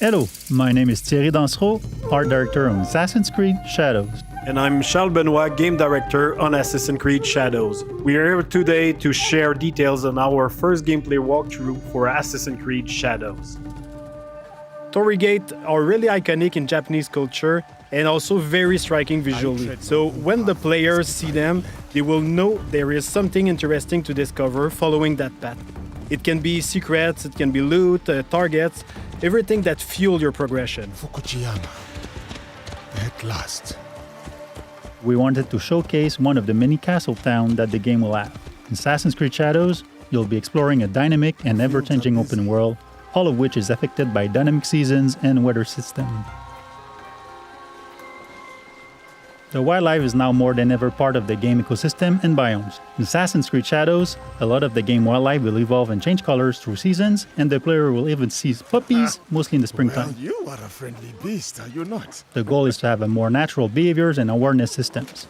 Hello, my name is Thierry Dansereau, art director on Assassin's Creed Shadows. And I'm Charles Benoit, game director on Assassin's Creed Shadows. We are here today to share details on our first gameplay walkthrough for Assassin's Creed Shadows. Torii gates are really iconic in Japanese culture and also very striking visually. So when the players see them, they will know there is something interesting to discover following that path. It can be secrets, it can be loot, targets, everything that fuel your progression. Fukujiyama. At last. We wanted to showcase one of the many castle towns that the game will have. In Assassin's Creed Shadows, you'll be exploring a dynamic and ever-changing open world, all of which is affected by dynamic seasons and weather system. The wildlife is now more than ever part of the game ecosystem and biomes. In Assassin's Creed Shadows, a lot of the game wildlife will evolve and change colors through seasons, and the player will even see puppies, mostly in the springtime. Well, you are a friendly beast, are you not? The goal is to have a more natural behaviors and awareness systems.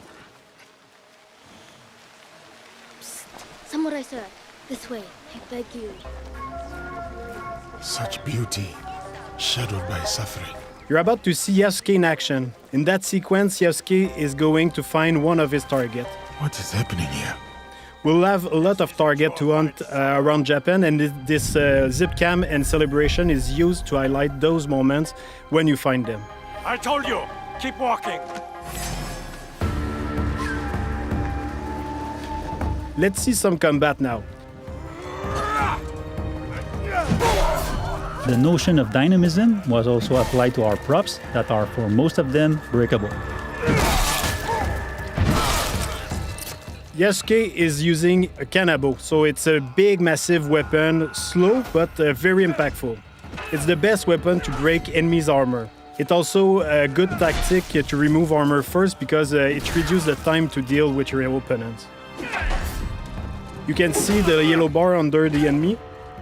Psst. Samurai sir, this way, I beg you. Such beauty, shadowed by suffering. You're about to see Yasuke in action. In that sequence, Yasuke is going to find one of his targets. What is happening here? We'll have a lot of targets to hunt around Japan, and this zip cam and celebration is used to highlight those moments when you find them. I told you, keep walking. Let's see some combat now. The notion of dynamism was also applied to our props that are, for most of them, breakable. Yasuke is using a kanabo, so it's a big, massive weapon, slow but very impactful. It's the best weapon to break enemies' armor. It's also a good tactic to remove armor first because it reduces the time to deal with your opponents. You can see the yellow bar under the enemy.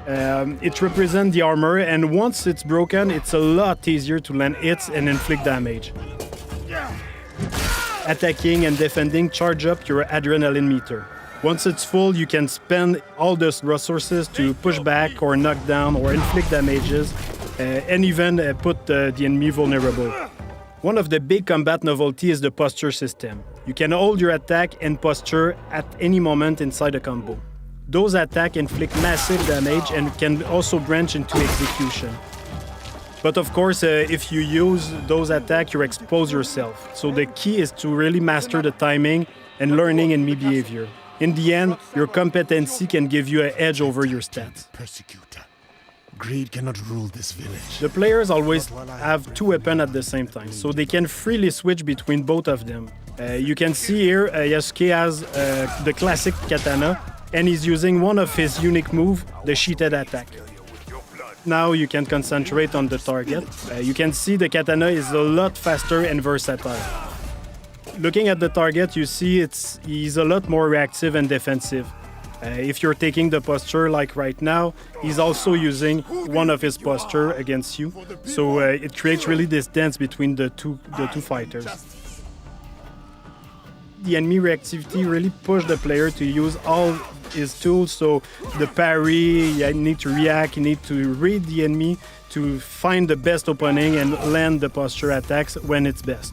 It represents the armor, and once it's broken, it's a lot easier to land hits and inflict damage. Attacking and defending charge up your adrenaline meter. Once it's full, you can spend all the resources to push back or knock down or inflict damages, and even put the enemy vulnerable. One of the big combat novelty is the posture system. You can hold your attack and posture at any moment inside a combo. Those attacks inflict massive damage and can also branch into execution. But of course, if you use those attacks, you expose yourself. So the key is to really master the timing and learning enemy behavior. In the end, your competency can give you an edge over your stats. Persecutor. Greed cannot rule this village. The players always have two weapons at the same time, so they can freely switch between both of them. You can see here, Yasuke has the classic katana, and he's using one of his unique moves, the sheeted attack. Now you can concentrate on the target. You can see the katana is a lot faster and versatile. Looking at the target, you see he's a lot more reactive and defensive. If you're taking the posture like right now, he's also using one of his posture against you. So it creates really this dance between the two fighters. The enemy reactivity really pushed the player to use all his tools, so the parry, you need to react, you need to read the enemy to find the best opening and land the posture attacks when it's best.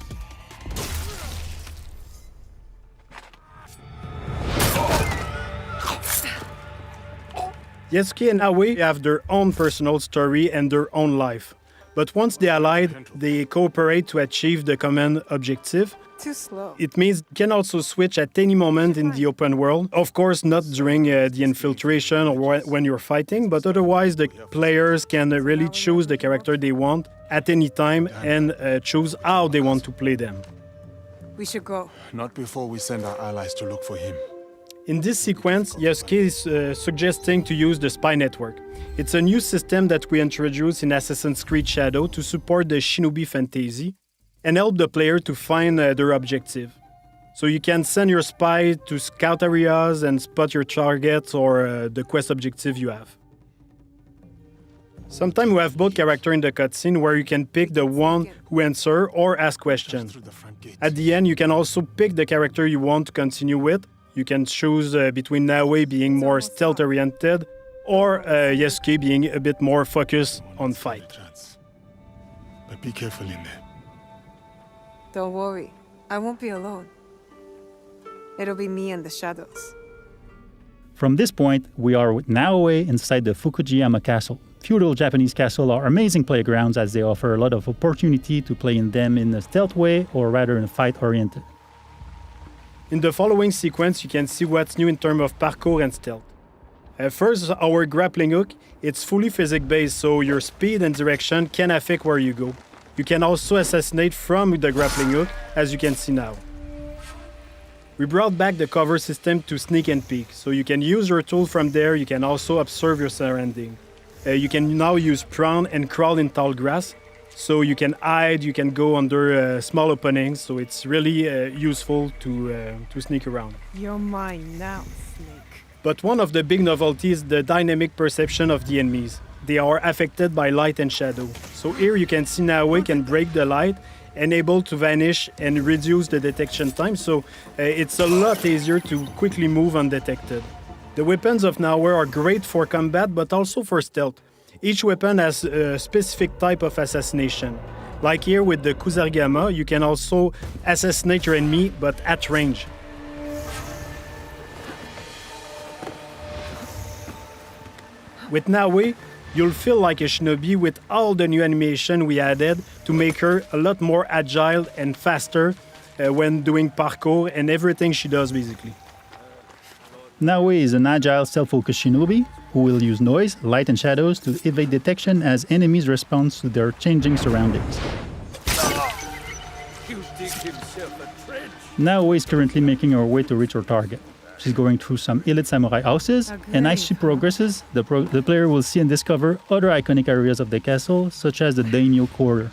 Yasuke and Aoi have their own personal story and their own life. But once they allied, they cooperate to achieve the common objective. Too slow. It means you can also switch at any moment in the open world. Of course, not during the infiltration or when you're fighting, but otherwise the players can really choose the character they want at any time and choose how they want to play them. We should go. Not before we send our allies to look for him. In this sequence, Yasuke is suggesting to use the Spy Network. It's a new system that we introduced in Assassin's Creed Shadow to support the Shinobi fantasy and help the player to find their objective. So you can send your spy to scout areas and spot your targets or the quest objective you have. Sometimes we have both characters in the cutscene where you can pick the one who answers or ask questions. At the end, you can also pick the character you want to continue with. You can choose between Naoe being more stealth-oriented or Yasuke being a bit more focused on fight. Be careful in there. Don't worry. I won't be alone. It'll be me and the shadows. From this point, we are with Naoe inside the Fukujiyama Castle. Feudal Japanese castles are amazing playgrounds as they offer a lot of opportunity to play in them in a stealth way or rather in a fight-oriented. In the following sequence, you can see what's new in terms of parkour and stealth. First, our grappling hook. It's fully physics-based, so your speed and direction can affect where you go. You can also assassinate from the grappling hook, as you can see now. We brought back the cover system to sneak and peek, so you can use your tool from there. You can also observe your surrounding. You can now use prone and crawl in tall grass, so you can hide, you can go under small openings, so it's really useful to sneak around. You're mine now, Snake. But one of the big novelties is the dynamic perception of the enemies. They are affected by light and shadow. So here you can see Naoe can break the light and able to vanish and reduce the detection time, so it's a lot easier to quickly move undetected. The weapons of Naoe are great for combat but also for stealth. Each weapon has a specific type of assassination. Like here with the Kusarigama, you can also assassinate your enemy but at range. With Naoe, you'll feel like a shinobi with all the new animation we added to make her a lot more agile and faster when doing parkour and everything she does basically. Naoe is an agile, self-focused shinobi who will use noise, light and shadows to evade detection as enemies respond to their changing surroundings. Naoe is currently making her way to reach her target. She's going through some elite samurai houses, and as she progresses, the player will see and discover other iconic areas of the castle, such as the daimyo quarter.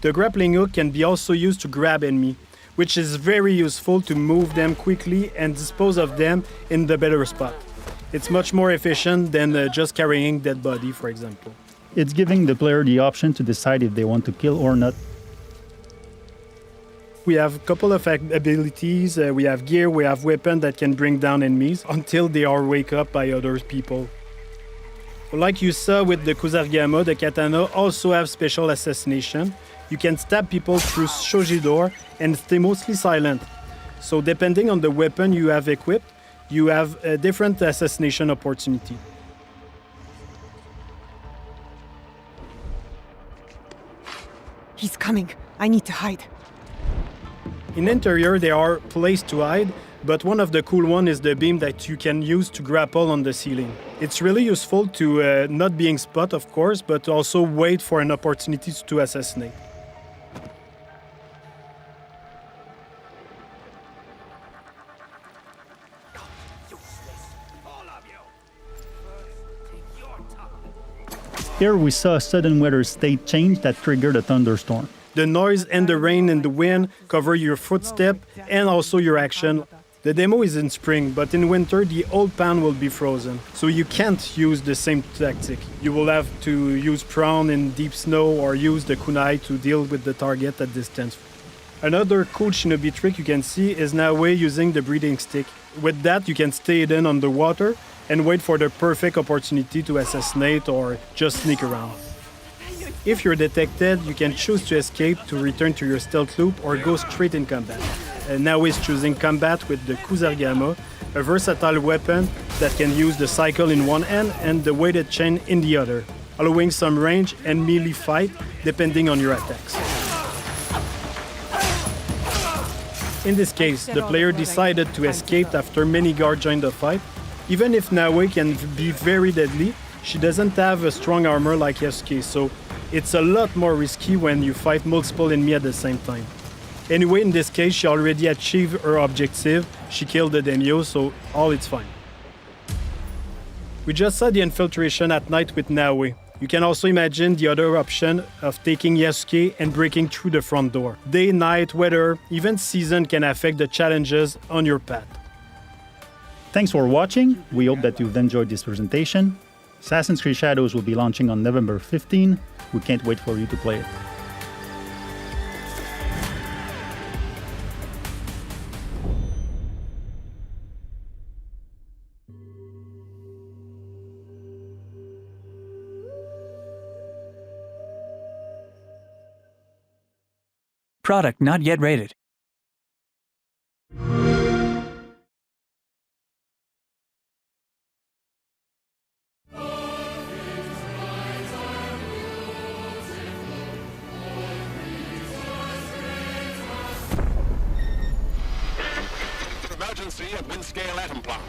The grappling hook can be also used to grab enemy, which is very useful to move them quickly and dispose of them in the better spot. It's much more efficient than just carrying dead body, for example. It's giving the player the option to decide if they want to kill or not. We have a couple of abilities, we have gear, we have weapons that can bring down enemies until they are wake up by other people. Like you saw with the Kusarigama, the katana also have special assassination. You can stab people through shoji door and stay mostly silent. So depending on the weapon you have equipped, you have a different assassination opportunity. He's coming. I need to hide. In interior, there are places to hide, but one of the cool ones is the beam that you can use to grapple on the ceiling. It's really useful to not being spot, of course, but also wait for an opportunity to assassinate. Here we saw a sudden weather state change that triggered a thunderstorm. The noise and the rain and the wind cover your footstep and also your action. The demo is in spring, but in winter the old pan will be frozen, so you can't use the same tactic. You will have to use prone in deep snow or use the kunai to deal with the target at distance. Another cool shinobi trick you can see is Naoe using the breathing stick. With that you can stay hidden underwater and wait for the perfect opportunity to assassinate or just sneak around. If you're detected, you can choose to escape to return to your stealth loop or go straight in combat. Naoe is choosing combat with the Kusarigama, a versatile weapon that can use the cycle in one hand and the weighted chain in the other, allowing some range and melee fight depending on your attacks. In this case, the player decided to escape after many guards joined the fight. Even if Naoe can be very deadly, she doesn't have a strong armor like Yasuke, so it's a lot more risky when you fight multiple enemies at the same time. Anyway, in this case, she already achieved her objective. She killed the daimyo, so all is fine. We just saw the infiltration at night with Naoe. You can also imagine the other option of taking Yasuke and breaking through the front door. Day, night, weather, even season can affect the challenges on your path. Thanks for watching. We hope that you've enjoyed this presentation. Assassin's Creed Shadows will be launching on November 15. We can't wait for you to play it. Product not yet rated. Emergency at Windscale Atom Plant.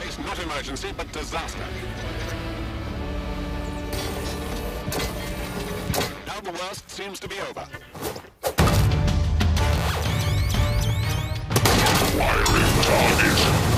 It's not emergency, but disaster. Now the worst seems to be over. Wiring target.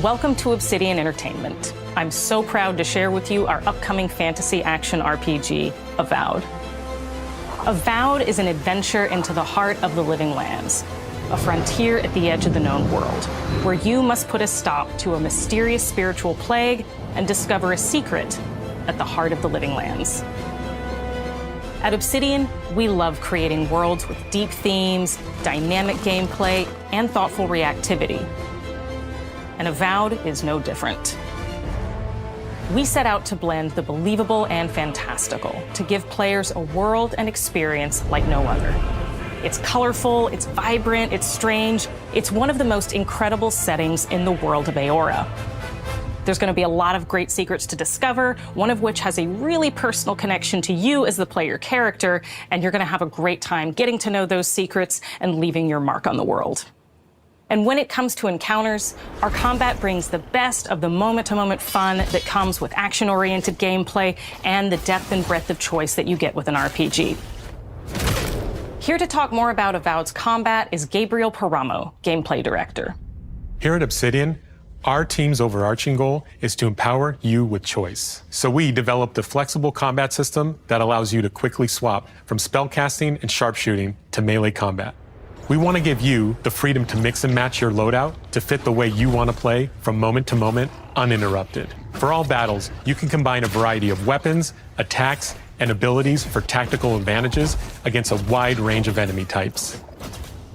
Welcome to Obsidian Entertainment. I'm so proud to share with you our upcoming fantasy action RPG, Avowed. Avowed is an adventure into the heart of the living lands, a frontier at the edge of the known world, where you must put a stop to a mysterious spiritual plague and discover a secret at the heart of the living lands. At Obsidian, we love creating worlds with deep themes, dynamic gameplay, and thoughtful reactivity. And Avowed is no different. We set out to blend the believable and fantastical to give players a world and experience like no other. It's colorful, it's vibrant, it's strange. It's one of the most incredible settings in the world of Aora. There's going to be a lot of great secrets to discover, one of which has a really personal connection to you as the player character, and you're going to have a great time getting to know those secrets and leaving your mark on the world. And when it comes to encounters, our combat brings the best of the moment-to-moment fun that comes with action-oriented gameplay and the depth and breadth of choice that you get with an RPG. Here to talk more about Avowed's combat is Gabriel Paramo, Gameplay Director. Here at Obsidian, our team's overarching goal is to empower you with choice. So we developed a flexible combat system that allows you to quickly swap from spellcasting and sharpshooting to melee combat. We want to give you the freedom to mix and match your loadout to fit the way you want to play from moment to moment, uninterrupted. For all battles, you can combine a variety of weapons, attacks, and abilities for tactical advantages against a wide range of enemy types.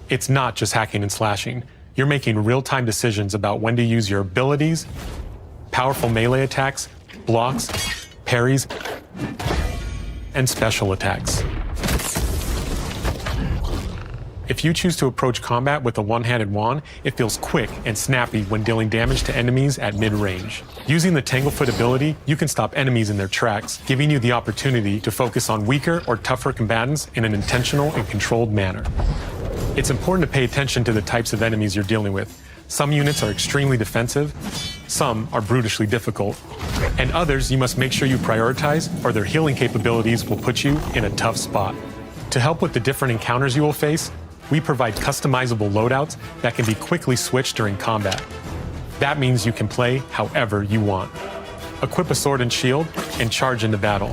It's not just hacking and slashing. You're making real-time decisions about when to use your abilities, powerful melee attacks, blocks, parries, and special attacks. If you choose to approach combat with a one-handed wand, it feels quick and snappy when dealing damage to enemies at mid-range. Using the Tanglefoot ability, you can stop enemies in their tracks, giving you the opportunity to focus on weaker or tougher combatants in an intentional and controlled manner. It's important to pay attention to the types of enemies you're dealing with. Some units are extremely defensive, some are brutishly difficult, and others you must make sure you prioritize or their healing capabilities will put you in a tough spot. To help with the different encounters you will face, we provide customizable loadouts that can be quickly switched during combat. That means you can play however you want. Equip a sword and shield and charge into battle.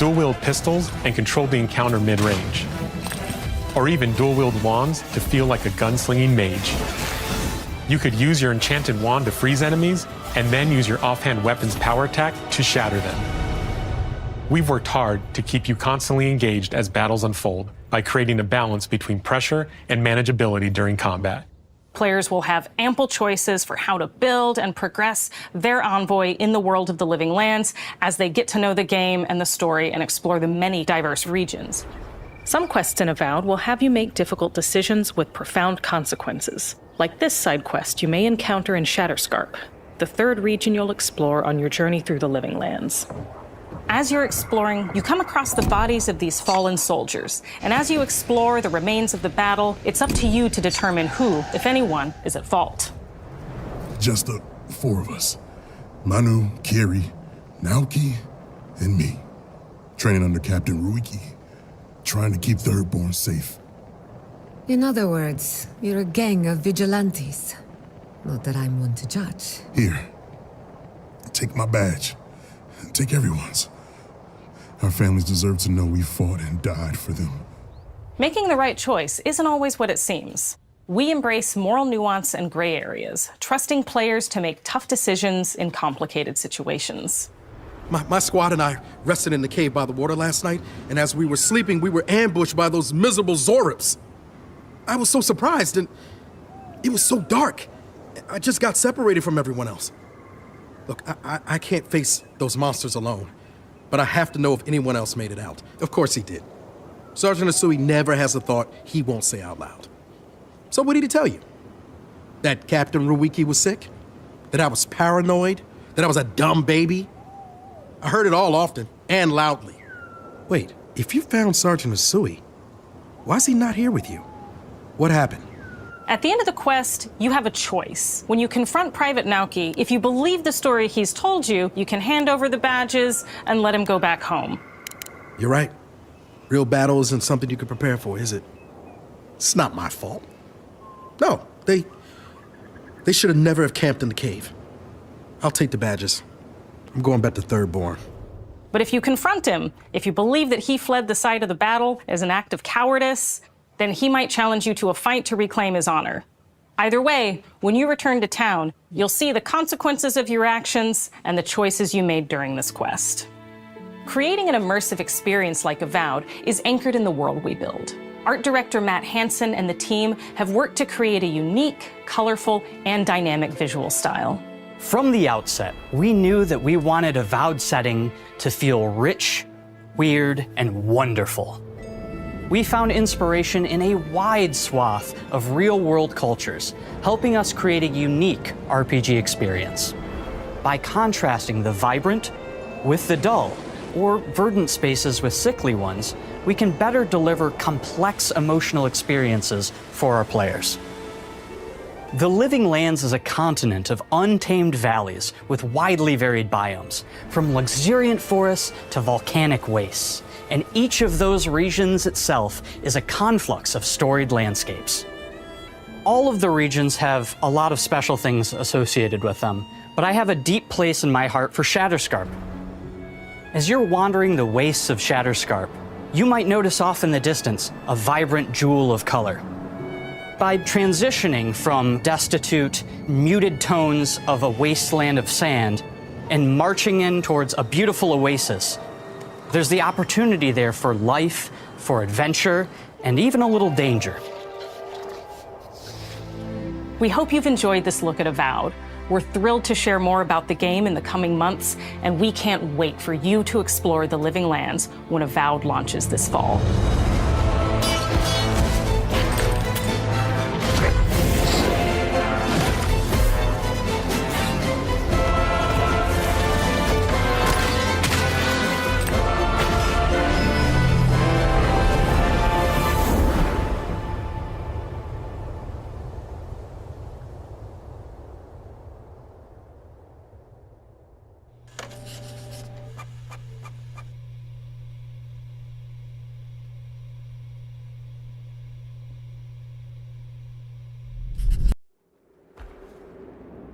Dual-wield pistols and control the encounter mid-range. Or even dual-wield wands to feel like a gunslinging mage. You could use your enchanted wand to freeze enemies and then use your offhand weapon's power attack to shatter them. We've worked hard to keep you constantly engaged as battles unfold by creating a balance between pressure and manageability during combat. Players will have ample choices for how to build and progress their envoy in the world of the living lands as they get to know the game and the story and explore the many diverse regions. Some quests in Avowed will have you make difficult decisions with profound consequences, like this side quest you may encounter in Shatterscarp, the third region you'll explore on your journey through the living lands. As you're exploring, you come across the bodies of these fallen soldiers. And as you explore the remains of the battle, it's up to you to determine who, if anyone, is at fault. Just the 4 of us. Manu, Kiri, Naoki, and me. Training under Captain Ruiki. Trying to keep Thirdborn safe. In other words, you're a gang of vigilantes. Not that I'm one to judge. Here. Take my badge. Take everyone's. Our families deserve to know we fought and died for them. Making the right choice isn't always what it seems. We embrace moral nuance and gray areas, trusting players to make tough decisions in complicated situations. My squad and I rested in the cave by the water last night, and as we were sleeping, we were ambushed by those miserable Zorips. I was so surprised, and it was so dark. I just got separated from everyone else. Look, I can't face those monsters alone, but I have to know if anyone else made it out. Of course he did. Sergeant Asui never has a thought he won't say out loud. So what did he tell you? That Captain Ruiki was sick? That I was paranoid? That I was a dumb baby? I heard it all often and loudly. Wait, if you found Sergeant Asui, why is he not here with you? What happened? At the end of the quest, you have a choice. When you confront Private Naoki, if you believe the story he's told you, you can hand over the badges and let him go back home. You're right. Real battle isn't something you can prepare for, is it? It's not my fault. No, they should have never have camped in the cave. I'll take the badges. I'm going back to Thirdborn. But if you confront him, if you believe that he fled the site of the battle as an act of cowardice, then he might challenge you to a fight to reclaim his honor. Either way, when you return to town, you'll see the consequences of your actions and the choices you made during this quest. Creating an immersive experience like Avowed is anchored in the world we build. Art director Matt Hansen and the team have worked to create a unique, colorful, and dynamic visual style. From the outset, we knew that we wanted Avowed setting to feel rich, weird, and wonderful. We found inspiration in a wide swath of real-world cultures, helping us create a unique RPG experience. By contrasting the vibrant with the dull, or verdant spaces with sickly ones, we can better deliver complex emotional experiences for our players. The Living Lands is a continent of untamed valleys with widely varied biomes, from luxuriant forests to volcanic wastes. And each of those regions itself is a conflux of storied landscapes. All of the regions have a lot of special things associated with them, but I have a deep place in my heart for Shatterscarp. As you're wandering the wastes of Shatterscarp, you might notice off in the distance a vibrant jewel of color. By transitioning from destitute, muted tones of a wasteland of sand and marching in towards a beautiful oasis, there's the opportunity there for life, for adventure, and even a little danger. We hope you've enjoyed this look at Avowed. We're thrilled to share more about the game in the coming months, and we can't wait for you to explore the Living Lands when Avowed launches this fall.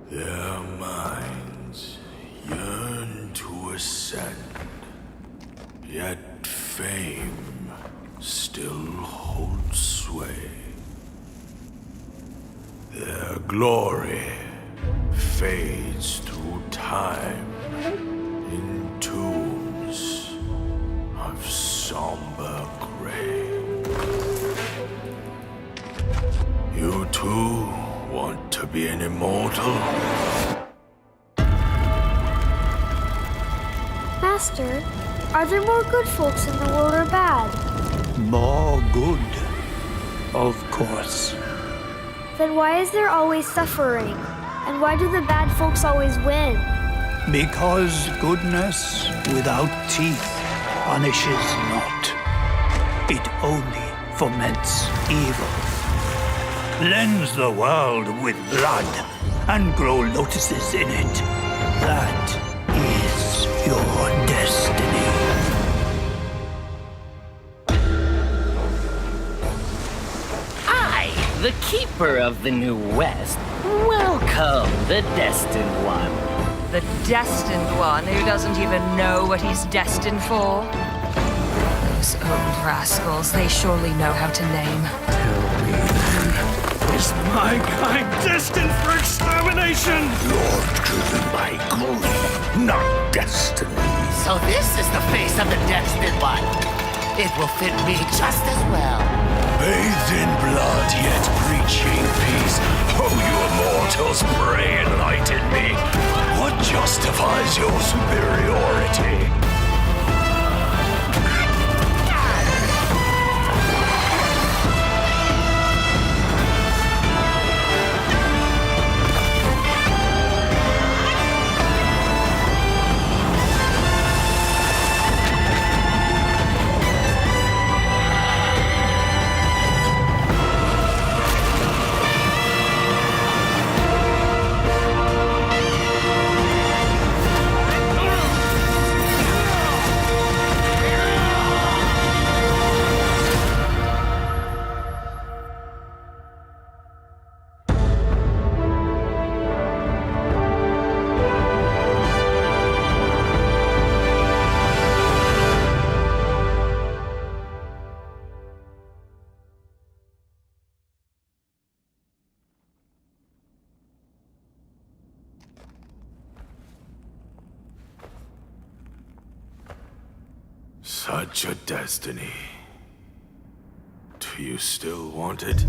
Their minds yearn to ascend, yet fame still holds sway. Their glory fades through time in tombs of somber gray. You too want to be an immortal? Master, are there more good folks in the world or bad? More good, of course. Then why is there always suffering? And why do the bad folks always win? Because goodness without teeth punishes not. It only foments evil. Cleanse the world with blood and grow lotuses in it. That is your destiny. I, the Keeper of the New West, welcome the Destined One. The Destined One who doesn't even know what he's destined for? Those old rascals, they surely know how to name. Tell me then, is my kind destined for extermination? You're driven by greed, not destiny. So this is the face of the Destined One. It will fit me just as well. Bathed in blood, yet preaching peace. Oh, you immortals, pray enlighten me. What justifies your superiority? Such a destiny. Do you still want it?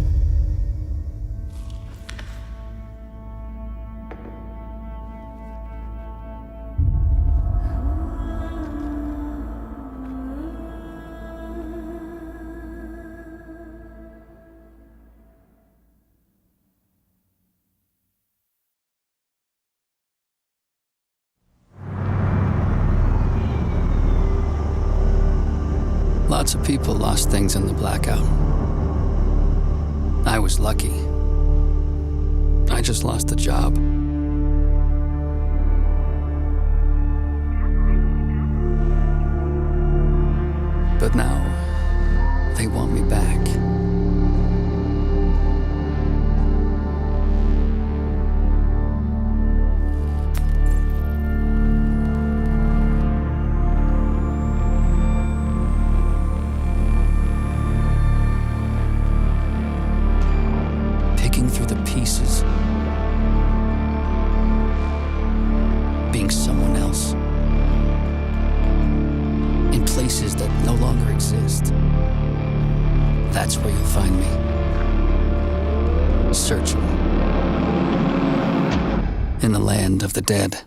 Lots of people lost things in the blackout. I was lucky. I just lost the job. But now, they want me back. Through the pieces, being someone else, in places that no longer exist. That's where you'll find me, searching in the land of the dead.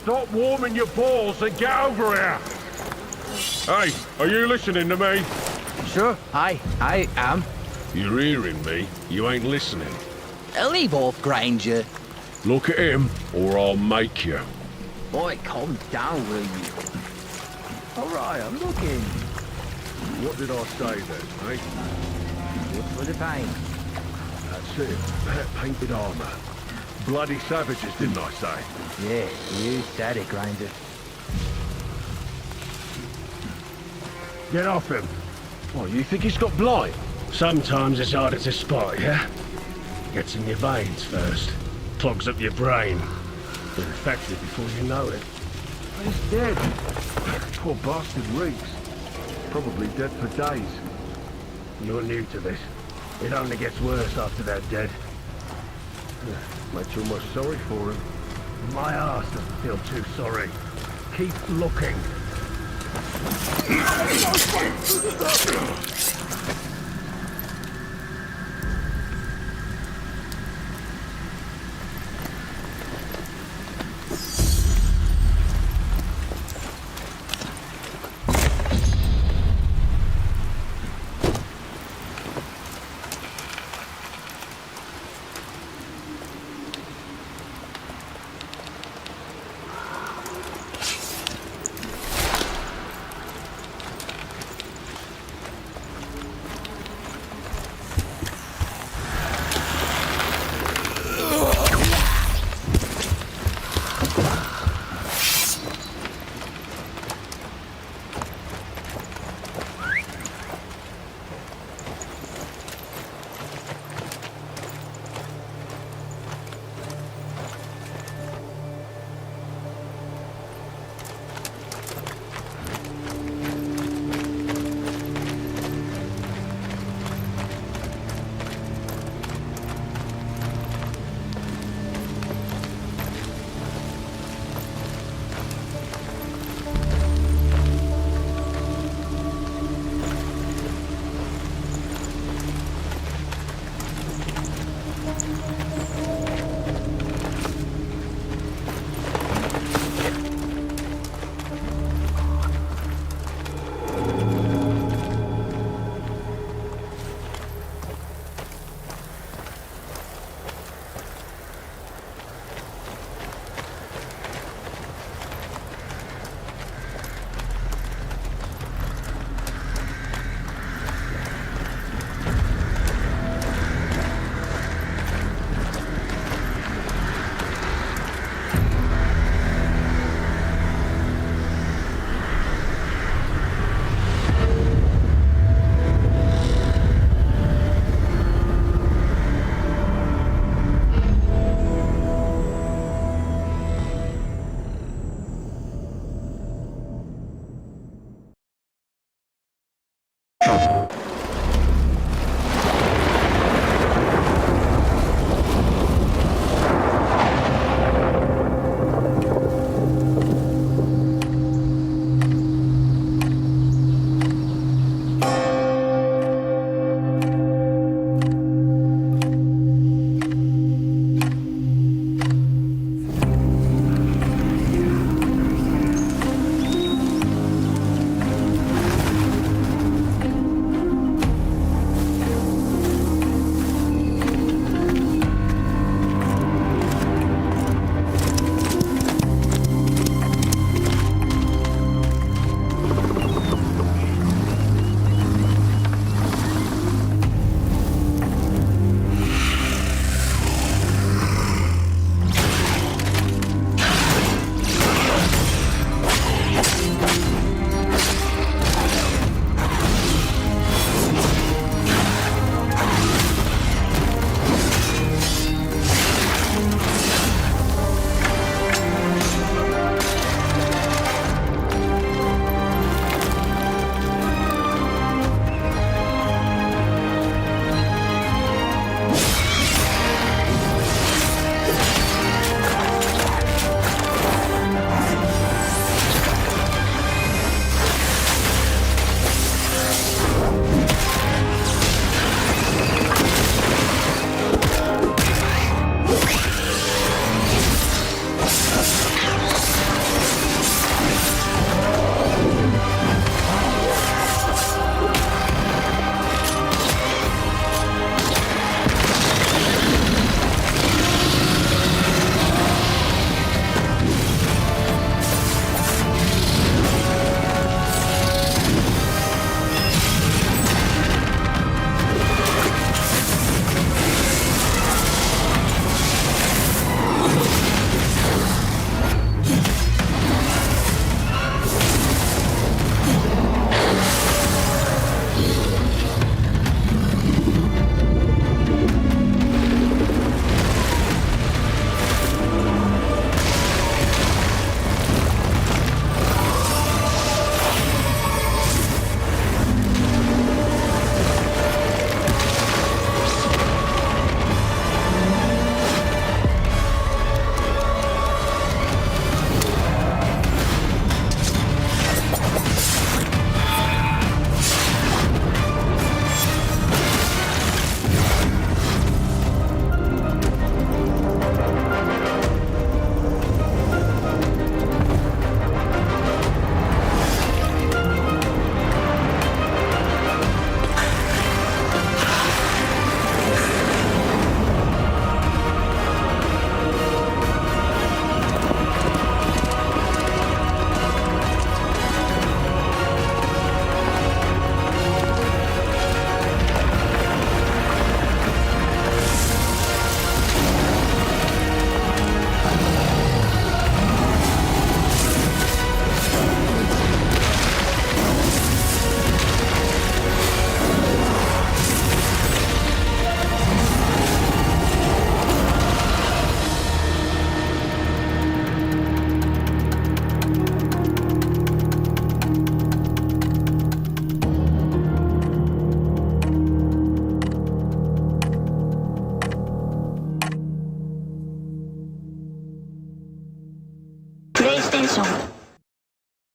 Stop warming your balls and get over here! Hey, are you listening to me? Sure, I am. You're hearing me. You ain't listening. Leave off, Granger. Look at him, or I'll make you. Boy, calm down, will you? Alright, I'm looking. What did I say then, eh? What's for the pain? That's it. That painted armor. Bloody savages, didn't I say? Yeah, you said it, Granger. Get off him. What, you think he's got blight? Sometimes it's harder to spot, yeah? Gets in your veins first. Clogs up your brain. You're infected before you know it. But he's dead. Poor bastard reeks. Probably dead for days. You're new to this. It only gets worse after they're dead. Makes you almost sorry for him. My ass doesn't feel too sorry. Keep looking.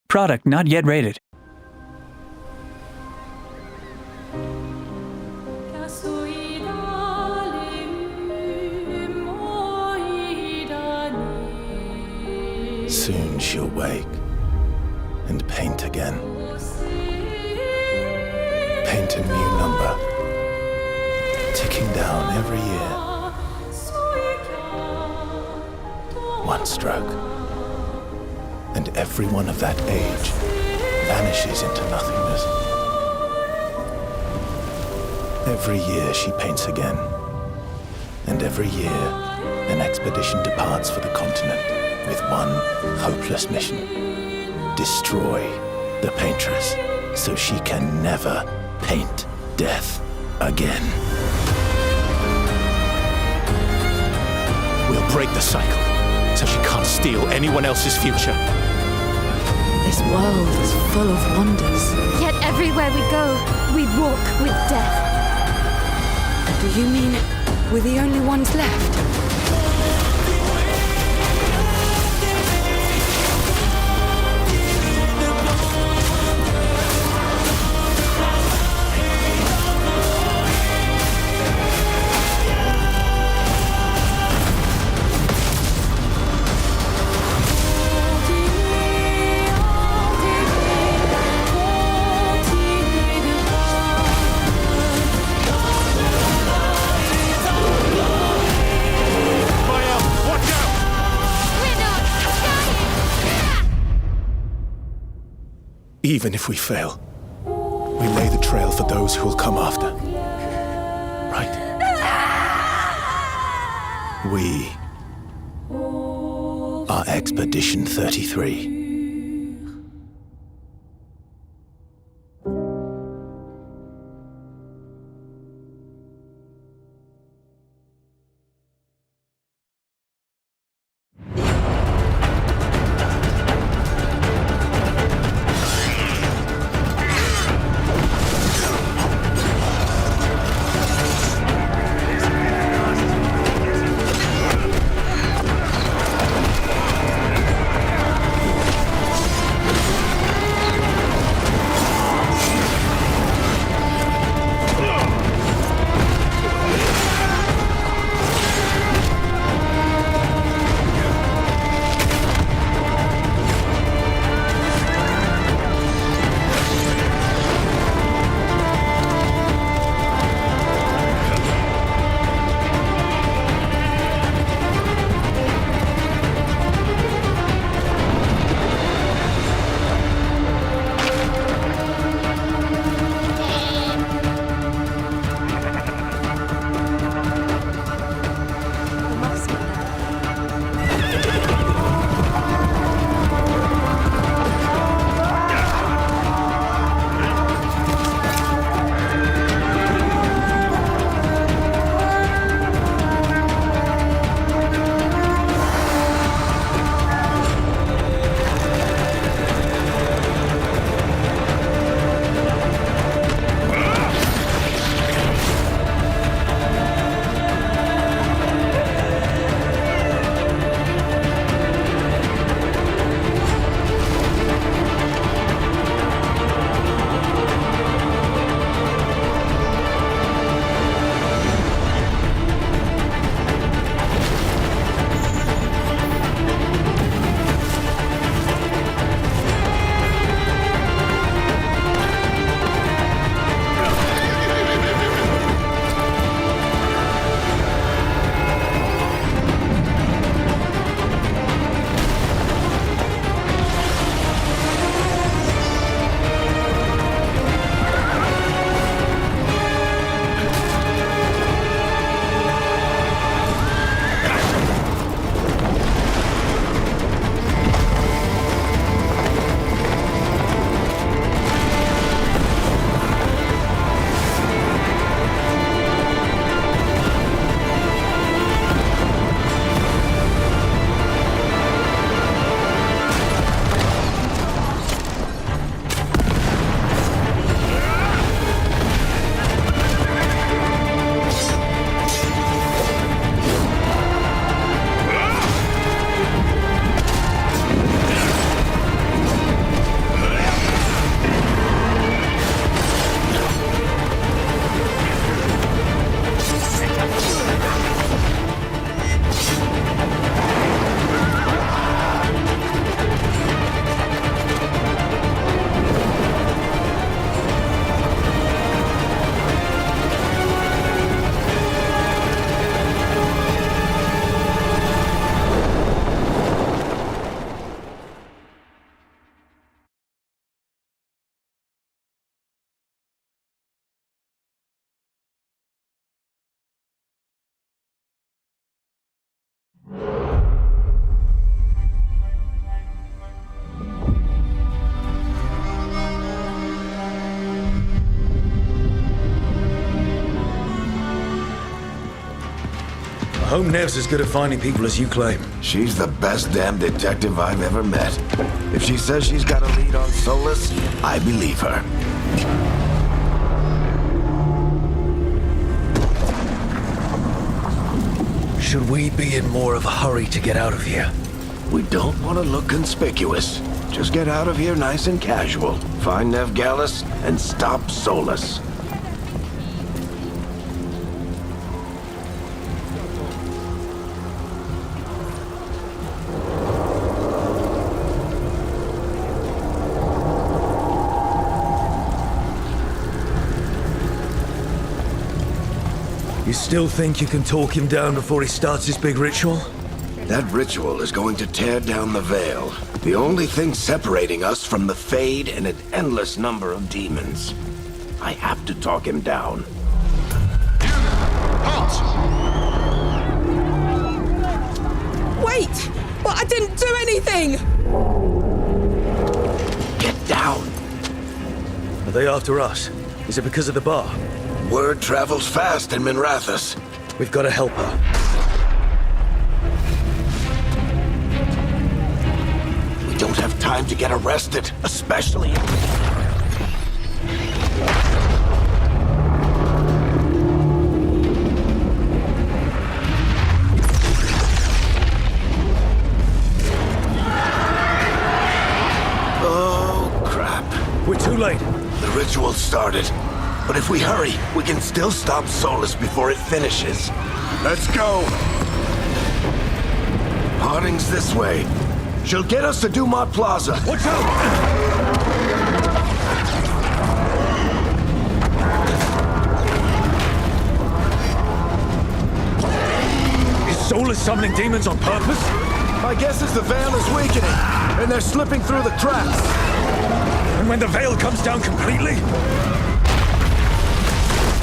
Product not yet rated. Soon she'll wake and paint again. Paint a new number, ticking down every year. One stroke, and everyone of that age vanishes into nothingness. Every year she paints again, and every year an expedition departs for the continent with one hopeless mission: destroy the paintress so she can never paint death again. We'll break the cycle so she can't steal anyone else's future. This world is full of wonders. Yet everywhere we go, we walk with death. Do you mean we're the only ones left? Even if we fail, we lay the trail for those who will come after. Right? We are Expedition 33. I hope Nev's as good at finding people as you claim. She's the best damn detective I've ever met. If she says she's got a lead on Solus, I believe her. Should we be in more of a hurry to get out of here? We don't want to look conspicuous. Just get out of here nice and casual. Find Nev Gallus and stop Solus. You still think you can talk him down before he starts his big ritual? That ritual is going to tear down the veil. The only thing separating us from the Fade and an endless number of demons. I have to talk him down. Wait! But I didn't do anything! Get down! Are they after us? Is it because of the bar? Word travels fast in Minrathous. We've got to help her. We don't have time to get arrested, especially... Oh, crap. We're too late. The ritual started. But if we hurry, we can still stop Solus before it finishes. Let's go! Harding's this way. She'll get us to Dumont Plaza. Watch out! Is Solus summoning demons on purpose? My guess is the veil is weakening, and they're slipping through the cracks. And when the veil comes down completely?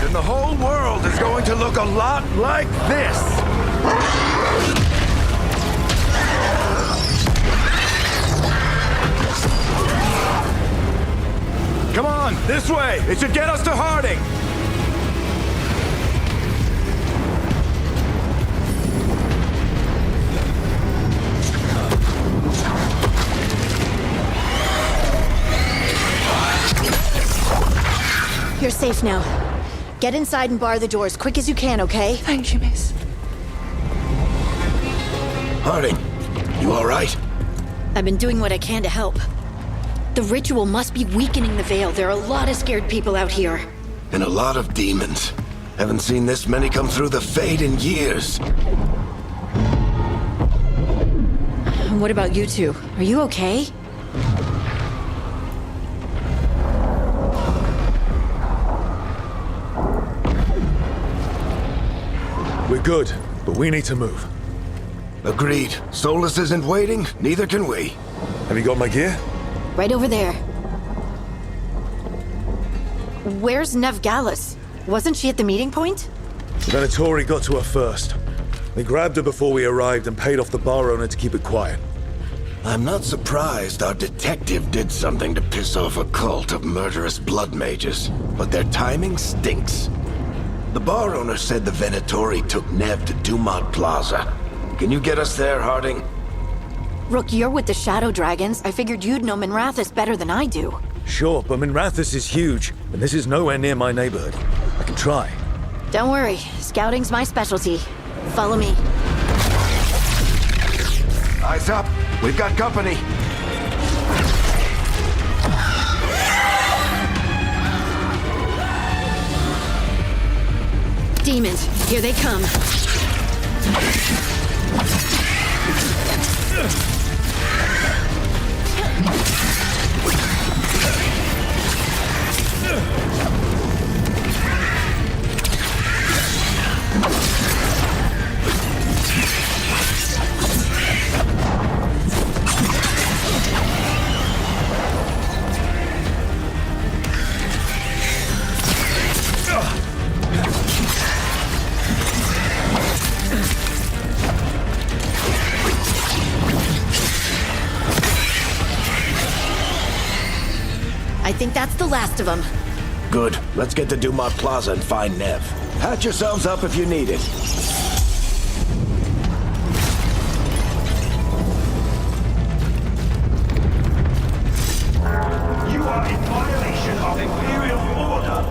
And the whole world is going to look a lot like this. Come on, this way. It should get us to Harding. You're safe now. Get inside and bar the door as quick as you can, okay? Thank you, miss. Harding, you all right? I've been doing what I can to help. The ritual must be weakening the veil. There are a lot of scared people out here. And a lot of demons. Haven't seen this many come through the Fade in years. What about you two? Are you okay? We're good, but we need to move. Agreed. Solus isn't waiting, neither can we. Have you got my gear? Right over there. Where's Nev Gallus? Wasn't she at the meeting point? The Venatori got to her first. They grabbed her before we arrived and paid off the bar owner to keep it quiet. I'm not surprised our detective did something to piss off a cult of murderous blood mages, but their timing stinks. The bar owner said the Venatori took Nev to Dumont Plaza. Can you get us there, Harding? Rook, you're with the Shadow Dragons. I figured you'd know Minrathous better than I do. Sure, but Minrathous is huge, and this is nowhere near my neighborhood. I can try. Don't worry. Scouting's my specialty. Follow me. Eyes up. We've got company. Demons, here they come. think that's the last of them. Good. Let's get to Dumont Plaza and find Nev. Patch yourselves up if you need it. You are in violation of Imperial order.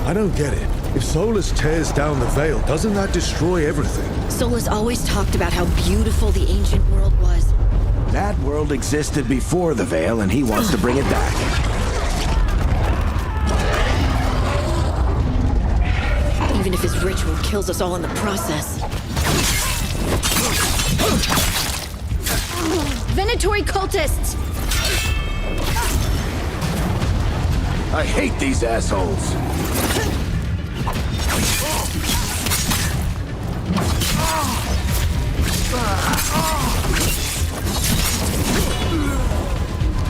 I don't get it. If Solus tears down the Veil, doesn't that destroy everything? Solus always talked about how beautiful the ancient world was. That world existed before the Veil, and he wants to bring it back. Even if his ritual kills us all in the process. Venatori cultists! I hate these assholes.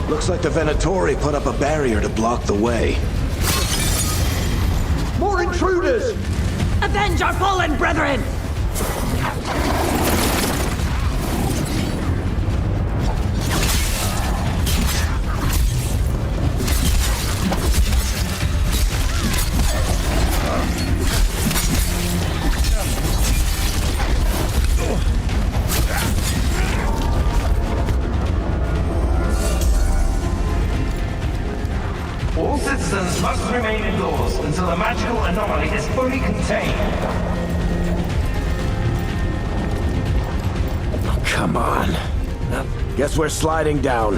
Looks like the Venatori put up a barrier to block the way. More intruders! Avenge our fallen brethren! All citizens must remain indoors until the magical anomaly is fully contained. Oh, come on. Guess we're sliding down.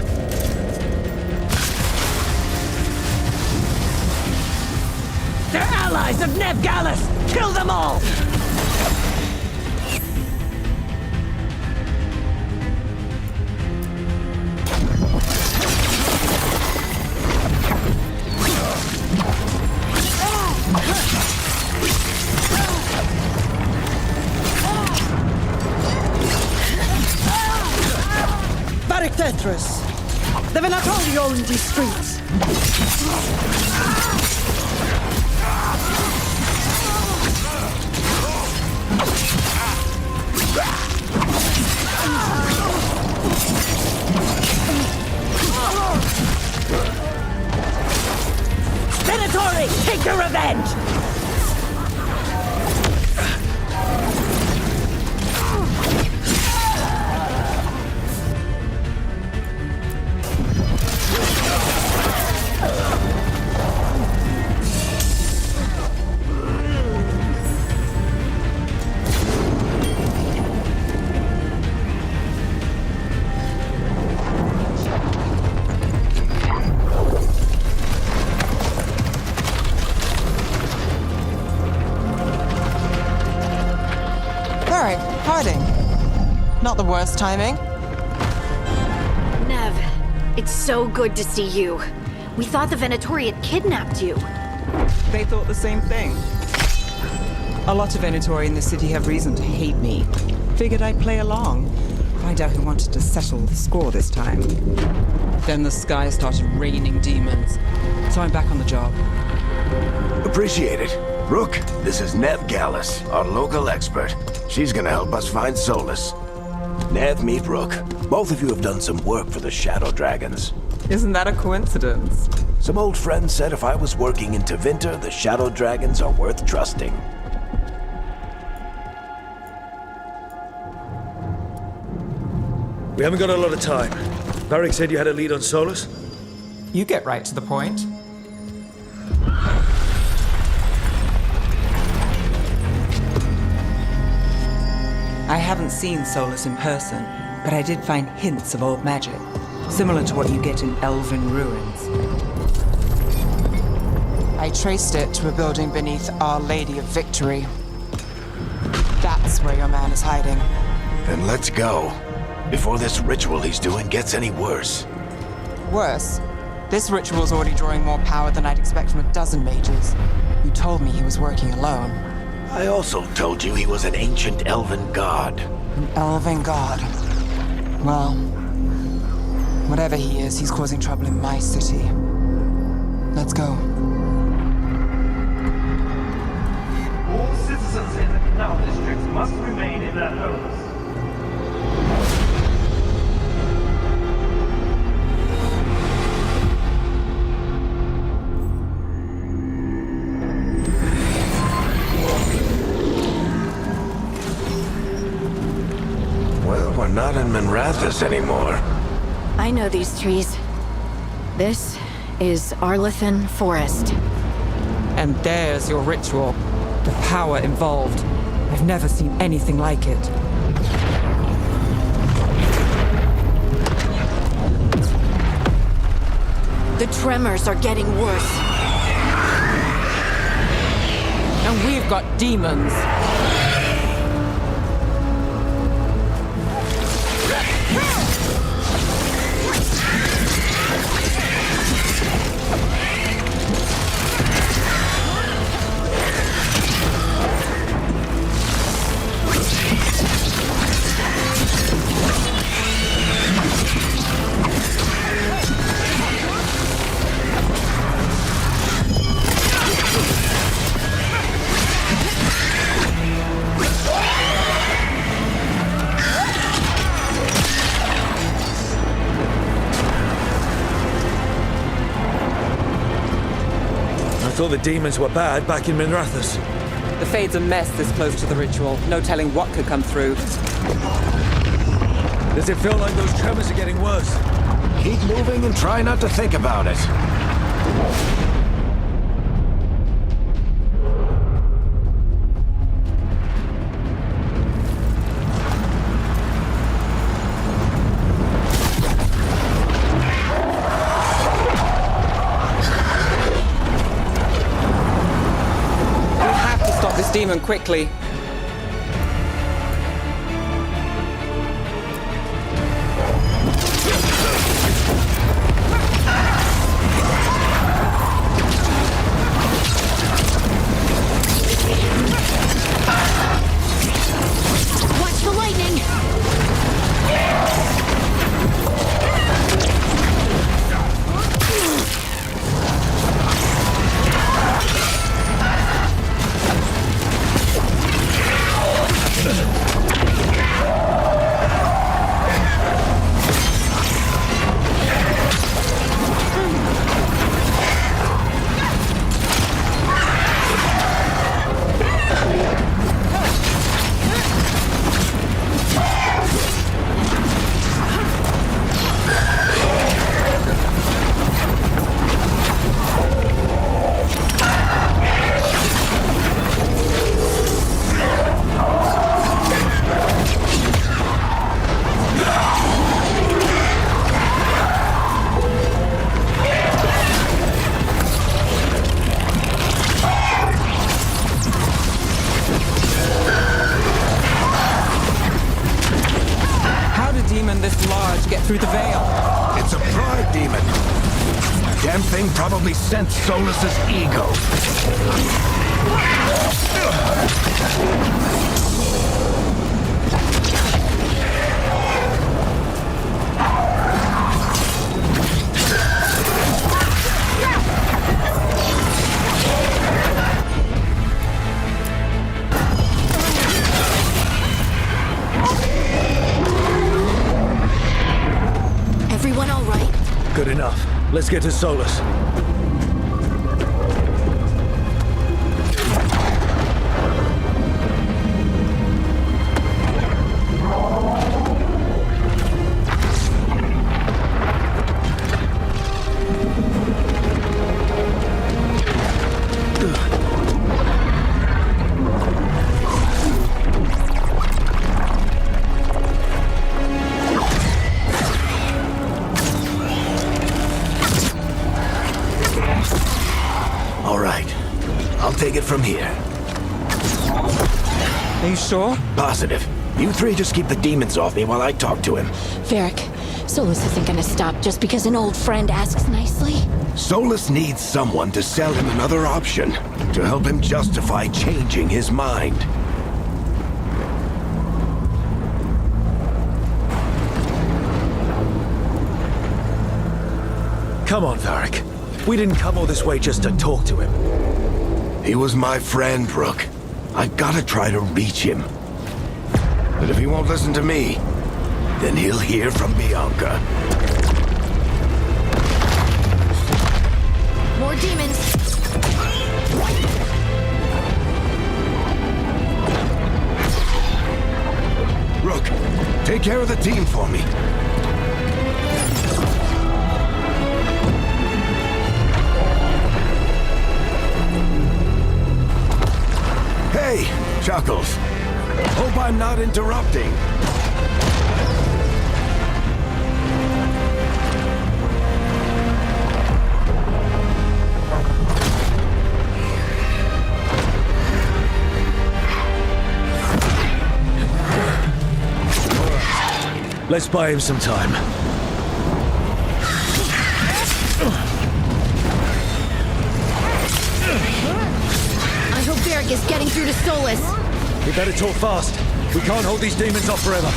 They're allies of Nev Gallus! Kill them all! Tetris. The Venatori own these streets. Venatori, take your revenge! Not the worst timing. Nev, it's so good to see you. We thought the Venatori had kidnapped you. They thought the same thing. A lot of Venatori in the city have reason to hate me. Figured I'd play along. Find out who wanted to settle the score this time. Then the sky started raining demons. So I'm back on the job. Appreciate it. Rook, this is Nev Gallus, our local expert. She's gonna help us find Solus. Nev, meet Rook. Both of you have done some work for the Shadow Dragons. Isn't that a coincidence? Some old friends said if I was working in Tevinter, the Shadow Dragons are worth trusting. We haven't got a lot of time. Varric said you had a lead on Solus? You get right to the point. I haven't seen Solus in person, but I did find hints of old magic, similar to what you get in elven ruins. I traced it to a building beneath Our Lady of Victory. That's where your man is hiding. Then let's go, before this ritual he's doing gets any worse. Worse? This ritual's already drawing more power than I'd expect from a dozen mages. You told me he was working alone. I also told you he was an ancient elven god. An elven god. Well, whatever he is, he's causing trouble in my city. Let's go. All citizens in the canal districts must remain in their homes. We're not in Minrathous anymore. I know these trees. This is Arlethan Forest. And there's your ritual. The power involved. I've never seen anything like it. The tremors are getting worse. And we've got demons. I thought the demons were bad back in Minrathous. The Fade's a mess this close to the ritual. No telling what could come through. Does it feel like those tremors are getting worse? Keep moving and try not to think about it. Demon quickly. Watch the lightning! Through the veil. It's a pride demon. Damn thing probably sensed Solus's ego. Good enough. Let's get to Solus. Take it from here. Are you sure? Positive. You three just keep the demons off me while I talk to him. Varric, Solus isn't gonna stop just because an old friend asks nicely. Solus needs someone to sell him another option, to help him justify changing his mind. Come on, Varric. We didn't come all this way just to talk to him. He was my friend, Rook. I gotta try to reach him. But if he won't listen to me, then he'll hear from Bianca. More demons! Rook, take care of the team for me. Hey, Chuckles. Hope I'm not interrupting. Let's buy him some time. I hope Varric is getting through to Solus. We better talk fast. We can't hold these demons off forever.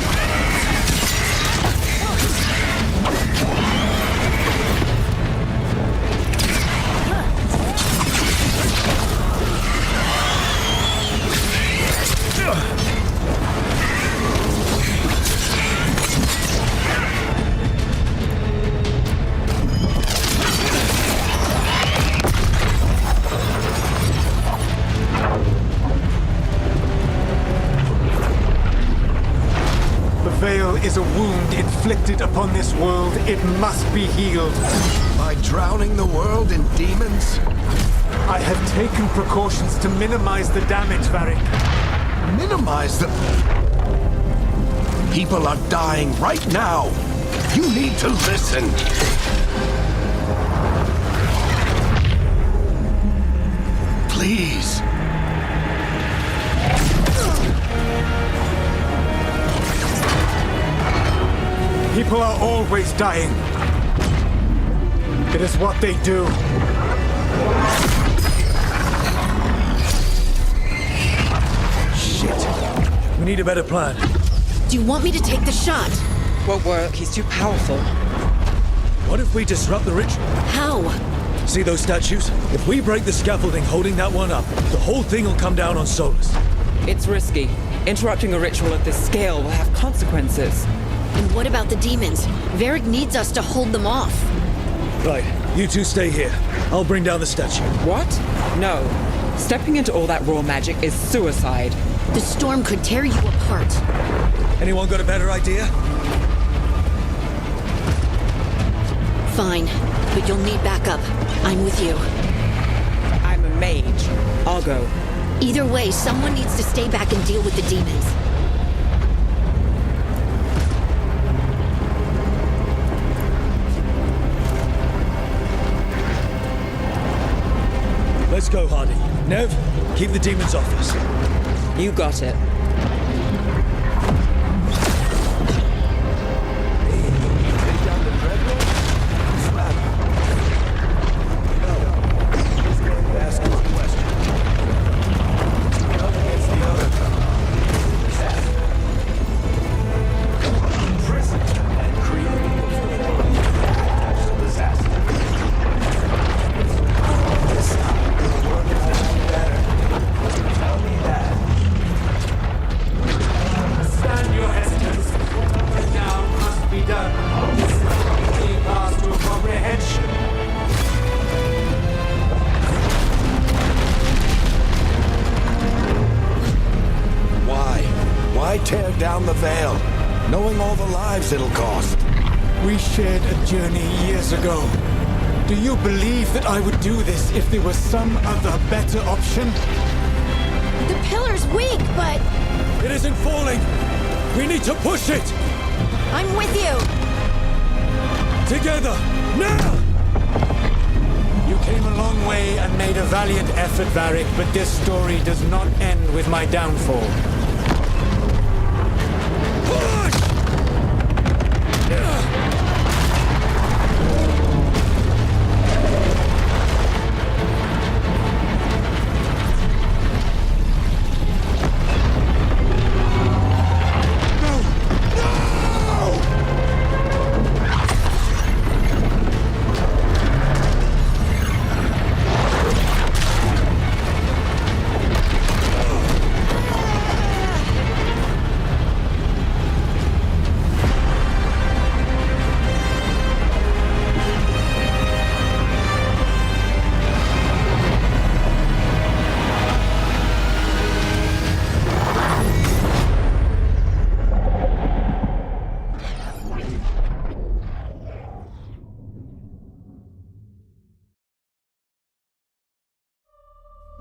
Is a wound inflicted upon this world. It must be healed. By drowning the world in demons? I have taken precautions to minimize the damage, Varric. Minimize the... People are dying right now. You need to listen. Please. People are always dying. It is what they do. Shit. We need a better plan. Do you want me to take the shot? Won't work. He's too powerful. What if we disrupt the ritual? How? See those statues? If we break the scaffolding holding that one up, the whole thing will come down on Solus. It's risky. Interrupting a ritual of this scale will have consequences. And what about the demons? Varric needs us to hold them off. Right, you two stay here. I'll bring down the statue. What? No. Stepping into all that raw magic is suicide. The storm could tear you apart. Anyone got a better idea? Fine, but you'll need backup. I'm with you. I'm a mage. I'll go. Either way, someone needs to stay back and deal with the demons. Let's go, Hardy. Nev, keep the demons off us. You got it. It'll cost. We shared a journey years ago. Do you believe that I would do this if there was some other better option? The pillar's weak, but... It isn't falling! We need to push it! I'm with you! Together! Now! You came a long way and made a valiant effort, Varric, but this story does not end with my downfall.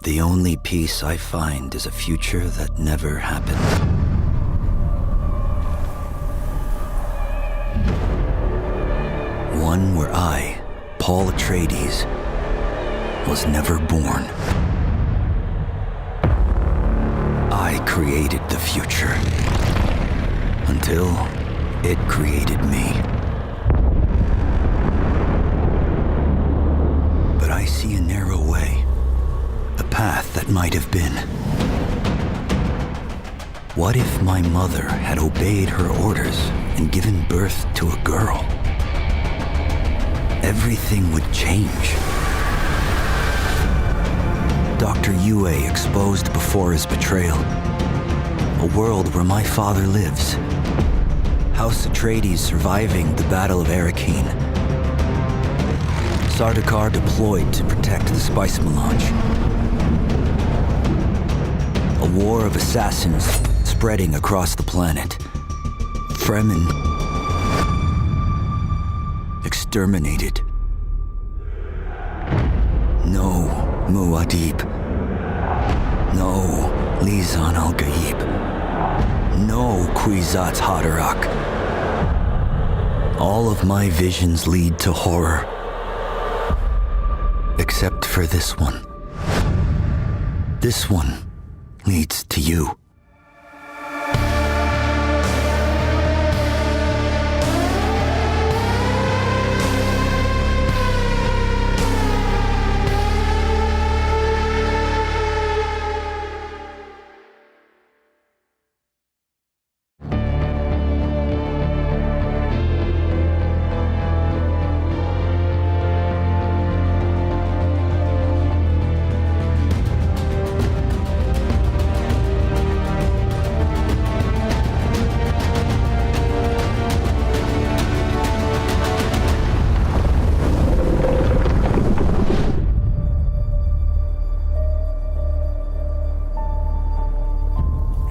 The only peace I find is a future that never happened. One where I, Paul Atreides, was never born. I created the future until it created me. But I see a narrow way, a path that might have been. What if my mother had obeyed her orders and given birth to a girl? Everything would change. Dr. Yue exposed before his betrayal. A world where my father lives. House Ateides surviving the Battle of Arrakeen. S.T.A.L.K.E.R deployed to protect the spice melange. A war of assassins spreading across the planet. Fremen exterminated. No Muad'Dib. No Lisan al-Gaib. No Kwisatz Haderach. All of my visions lead to horror. Except for this one. This one leads to you.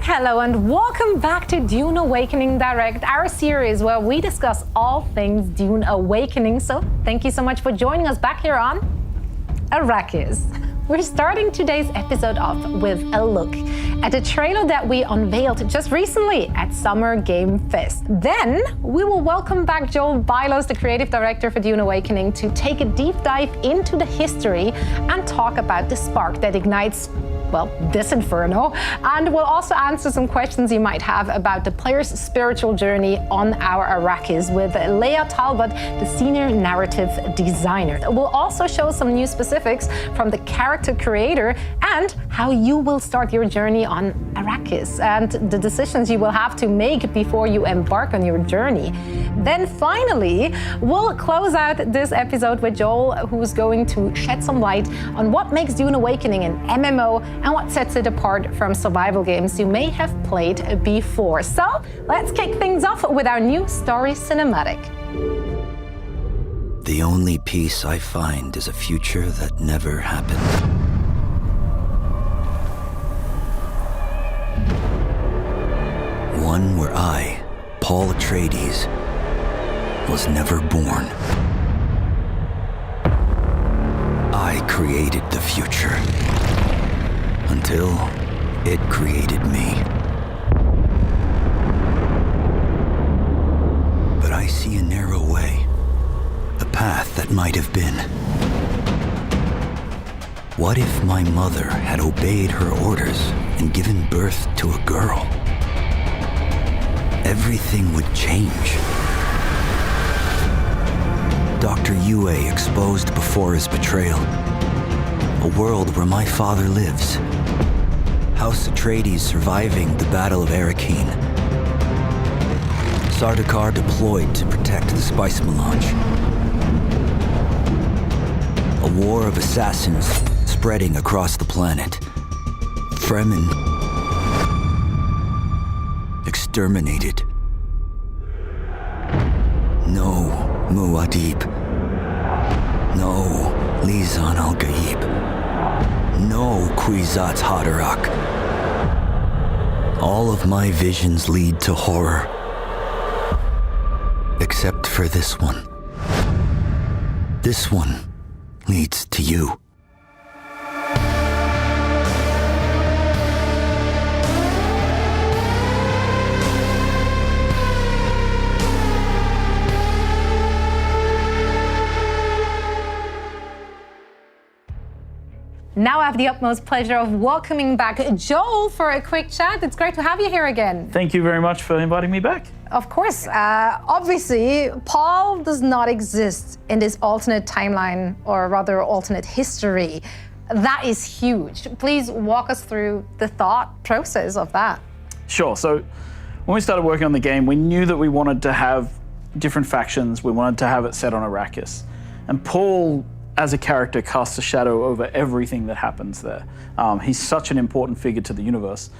Hello and welcome back to Dune Awakening Direct, our series where we discuss all things Dune Awakening. So thank you so much for joining us back here on Arrakis. We're starting today's episode off with a look at a trailer that we unveiled just recently at Summer Game Fest. Then we will welcome back Joel Bylos, the creative director for Dune Awakening, to take a deep dive into the history and talk about the spark that ignites, well, this inferno. And we'll also answer some questions you might have about the player's spiritual journey on our Arrakis with Leah Talbot, the senior narrative designer. We'll also show some new specifics from the character creator and how you will start your journey on Arrakis and the decisions you will have to make before you embark on your journey. Then finally, we'll close out this episode with Joel, who's going to shed some light on what makes Dune Awakening an MMO and what sets it apart from survival games you may have played before. So let's kick things off with our new story cinematic. The only peace I find is a future that never happened. One where I, Paul Atreides, was never born. I created the future until it created me. But I see a narrow way, a path that might have been. What if my mother had obeyed her orders and given birth to a girl? Everything would change. Dr. Yue exposed before his betrayal. A world where my father lives. House Atreides surviving the Battle of Arrakeen. S.T.A.L.K.E.R deployed to protect the spice melange. A war of assassins spreading across the planet. Fremen exterminated. No Muad'Dib. No Lisan al-Gaib. No Kwisatz Haderach. All of my visions lead to horror. Except for this one. This one leads to you. Now I have the utmost pleasure of welcoming back Joel for a quick chat. It's great to have you here again. Thank you very much for inviting me back. Of course. Obviously, Paul does not exist in this alternate timeline, or rather alternate history. That is huge. Please walk us through the thought process of that. Sure. So when we started working on the game, we knew that we wanted to have different factions. We wanted to have it set on Arrakis. And Paul, as a character, casts a shadow over everything that happens there. He's such an important figure to the universe.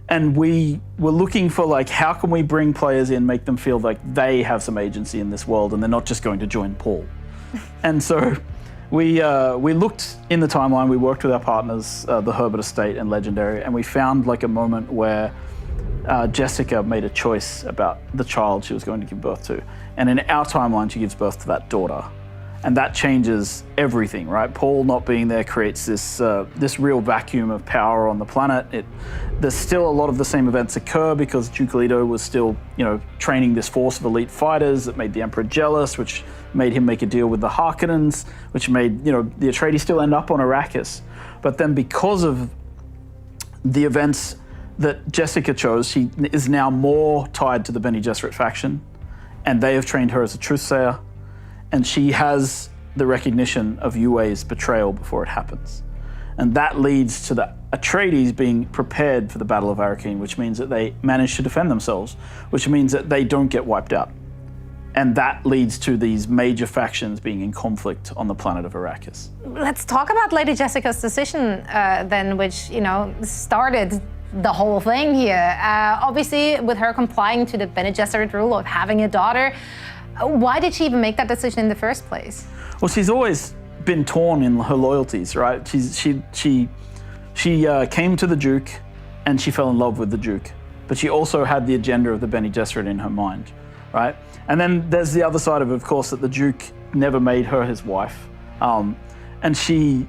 And we were looking for, like, how can we bring players in, make them feel like they have some agency in this world and they're not just going to join Paul. And so we looked in the timeline, we worked with our partners, the Herbert Estate and Legendary, and we found like a moment where Jessica made a choice about the child she was going to give birth to. And in our timeline, she gives birth to that daughter. And that changes everything, right? Paul not being there creates this real vacuum of power on the planet. There's still a lot of the same events occur because Duke Leto was still, training this force of elite fighters that made the Emperor jealous, which made him make a deal with the Harkonnens, which made, the Atreides still end up on Arrakis. But then because of the events that Jessica chose, she is now more tied to the Bene Gesserit faction, and they have trained her as a truthsayer. And she has the recognition of Yue's betrayal before it happens. And that leads to the Atreides being prepared for the Battle of Arrakeen, which means that they manage to defend themselves, which means that they don't get wiped out. And that leads to these major factions being in conflict on the planet of Arrakis. Let's talk about Lady Jessica's decision then, which, started the whole thing here. Obviously, with her complying to the Bene Gesserit rule of having a daughter, why did she even make that decision in the first place? Well, she's always been torn in her loyalties, right? She came to the Duke and she fell in love with the Duke, but she also had the agenda of the Bene Gesserit in her mind, right? And then there's the other side of course, that the Duke never made her his wife, and she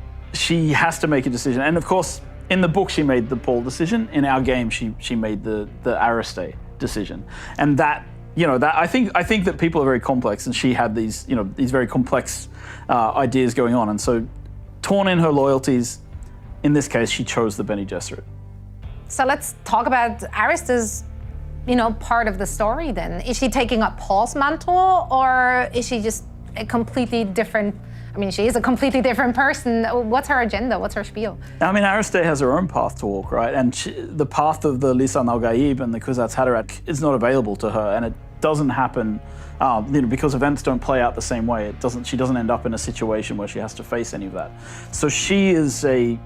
has to make a decision. And of course, in the book, she made the Paul decision. In our game, she made the Aristae decision, and that. I think that people are very complex, and she had these very complex ideas going on, and so torn in her loyalties. In this case, she chose the Bene Gesserit. So let's talk about Aristae's, part of the story. Then, is she taking up Paul's mantle, or is she just a completely different? I mean, she is a completely different person. What's her agenda? What's her spiel? I mean, Aristae has her own path to walk, right? And the path of the Lisan al-Gaib and the Kwisatz Haderach is not available to her, and it doesn't happen because events don't play out the same way. She doesn't end up in a situation where she has to face any of that. So she is a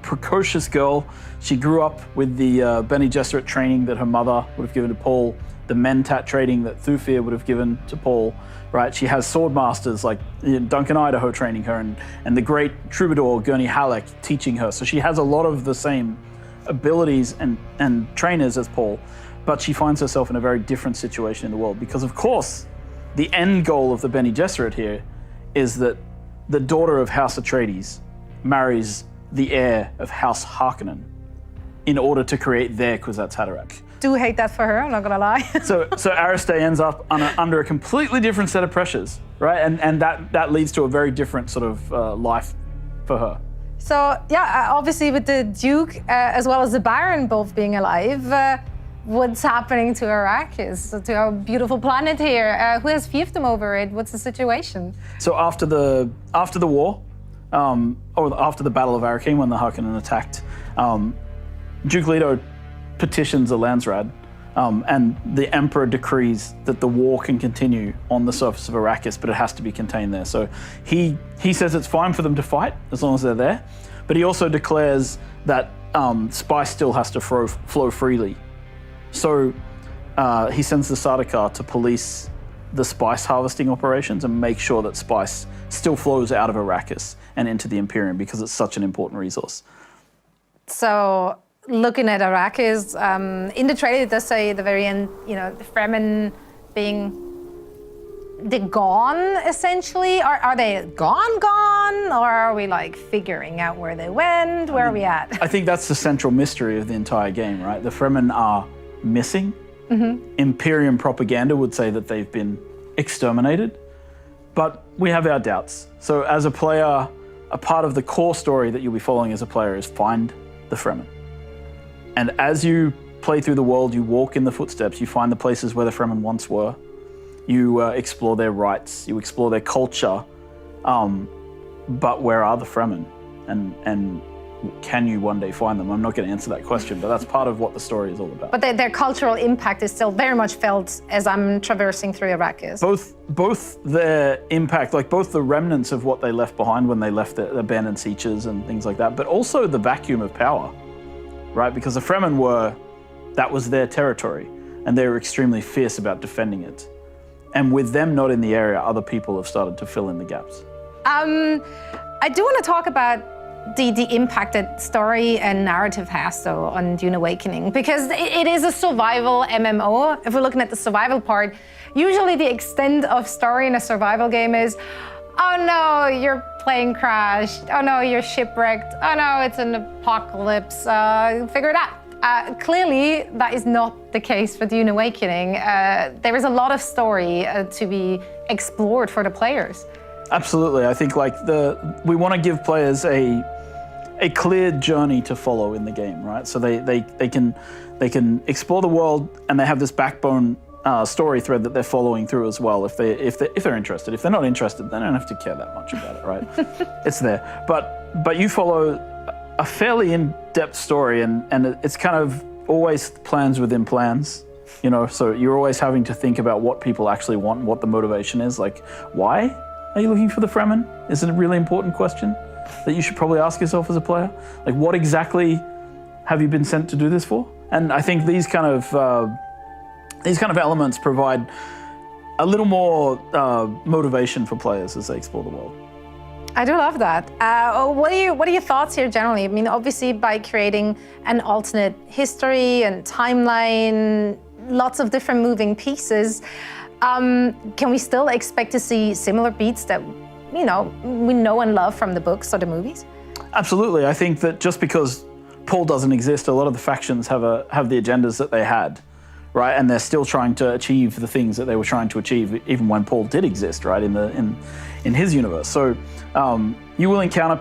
precocious girl. She grew up with the Bene Gesserit training that her mother would have given to Paul, the Mentat training that Thufir would have given to Paul, right? She has sword masters like Duncan Idaho training her, and the great troubadour Gurney Halleck teaching her. So she has a lot of the same abilities and trainers as Paul, but she finds herself in a very different situation in the world because, of course, the end goal of the Bene Gesserit here is that the daughter of House Atreides marries the heir of House Harkonnen in order to create their Kwisatz Haderach. Do hate that for her, I'm not gonna lie. So Aristae ends up under a completely different set of pressures, right? And that leads to a very different sort of life for her. So yeah, obviously with the Duke as well as the Baron both being alive, what's happening to Arrakis, to our beautiful planet here? Who has fiefdom over it? What's the situation? So after the war, or after the Battle of Arrakeen, when the Harkonnen attacked, Duke Leto petitions the Landsraad, and the Emperor decrees that the war can continue on the surface of Arrakis, but it has to be contained there. So he says it's fine for them to fight as long as they're there, but he also declares that spice still has to flow freely. So he sends the Sardaukar to police the spice harvesting operations and make sure that spice still flows out of Arrakis and into the Imperium because it's such an important resource. So looking at Arrakis, in the trailer it does say at the very end, the Fremen being, they're gone essentially. Are they gone, or are we like figuring out where they went? Where are we at? I think that's the central mystery of the entire game, right? The Fremen are missing. Mm-hmm. Imperium propaganda would say that they've been exterminated, but we have our doubts. So as a player, a part of the core story that you'll be following as a player is find the Fremen. And as you play through the world, you walk in the footsteps, you find the places where the Fremen once were, you explore their rites, you explore their culture, but where are the Fremen? And can you one day find them? I'm not going to answer that question, but that's part of what the story is all about. But their cultural impact is still very much felt as I'm traversing through Arrakis. Both their impact, like both the remnants of what they left behind when they left the abandoned Sietches and things like that, but also the vacuum of power, right? Because the Fremen that was their territory, and they were extremely fierce about defending it. And with them not in the area, other people have started to fill in the gaps. I do want to talk about the impact that story and narrative has, though, on Dune Awakening, because it is a survival MMO. If we're looking at the survival part, usually the extent of story in a survival game is, oh no, your plane crashed. Oh no, you're shipwrecked. Oh no, it's an apocalypse. Figure it out. Clearly, that is not the case for Dune Awakening. There is a lot of story to be explored for the players. Absolutely. I think we want to give players a clear journey to follow in the game, right? So they can explore the world, and they have this backbone story thread that they're following through as well. If they're interested. If they're not interested, they don't have to care that much about it, right? It's there. But you follow a fairly in-depth story, and it's kind of always plans within plans. So you're always having to think about what people actually want and what the motivation is. Like, why are you looking for the Fremen? Is it a really important question that you should probably ask yourself as a player? Like, what exactly have you been sent to do this for? And I think these kind of elements provide a little more motivation for players as they explore the world. I do love that. What are your thoughts here generally? I mean, obviously by creating an alternate history and timeline, lots of different moving pieces, can we still expect to see similar beats that, we know and love from the books or the movies? Absolutely. I think that just because Paul doesn't exist, a lot of the factions have the agendas that they had, right? And they're still trying to achieve the things that they were trying to achieve, even when Paul did exist, right? In his universe. So you will encounter,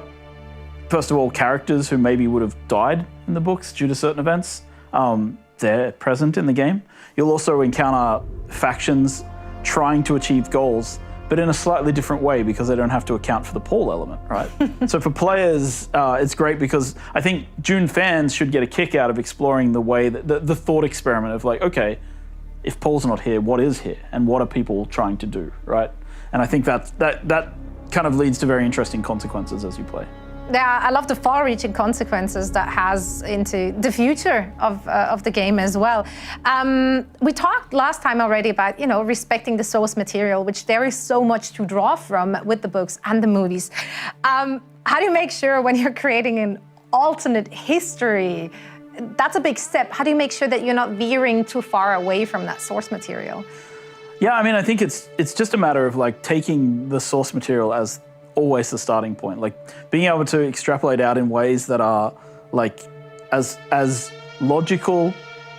first of all, characters who maybe would have died in the books due to certain events. They're present in the game. You'll also encounter factions trying to achieve goals, but in a slightly different way because they don't have to account for the Paul element, right? So for players, it's great because I think Dune fans should get a kick out of exploring the way that the thought experiment of like, okay, if Paul's not here, what is here? And what are people trying to do, right? And I think that kind of leads to very interesting consequences as you play. Yeah, I love the far-reaching consequences that has into the future of the game as well. We talked last time already about, respecting the source material, which there is so much to draw from with the books and the movies. How do you make sure when you're creating an alternate history, that's a big step. How do you make sure that you're not veering too far away from that source material? Yeah, I mean, I think it's just a matter of like taking the source material as always the starting point, like being able to extrapolate out in ways that are like as logical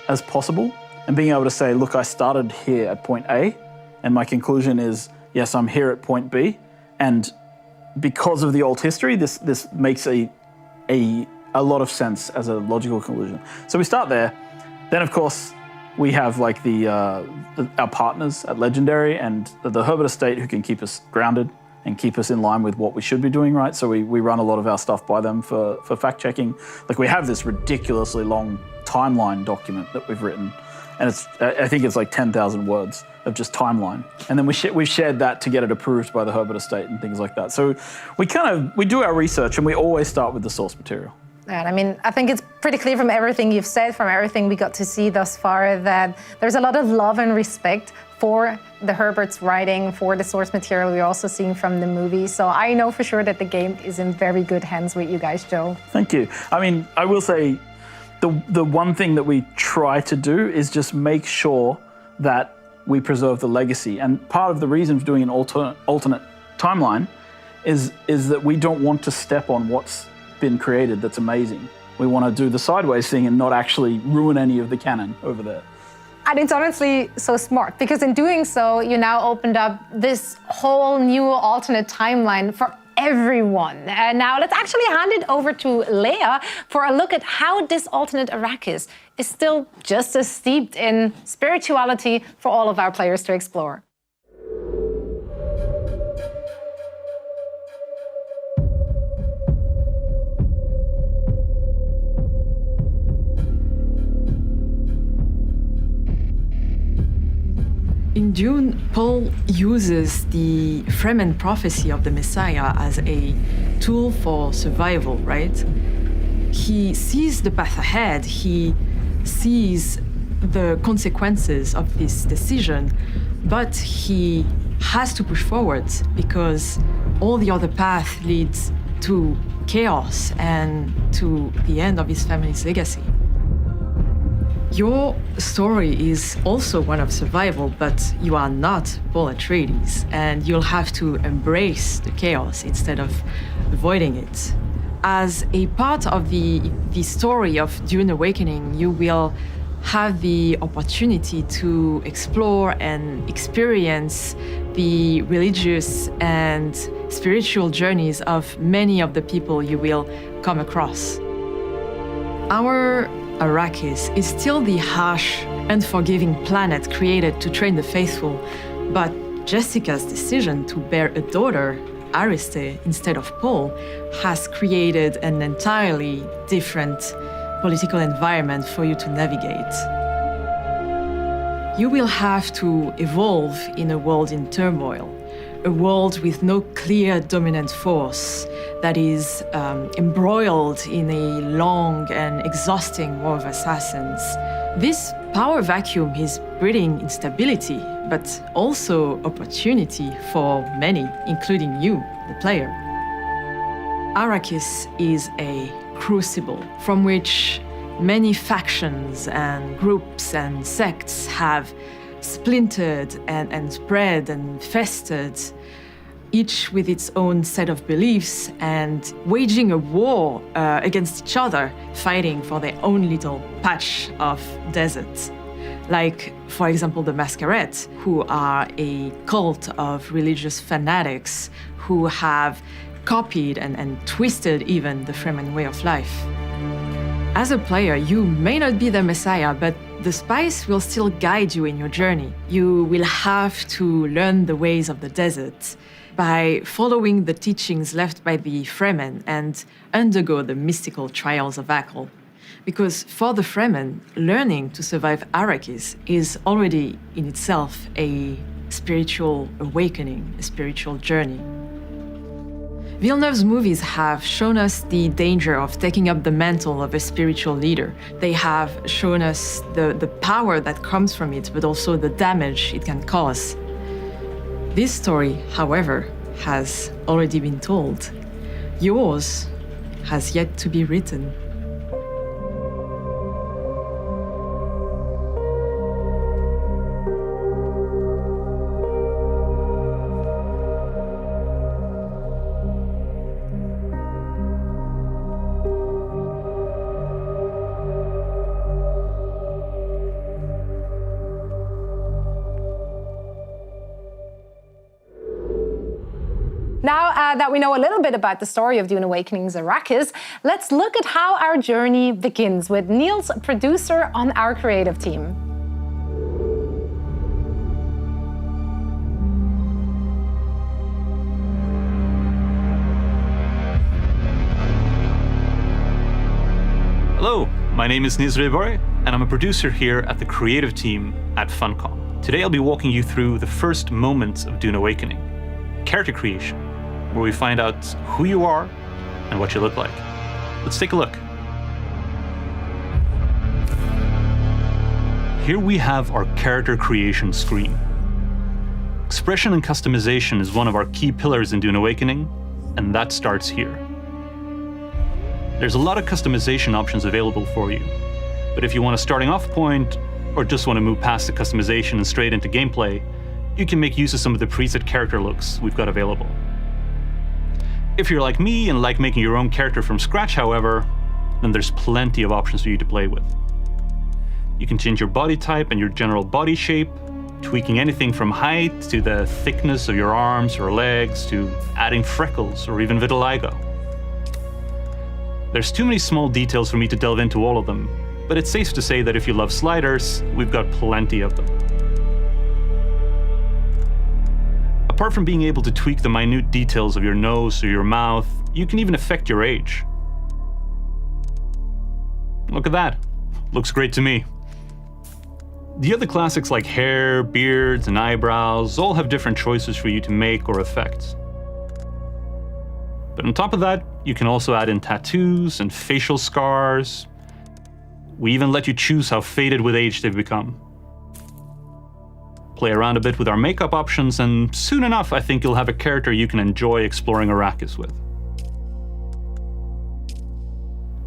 as possible, and being able to say, look, I started here at point A, and my conclusion is, yes, I'm here at point B, and because of the old history, this makes a lot of sense as a logical conclusion. So we start there. Then, of course, we have like our partners at Legendary and the Herbert Estate who can keep us grounded and keep us in line with what we should be doing, right? So we run a lot of our stuff by them for fact-checking. Like we have this ridiculously long timeline document that we've written, and I think it's like 10,000 words of just timeline. And then we've shared that to get it approved by the Herbert Estate and things like that. So we do our research, and we always start with the source material. And I mean, I think it's pretty clear from everything you've said, from everything we got to see thus far, that there's a lot of love and respect for the Herbert's writing, for the source material we're also seeing from the movie. So I know for sure that the game is in very good hands with you guys, Joe. Thank you. I mean, I will say the one thing that we try to do is just make sure that we preserve the legacy. And part of the reason for doing an alternate timeline is that we don't want to step on what's been created that's amazing. We want to do the sideways thing and not actually ruin any of the canon over there. And it's honestly so smart, because in doing so, you now opened up this whole new alternate timeline for everyone. Now let's actually hand it over to Leia for a look at how this alternate Arrakis is still just as steeped in spirituality for all of our players to explore. In Dune, Paul uses the Fremen prophecy of the Messiah as a tool for survival, right? He sees the path ahead, he sees the consequences of this decision, but he has to push forward because all the other path leads to chaos and to the end of his family's legacy. Your story is also one of survival, but you are not Paul Atreides, and you'll have to embrace the chaos instead of avoiding it. As a part of the story of Dune Awakening, you will have the opportunity to explore and experience the religious and spiritual journeys of many of the people you will come across. Our Arrakis is still the harsh, unforgiving planet created to train the faithful, but Jessica's decision to bear a daughter, Ariste, instead of Paul, has created an entirely different political environment for you to navigate. You will have to evolve in a world in turmoil, a world with no clear dominant force that is embroiled in a long and exhausting war of assassins. This power vacuum is breeding instability, but also opportunity for many, including you, the player. Arrakis is a crucible from which many factions and groups and sects have splintered and spread and festered, each with its own set of beliefs and waging a war against each other, fighting for their own little patch of desert. Like, for example, the Masquerade, who are a cult of religious fanatics who have copied and twisted even the Fremen way of life. As a player, you may not be the Messiah, but the spice will still guide you in your journey. You will have to learn the ways of the desert by following the teachings left by the Fremen and undergo the mystical trials of A.K.L.E.R. Because for the Fremen, learning to survive Arrakis is already in itself a spiritual awakening, a spiritual journey. Villeneuve's movies have shown us the danger of taking up the mantle of a spiritual leader. They have shown us the power that comes from it, but also the damage it can cause. This story, however, has already been told. Yours has yet to be written. Now that we know a little bit about the story of Dune Awakening's Arrakis, let's look at how our journey begins with Niels, producer on our creative team. Hello, my name is Niels Reborg, and I'm a producer here at the creative team at Funcom. Today I'll be walking you through the first moments of Dune Awakening, character creation, where we find out who you are and what you look like. Let's take a look. Here we have our character creation screen. Expression and customization is one of our key pillars in Dune Awakening, and that starts here. There's a lot of customization options available for you, but if you want a starting off point, or just want to move past the customization and straight into gameplay, you can make use of some of the preset character looks we've got available. If you're like me and like making your own character from scratch, however, then there's plenty of options for you to play with. You can change your body type and your general body shape, tweaking anything from height to the thickness of your arms or legs to adding freckles or even vitiligo. There's too many small details for me to delve into all of them, but it's safe to say that if you love sliders, we've got plenty of them. Apart from being able to tweak the minute details of your nose or your mouth, you can even affect your age. Look at that. Looks great to me. The other classics like hair, beards, and eyebrows all have different choices for you to make or affect. But on top of that, you can also add in tattoos and facial scars. We even let you choose how faded with age they've become. Play around a bit with our makeup options, and soon enough, I think you'll have a character you can enjoy exploring Arrakis with.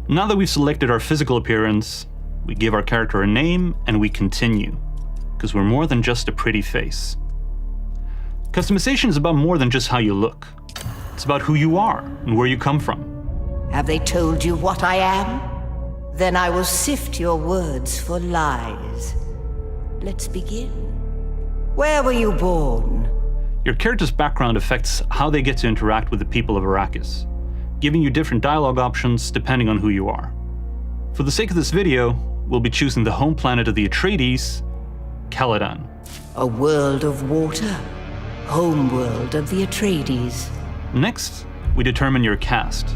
Now that we've selected our physical appearance, we give our character a name and we continue, because we're more than just a pretty face. Customization is about more than just how you look. It's about who you are and where you come from. Have they told you what I am? Then I will sift your words for lies. Let's begin. Where were you born? Your character's background affects how they get to interact with the people of Arrakis, giving you different dialogue options depending on who you are. For the sake of this video, we'll be choosing the home planet of the Atreides, Caladan. A world of water. Homeworld of the Atreides. Next, we determine your caste,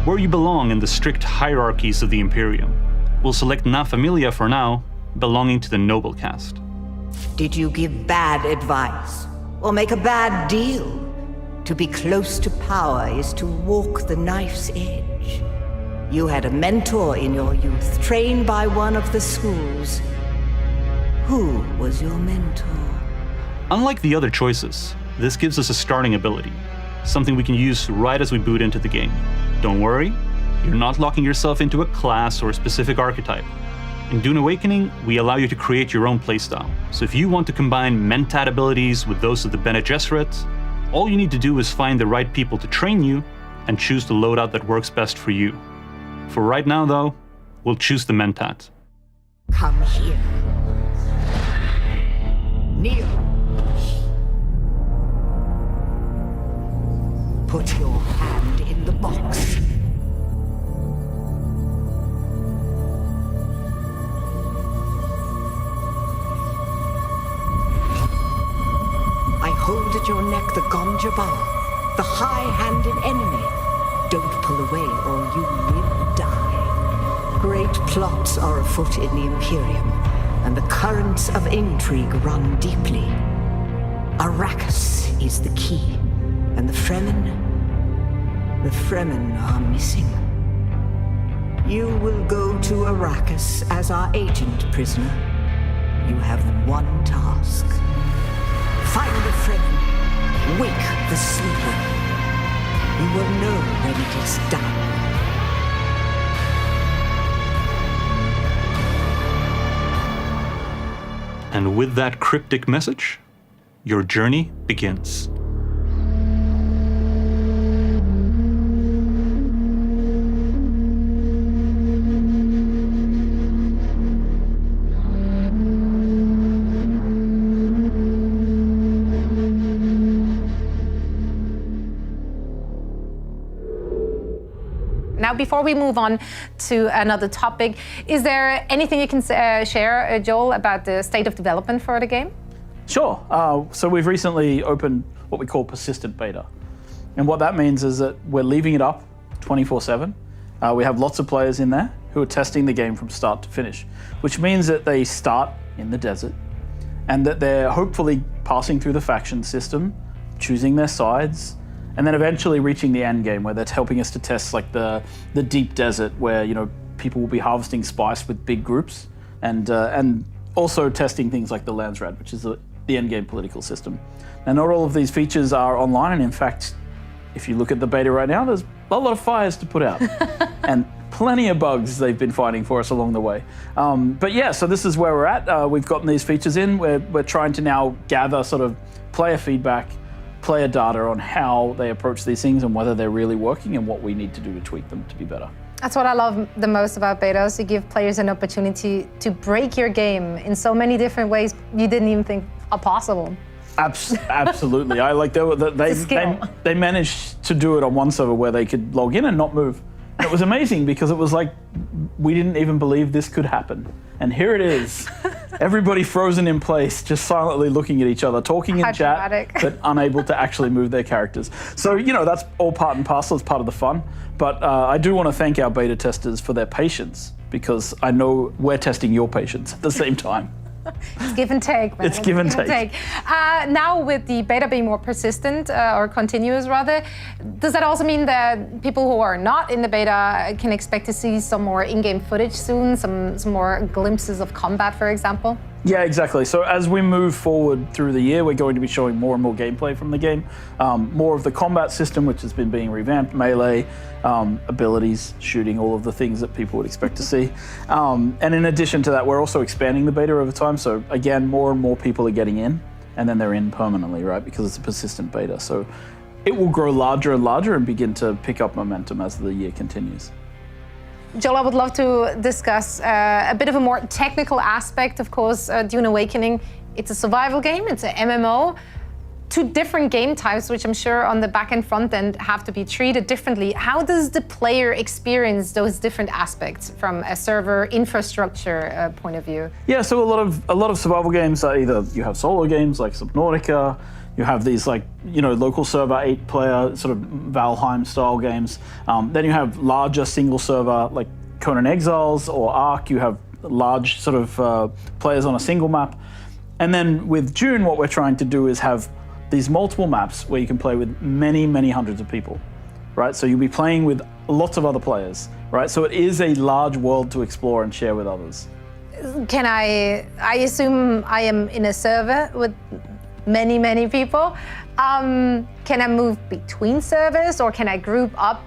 where you belong in the strict hierarchies of the Imperium. We'll select Na Familia for now, belonging to the noble caste. Did you give bad advice? Or make a bad deal? To be close to power is to walk the knife's edge. You had a mentor in your youth, trained by one of the schools. Who was your mentor? Unlike the other choices, this gives us a starting ability, something we can use right as we boot into the game. Don't worry, you're not locking yourself into a class or a specific archetype. In Dune Awakening, we allow you to create your own playstyle. So if you want to combine Mentat abilities with those of the Bene Gesserit, all you need to do is find the right people to train you and choose the loadout that works best for you. For right now, though, we'll choose the Mentat. Come here. Kneel. Put your hand in the box. I hold at your neck the Gonjabar, the high-handed enemy. Don't pull away or you will die. Great plots are afoot in the Imperium, and the currents of intrigue run deeply. Arrakis is the key, and the Fremen are missing. You will go to Arrakis as our agent, prisoner. You have one task. Find the Fremen, wake the sleeper. You will know when it is done. And with that cryptic message, your journey begins. Now, before we move on to another topic, is there anything you can share, Joel, about the state of development for the game? Sure. So we've recently opened what we call persistent beta. And what that means is that we're leaving it up 24/7. We have lots of players in there who are testing the game from start to finish, which means that they start in the desert and that they're hopefully passing through the faction system, choosing their sides, and then eventually reaching the end game where that's helping us to test like the deep desert where, you know, people will be harvesting spice with big groups and also testing things like the Landsrad, which is the end game political system. Now, not all of these features are online, and in fact, if you look at the beta right now, there's a lot of fires to put out and plenty of bugs they've been finding for us along the way. But yeah, so this is where we're at. We've gotten these features in. We're trying to now gather sort of player feedback, player data on how they approach these things and whether they're really working and what we need to do to tweak them to be better. That's what I love the most about betas. You give players an opportunity to break your game in so many different ways you didn't even think are possible. Absolutely. I like they managed to do it on one server where they could log in and not move. And it was amazing because it was like we didn't even believe this could happen. And here it is. Everybody frozen in place, just silently looking at each other, talking in chat, but unable to actually move their characters. So, you know, that's all part and parcel, it's part of the fun. But I do want to thank our beta testers for their patience, because I know we're testing your patience at the same time. It's give and take, man. It's give and take. Now with the beta being more persistent, or continuous rather, does that also mean that people who are not in the beta can expect to see some more in-game footage soon, some more glimpses of combat, for example? Yeah, exactly. So as we move forward through the year, we're going to be showing more and more gameplay from the game. More of the combat system, which has been being revamped, melee, abilities, shooting, all of the things that people would expect to see. And in addition to that, we're also expanding the beta over time. So again, more and more people are getting in, and then they're in permanently, right? Because it's a persistent beta. So it will grow larger and larger and begin to pick up momentum as the year continues. Joel, I would love to discuss a bit of a more technical aspect. Of course, Dune Awakening, it's a survival game, it's an MMO. Two different game types, which I'm sure on the back and front end have to be treated differently. How does the player experience those different aspects from a server infrastructure point of view? Yeah, so a lot of survival games are either you have solo games like Subnautica, you have these like, you know, local server 8-player sort of Valheim style games. Then you have larger single server like Conan Exiles or Ark. You have large sort of players on a single map. And then with Dune, what we're trying to do is have these multiple maps where you can play with many, many hundreds of people, right? So you'll be playing with lots of other players, right? So it is a large world to explore and share with others. Can I assume I am in a server with many, many people. Can I move between servers, or can I group up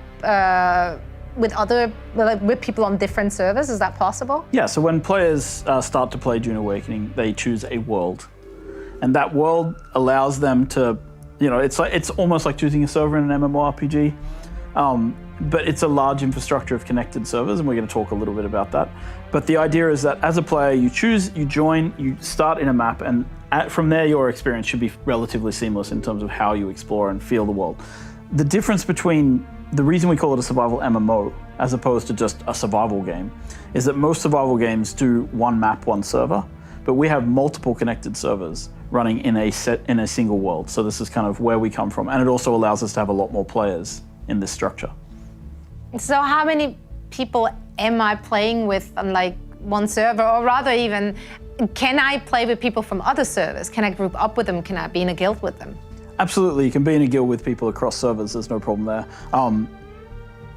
with people on different servers? Is that possible? Yeah, so when players start to play Dune Awakening, they choose a world. And that world allows them to, you know, it's almost like choosing a server in an MMORPG. But it's a large infrastructure of connected servers, and we're going to talk a little bit about that. But the idea is that as a player, you choose, you join, you start in a map, and from there your experience should be relatively seamless in terms of how you explore and feel the world. The difference between the reason we call it a survival MMO as opposed to just a survival game is that most survival games do one map, one server, but we have multiple connected servers running in a single world. So this is kind of where we come from, and it also allows us to have a lot more players in this structure. So how many people am I playing with on like one server, or rather even, can I play with people from other servers? Can I group up with them? Can I be in a guild with them? Absolutely, you can be in a guild with people across servers, there's no problem there.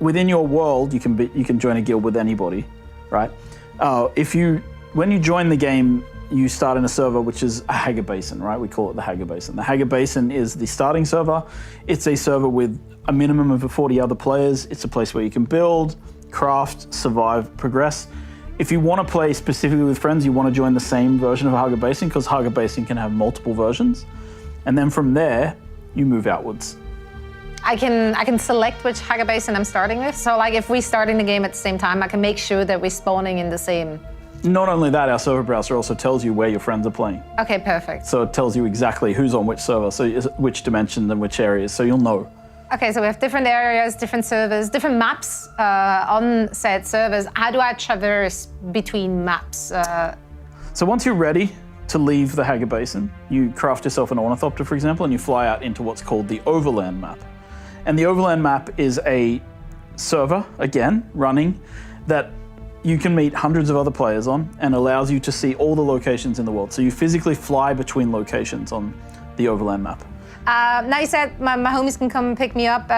Within your world, you can join a guild with anybody, right? When you join the game, you start in a server which is a Hager Basin, right? We call it the Hager Basin. The Hager Basin is the starting server. It's a server with a minimum of 40 other players. It's a place where you can build, craft, survive, progress. If you want to play specifically with friends, you want to join the same version of Hager Basin, because Hager Basin can have multiple versions. And then from there, you move outwards. I can select which Hager Basin I'm starting with. So like if we start in the game at the same time, I can make sure that we're spawning in the same. Not only that, our server browser also tells you where your friends are playing. Okay, perfect. So it tells you exactly who's on which server, so which dimension and which areas, so you'll know. Okay, so we have different areas, different servers, different maps on said servers. How do I traverse between maps? So once you're ready to leave the Hager Basin, you craft yourself an ornithopter, for example, and you fly out into what's called the Overland map. And the Overland map is a server, again, running, that you can meet hundreds of other players on, and allows you to see all the locations in the world. So you physically fly between locations on the Overland map. Now you said my homies can come pick me up.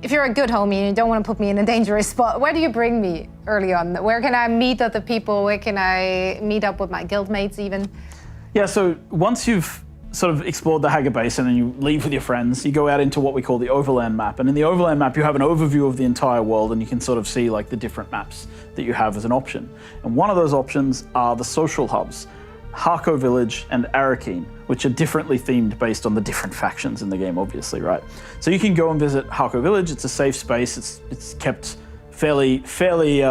If you're a good homie and you don't want to put me in a dangerous spot, where do you bring me early on? Where can I meet other people? Where can I meet up with my guildmates even? Yeah, so once you've sort of explored the Hager Basin and you leave with your friends, you go out into what we call the Overland map. And in the Overland map, you have an overview of the entire world, and you can sort of see like the different maps that you have as an option. And one of those options are the social hubs, Harco Village and Arakeen, which are differently themed based on the different factions in the game, obviously, right? So you can go and visit Harco Village. It's a safe space. It's kept fairly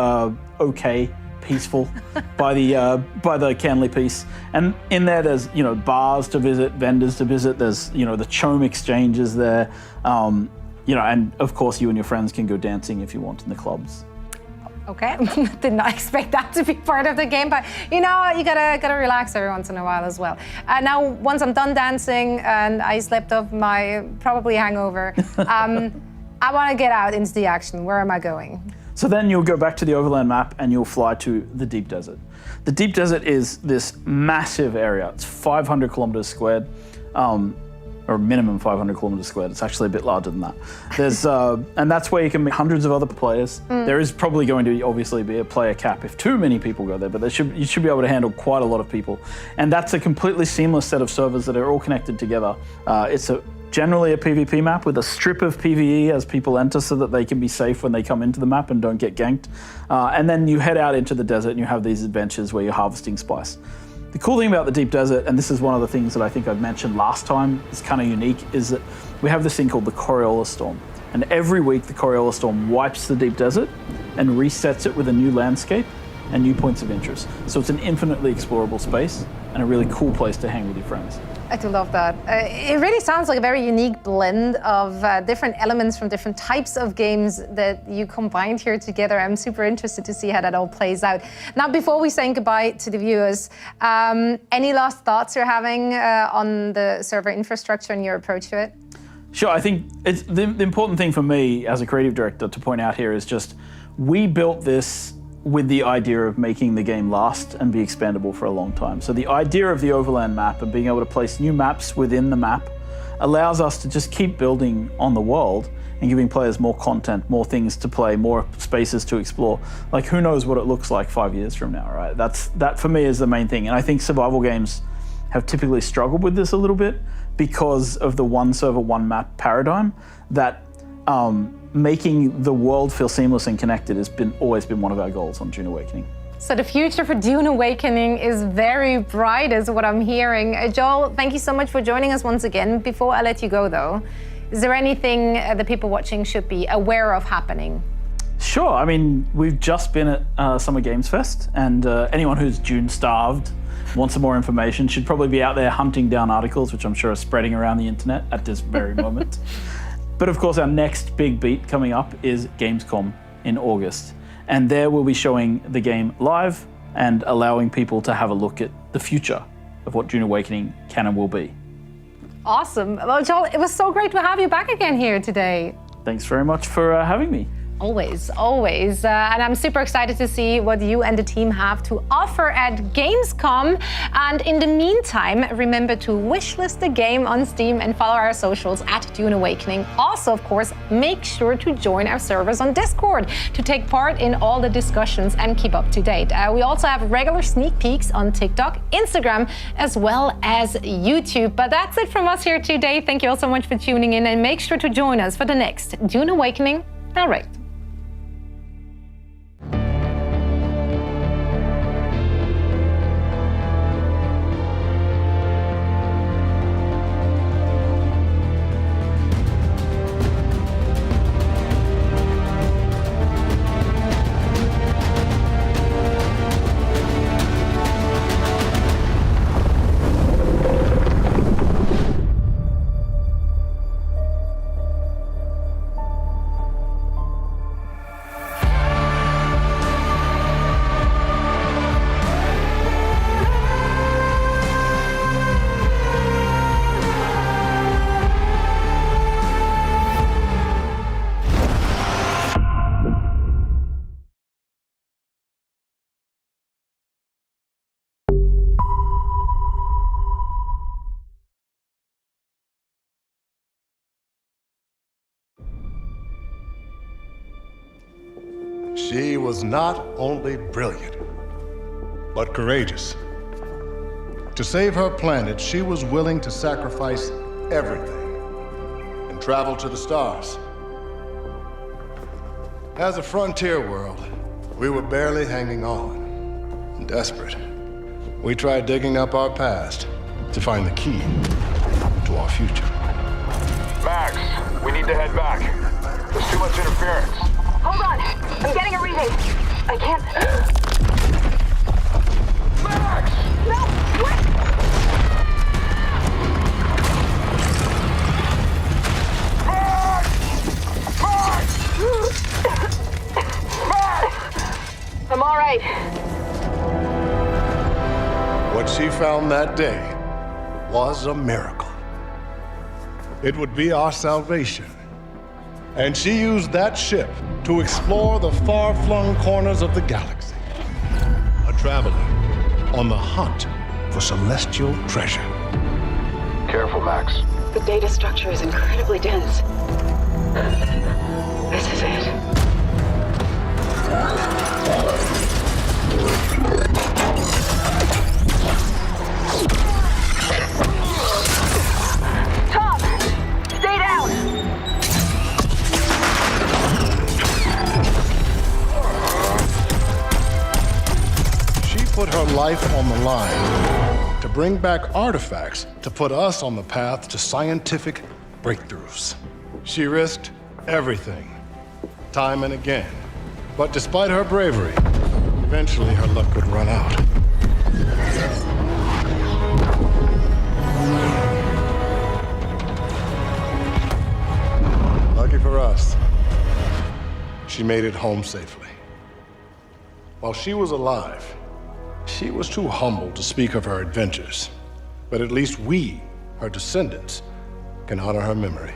okay, peaceful by the Canley piece. And in there, there's bars to visit, vendors to visit. There's the Chome exchanges there, and of course you and your friends can go dancing if you want in the clubs. Okay, did not expect that to be part of the game, but you gotta relax every once in a while as well. Now, once I'm done dancing and I slept off my probably hangover, I want to get out into the action. Where am I going? So then you'll go back to the overland map and you'll fly to the Deep Desert. The Deep Desert is this massive area. It's 500 kilometers squared. Or minimum 500 kilometers squared. It's actually a bit larger than that. There's, and that's where you can meet hundreds of other players. There is probably going to obviously be a player cap if too many people go there, but you should be able to handle quite a lot of people. And that's a completely seamless set of servers that are all connected together. It's generally a PvP map with a strip of PvE as people enter so that they can be safe when they come into the map and don't get ganked. And then you head out into the desert and you have these adventures where you're harvesting spice. The cool thing about the Deep Desert, and this is one of the things that I think I've mentioned last time, is kind of unique, is that we have this thing called the Coriolis Storm. And every week the Coriolis Storm wipes the Deep Desert and resets it with a new landscape and new points of interest. So it's an infinitely explorable space and a really cool place to hang with your friends. I do love that. It really sounds like a very unique blend of different elements from different types of games that you combined here together. I'm super interested to see how that all plays out. Now, before we say goodbye to the viewers, any last thoughts you're having on the server infrastructure and your approach to it? Sure, I think it's the important thing for me as a creative director to point out here is just we built this with the idea of making the game last and be expandable for a long time. So the idea of the overland map and being able to place new maps within the map allows us to just keep building on the world and giving players more content, more things to play, more spaces to explore. Like, who knows what it looks like 5 years from now, right? That for me is the main thing. And I think survival games have typically struggled with this a little bit because of the one server, one map paradigm that making the world feel seamless and connected has always been one of our goals on Dune Awakening. So the future for Dune Awakening is very bright, is what I'm hearing. Joel, thank you so much for joining us once again. Before I let you go, though, is there anything the people watching should be aware of happening? Sure. I mean, we've just been at Summer Games Fest, and anyone who's Dune-starved, wants some more information, should probably be out there hunting down articles, which I'm sure are spreading around the internet at this very moment. But of course, our next big beat coming up is Gamescom in August. And there we'll be showing the game live and allowing people to have a look at the future of what Dune Awakening can and will be. Awesome. Well, Joel, it was so great to have you back again here today. Thanks very much for having me. Always, always. And I'm super excited to see what you and the team have to offer at Gamescom. And in the meantime, remember to wishlist the game on Steam and follow our socials at Dune Awakening. Also, of course, make sure to join our servers on Discord to take part in all the discussions and keep up to date. We also have regular sneak peeks on TikTok, Instagram, as well as YouTube. But that's it from us here today. Thank you all so much for tuning in, and make sure to join us for the next Dune Awakening Direct. She was not only brilliant, but courageous. To save her planet, she was willing to sacrifice everything and travel to the stars. As a frontier world, we were barely hanging on. Desperate, we tried digging up our past to find the key to our future. Max, we need to head back. There's too much interference. Hold on. I'm getting a reading. I can't... Max! No! What? I'm all right. What she found that day was a miracle. It would be our salvation. And she used that ship to explore the far-flung corners of the galaxy. A traveler on the hunt for celestial treasure. Careful, Max. The data structure is incredibly dense. This is it. Tom! Stay down! She put her life on the line to bring back artifacts to put us on the path to scientific breakthroughs. She risked everything, time and again. But despite her bravery, eventually her luck would run out. Lucky for us, she made it home safely. While she was alive, she was too humble to speak of her adventures. But at least we, her descendants, can honor her memory.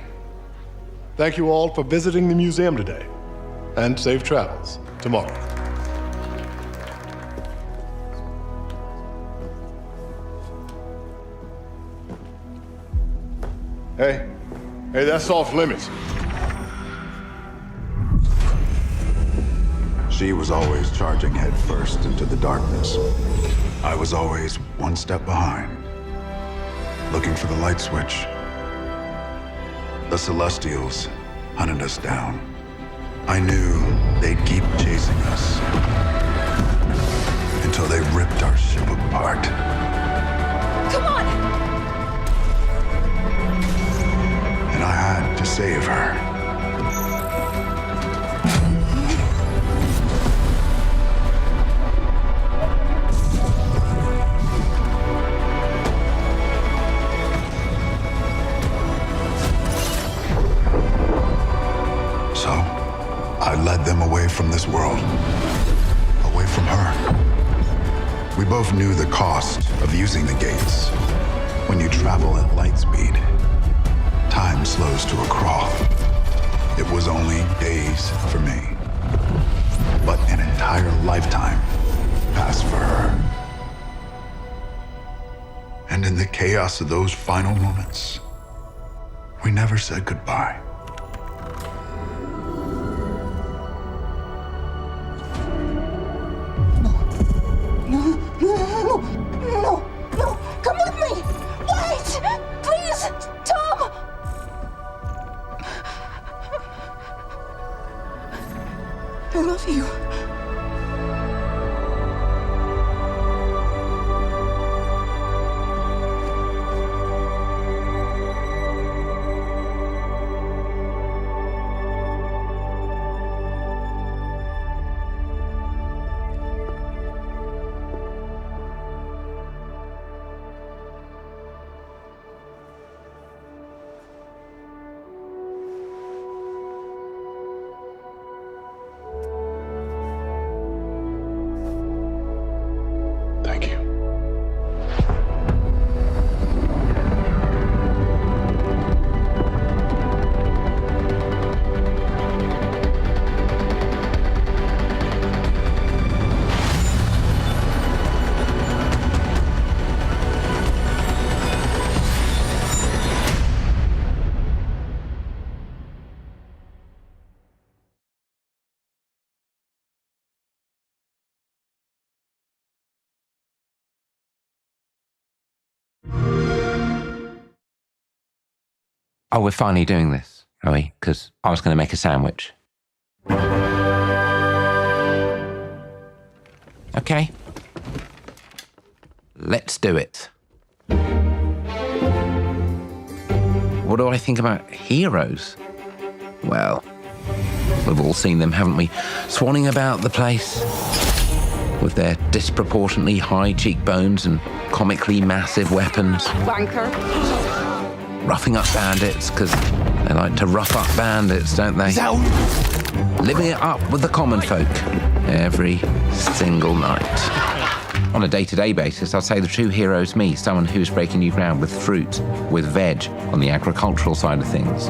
Thank you all for visiting the museum today, and safe travels tomorrow. Hey, that's off limits. She was always charging headfirst into the darkness. I was always one step behind, looking for the light switch. The Celestials hunted us down. I knew they'd keep chasing us until they ripped our ship apart. Come on! And I had to save her. So, I led them away from this world, away from her. We both knew the cost of using the gates. When you travel at light speed, time slows to a crawl. It was only days for me, but an entire lifetime passed for her. And in the chaos of those final moments, we never said goodbye. No! Come with me! Wait! Please! Tom! I love you. Oh, we're finally doing this, are we? Because I was going to make a sandwich. Okay. Let's do it. What do I think about heroes? Well, We've all seen them, haven't we? Swanning about the place with their disproportionately high cheekbones and comically massive weapons. Wanker. Roughing up bandits, because they like to rough up bandits, don't they? Living it up with the common folk every single night. On a day-to-day basis, I'd say the true hero is me, someone who's breaking new ground with fruit, with veg, on the agricultural side of things.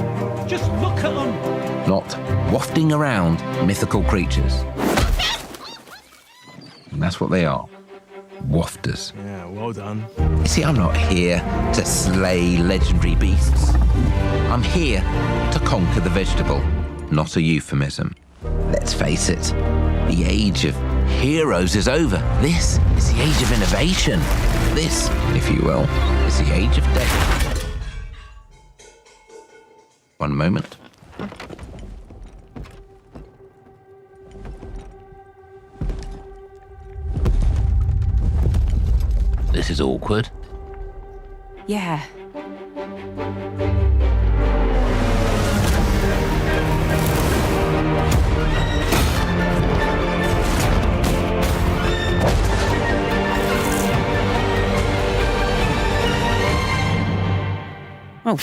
Just look at them. Not wafting around mythical creatures. And that's what they are. Wafters. Yeah, well done. You see, I'm not here to slay legendary beasts. I'm here to conquer the vegetable, not a euphemism. Let's face it, the age of heroes is over. This is the age of innovation. This, if you will, is the age of death. One moment. This is awkward. Yeah. Oh.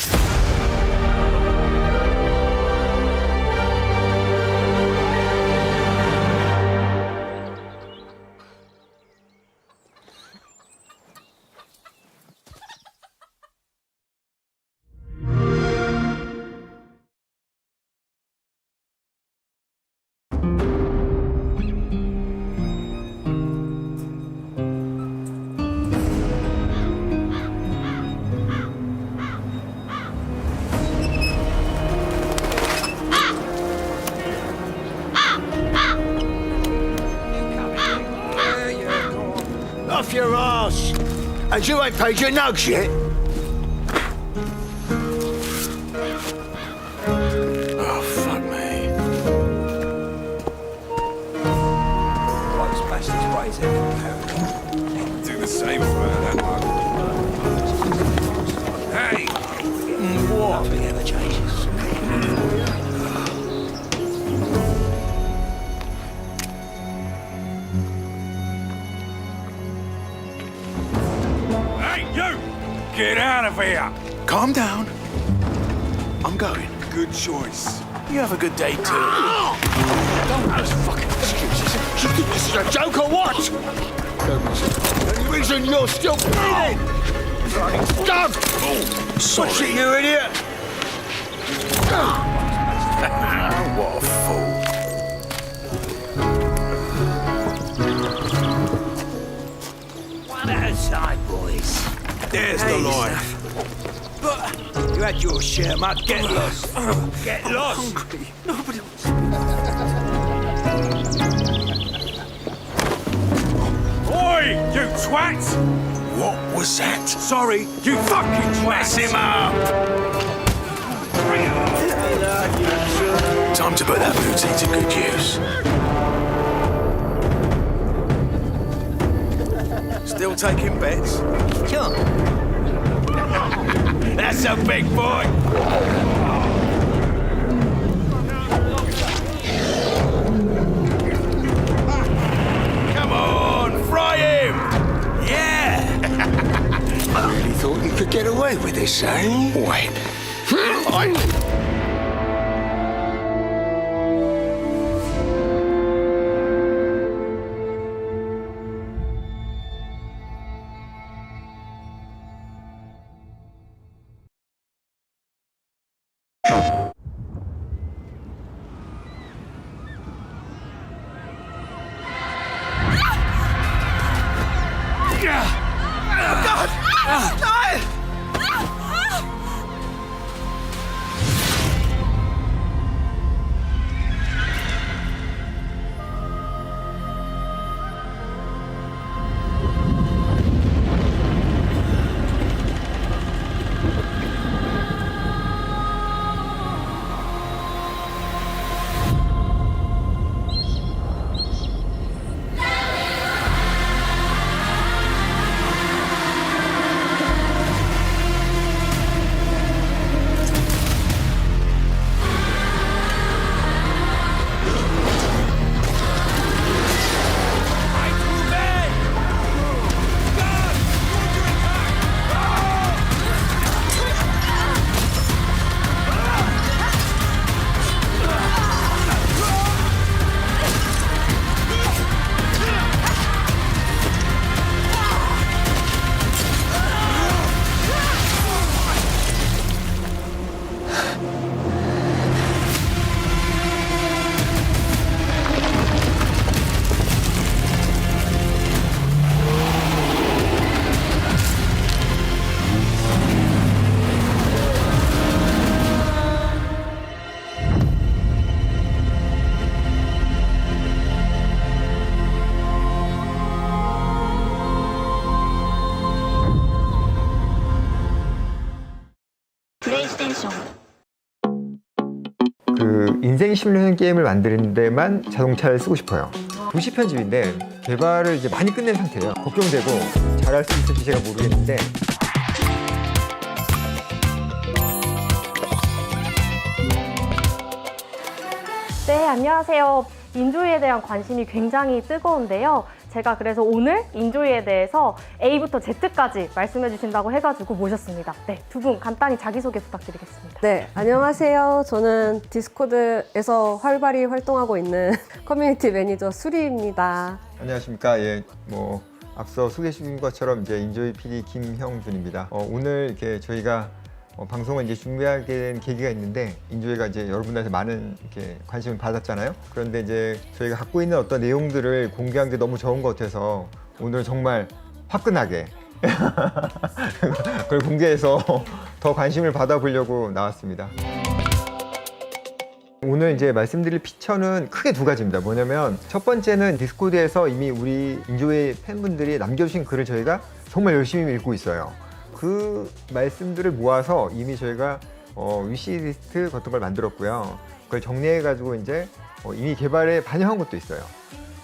Off your arse! And you ain't paid your nugs yet? Oh, fuck me. Like splash these ways in. Do the same for that one. Hey! What? Nothing ever changes. Get out of here! Calm down. I'm going. Good choice. You have a good day, too. Don't those fucking excuses. You think this is a joke or what? Any reason you're still bleeding? Go! What's it, you idiot? What a fool. One at a time, boys. There's the line. But you had your share, mate. Get lost. Get lost. Nobody wants. Oi, you twat! What was that? Sorry, you fucking twat! Mess him up! Time to put that booty to good use. Still taking bets? Sure. That's a big boy! Come on, fry him! Yeah! Really thought you could get away with this, eh? Wait. 그 인생 시뮬레이션 게임을 만드는 데만 자동차를 쓰고 싶어요. 도시 편집인데 개발을 이제 많이 끝낸 상태예요. 걱정되고 잘할 수 있을지 제가 모르겠는데 네, 안녕하세요. 인조이에 대한 관심이 굉장히 뜨거운데요. 제가 그래서 오늘 인조이에 대해서 A부터 Z까지 말씀해 주신다고 해가지고 모셨습니다. 네, 두 분 간단히 자기소개 부탁드리겠습니다. 네, 안녕하세요. 저는 디스코드에서 활발히 활동하고 있는 커뮤니티 매니저 수리입니다. 안녕하십니까. 예, 뭐 앞서 소개해 주신 것처럼 이제 인조이 PD 김형준입니다. 오늘 이렇게 저희가 방송을 이제 준비하게 된 계기가 있는데 인조이가 이제 여러분들한테 많은 이렇게 관심을 받았잖아요. 그런데 이제 저희가 갖고 있는 어떤 내용들을 공개한 게 너무 적은 것 같아서 오늘 정말 화끈하게 그걸 공개해서 더 관심을 받아보려고 나왔습니다. 오늘 이제 말씀드릴 피처는 크게 두 가지입니다. 뭐냐면 첫 번째는 디스코드에서 이미 우리 인조이 팬분들이 남겨주신 글을 저희가 정말 열심히 읽고 있어요. 그 말씀들을 모아서 이미 저희가 위시리스트 같은 걸 만들었고요. 그걸 정리해가지고 이제 이미 개발에 반영한 것도 있어요.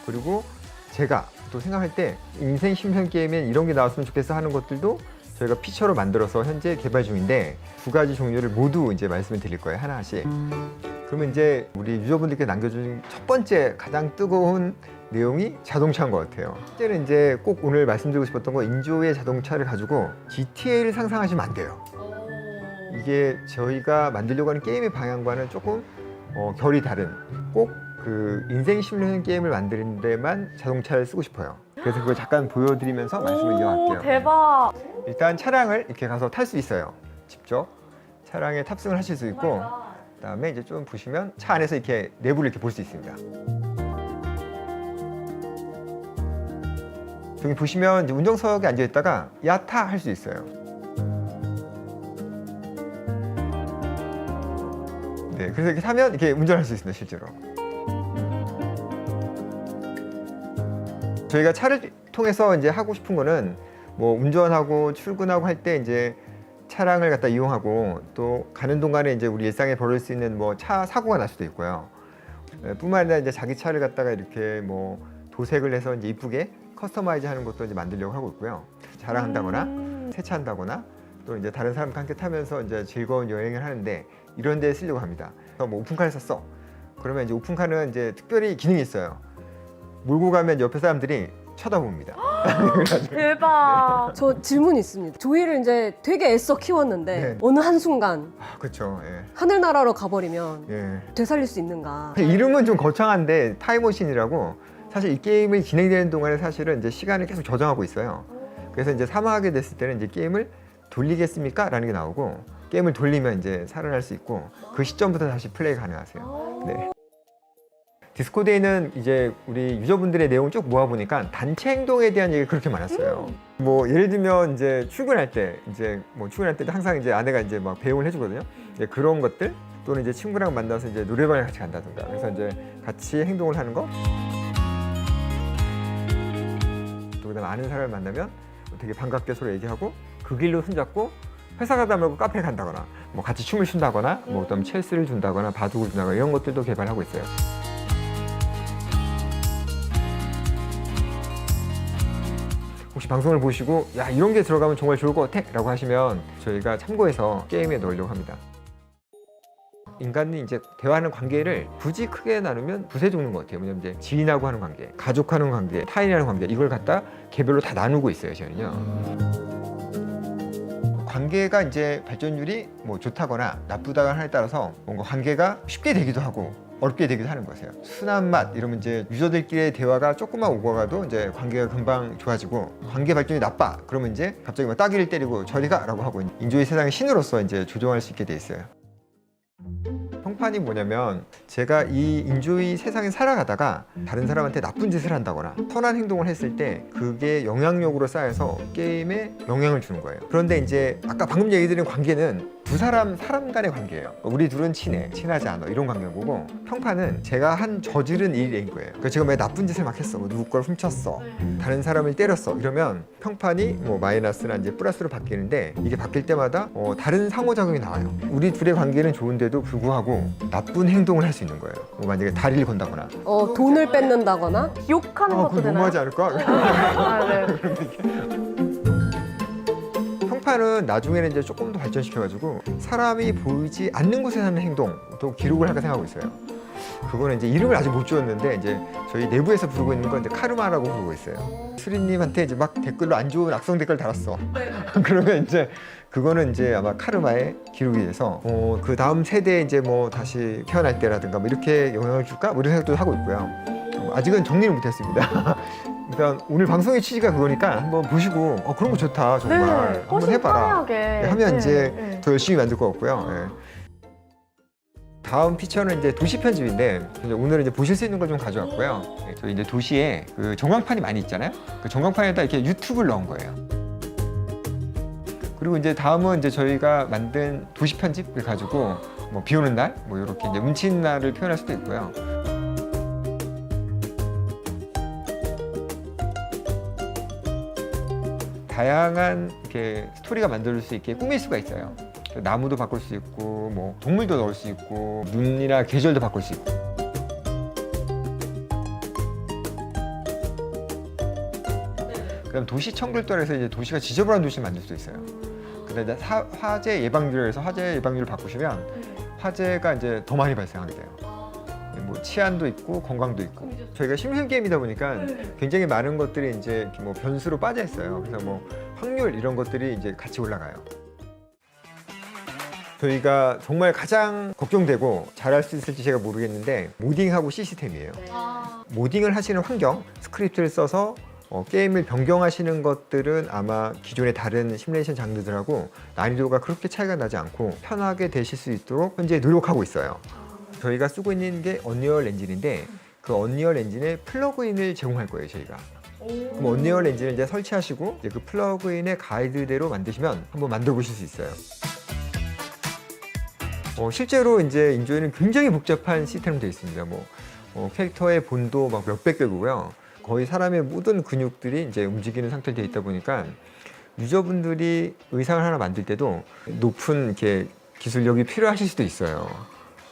그리고 제가 또 생각할 때 인생 시뮬레이션 게임엔 이런 게 나왔으면 좋겠어 하는 것들도 저희가 피처로 만들어서 현재 개발 중인데 두 가지 종류를 모두 이제 말씀을 드릴 거예요. 하나씩. 그러면 이제 우리 유저분들께 남겨준 첫 번째 가장 뜨거운 내용이 자동차인 것 같아요. 실제는 이제 꼭 오늘 말씀드리고 싶었던 거 인조의 자동차를 가지고 GTA를 상상하시면 안 돼요. 이게 저희가 만들려고 하는 게임의 방향과는 조금 결이 다른 꼭 그 인생 시뮬레이션 게임을 만드는 데만 자동차를 쓰고 싶어요. 그래서 그걸 잠깐 보여드리면서 말씀을 이어갈게요. 대박! 일단 차량을 이렇게 가서 탈 수 있어요. 직접 차량에 탑승을 하실 수 있고 그다음에 이제 좀 보시면 차 안에서 이렇게 내부를 이렇게 볼 수 있습니다. 여기 보시면 이제 운전석에 앉아 있다가 야타 할 수 있어요. 네, 그래서 이렇게 타면 이렇게 운전할 수 있습니다, 실제로. 저희가 차를 통해서 이제 하고 싶은 거는 뭐 운전하고 출근하고 할 때 이제 차량을 갖다 이용하고 또 가는 동안에 이제 우리 일상에 벌일 수 있는 뭐 차 사고가 날 수도 있고요. 뿐만 아니라 이제 자기 차를 갖다가 이렇게 뭐 도색을 해서 이제 이쁘게 커스터마이즈 하는 것도 이제 만들려고 하고 있고요. 자랑한다거나 세차한다거나 또 이제 다른 사람과 함께 타면서 이제 즐거운 여행을 하는데 이런 데 쓰려고 합니다. 그래서 뭐 오픈카를 샀어. 그러면 이제 오픈카는 이제 특별히 기능이 있어요. 몰고 가면 옆에 사람들이 쳐다봅니다. 대박! 네. 저 질문 있습니다. 조이를 이제 되게 애써 키웠는데 네. 어느 한순간 그렇죠. 예. 하늘나라로 가버리면 예. 되살릴 수 있는가? 이름은 좀 거창한데 타임머신이라고 사실 이 게임이 진행되는 동안에 사실은 이제 시간을 계속 저장하고 있어요. 그래서 이제 사망하게 됐을 때는 이제 게임을 돌리겠습니까? 라는 게 나오고 게임을 돌리면 이제 살아날 수 있고 그 시점부터 다시 플레이 가능하세요. 네. 디스코드에는 이제 우리 유저분들의 내용을 쭉 모아보니까 단체 행동에 대한 얘기가 그렇게 많았어요. 뭐 예를 들면 이제 출근할 때 항상 이제 아내가 이제 막 배웅을 해주거든요. 이제 그런 것들 또는 이제 친구랑 만나서 이제 노래방을 같이 간다든가 그래서 이제 같이 행동을 하는 거. 또 그다음에 아는 사람을 만나면 되게 반갑게 서로 얘기하고 그 길로 손잡고 회사 가다 말고 카페에 간다거나 뭐 같이 춤을 춘다거나 뭐 어떤 첼스를 준다거나 바둑을 준다거나 이런 것들도 개발하고 있어요. 혹시 방송을 보시고 야 이런 게 들어가면 정말 좋을 것 같아 라고 하시면 저희가 참고해서 게임에 넣으려고 합니다. 인간이 이제 대화하는 관계를 굳이 크게 나누면 두세 종류인 것 같아요. 왜냐면 이제 지인하고 하는 관계, 가족하는 관계, 타인이라는 관계 이걸 갖다 개별로 다 나누고 있어요. 저희는요. 관계가 이제 발전율이 뭐 좋다거나 나쁘다거나 하에 따라서 뭔가 관계가 쉽게 되기도 하고 어렵게 되기도 하는 거세요. 순한 맛 이러면 이제 유저들끼리의 대화가 조금만 오고 가도 이제 관계가 금방 좋아지고 관계 발전이 나빠 그러면 이제 갑자기 뭐 따귀를 때리고 저리 가라고 하고 인조이 세상의 신으로서 이제 조종할 수 있게 돼 있어요. 평판이 뭐냐면 제가 이 인조이 세상에 살아가다가 다른 사람한테 나쁜 짓을 한다거나 선한 행동을 했을 때 그게 영향력으로 쌓여서 게임에 영향을 주는 거예요. 그런데 이제 아까 방금 얘기 드린 관계는 두 사람 간의 관계예요. 우리 둘은 친하지 않아 이런 관계인 거고, 평판은 제가 한 저지른 일인 거예요. 그러니까 제가 막 나쁜 짓을 막 했어, 뭐 누구 걸 훔쳤어, 다른 사람을 때렸어 이러면 평판이 뭐 마이너스나 이제 플러스로 바뀌는데, 이게 바뀔 때마다 다른 상호작용이 나와요. 우리 둘의 관계는 좋은데도 불구하고 나쁜 행동을 할 수 있는 거예요. 뭐 만약에 다리를 건다거나 돈을 뺏는다거나 욕하는 것도 그건 되나요? 너무하지 않을까? 아, 네. 평판은 나중에는 이제 조금 더 발전시켜가지고 사람이 보이지 않는 곳에 하는 행동도 기록을 할까 생각하고 있어요. 그거는 이제 이름을 아직 못 지었는데, 이제 저희 내부에서 부르고 있는 건 이제 카르마라고 부르고 있어요. 수리님한테 이제 막 댓글로 안 좋은 악성 댓글 달았어. 그러면 이제 그거는 이제 아마 카르마의 기록이 돼서 그 다음 세대에 이제 뭐 다시 태어날 때라든가 뭐 이렇게 영향을 줄까? 뭐 이런 생각도 하고 있고요. 아직은 정리를 못했습니다. 그러니까 오늘 방송의 취지가 그거니까 한번 보시고 그런 거 좋다 정말 네, 한번 해봐라 편하게. 하면 네, 이제 네. 더 열심히 만들 것 같고요. 네. 다음 피처는 이제 도시 편집인데, 오늘은 이제 보실 수 있는 걸 좀 가져왔고요. 네, 저희 이제 도시에 그 전광판이 많이 있잖아요. 그 전광판에다 이렇게 유튜브를 넣은 거예요. 그리고 이제 다음은 이제 저희가 만든 도시 편집을 가지고 뭐 비 오는 날, 뭐 이렇게 이제 운치 있는 날을 표현할 수도 있고요. 다양한 이렇게 스토리가 만들 수 있게 꾸밀 수가 있어요. 나무도 바꿀 수 있고, 뭐 동물도 넣을 수 있고, 눈이나 계절도 바꿀 수 있고. 그다음 도시 청결도에서 이제 도시가 지저분한 도시를 만들 수 있어요. 근데 이제 화재 예방률을 해서 화재 예방률을 바꾸시면 화재가 이제 더 많이 발생하게 돼요. 뭐 치안도 있고 건강도 있고. 저희가 심리전 게임이다 보니까 굉장히 많은 것들이 이제 뭐 변수로 빠져 있어요. 그래서 뭐 확률 이런 것들이 이제 같이 올라가요. 저희가 정말 가장 걱정되고 잘할 수 있을지 제가 모르겠는데, 모딩하고 시스템이에요. 모딩을 하시는 환경, 스크립트를 써서 게임을 변경하시는 것들은 아마 기존의 다른 시뮬레이션 장르들하고 난이도가 그렇게 차이가 나지 않고 편하게 되실 수 있도록 현재 노력하고 있어요. 저희가 쓰고 있는 게 언리얼 엔진인데, 그 언리얼 엔진에 플러그인을 제공할 거예요, 저희가. 그럼 언리얼 엔진을 이제 설치하시고 이제 그 플러그인의 가이드대로 만드시면 한번 만들어 보실 수 있어요. 실제로 이제 인조이는 굉장히 복잡한 시스템으로 되어 있습니다. 캐릭터의 본도 막 몇백 개고요. 거의 사람의 모든 근육들이 이제 움직이는 상태로 되어 있다 보니까 유저분들이 의상을 하나 만들 때도 높은 이렇게 기술력이 필요하실 수도 있어요.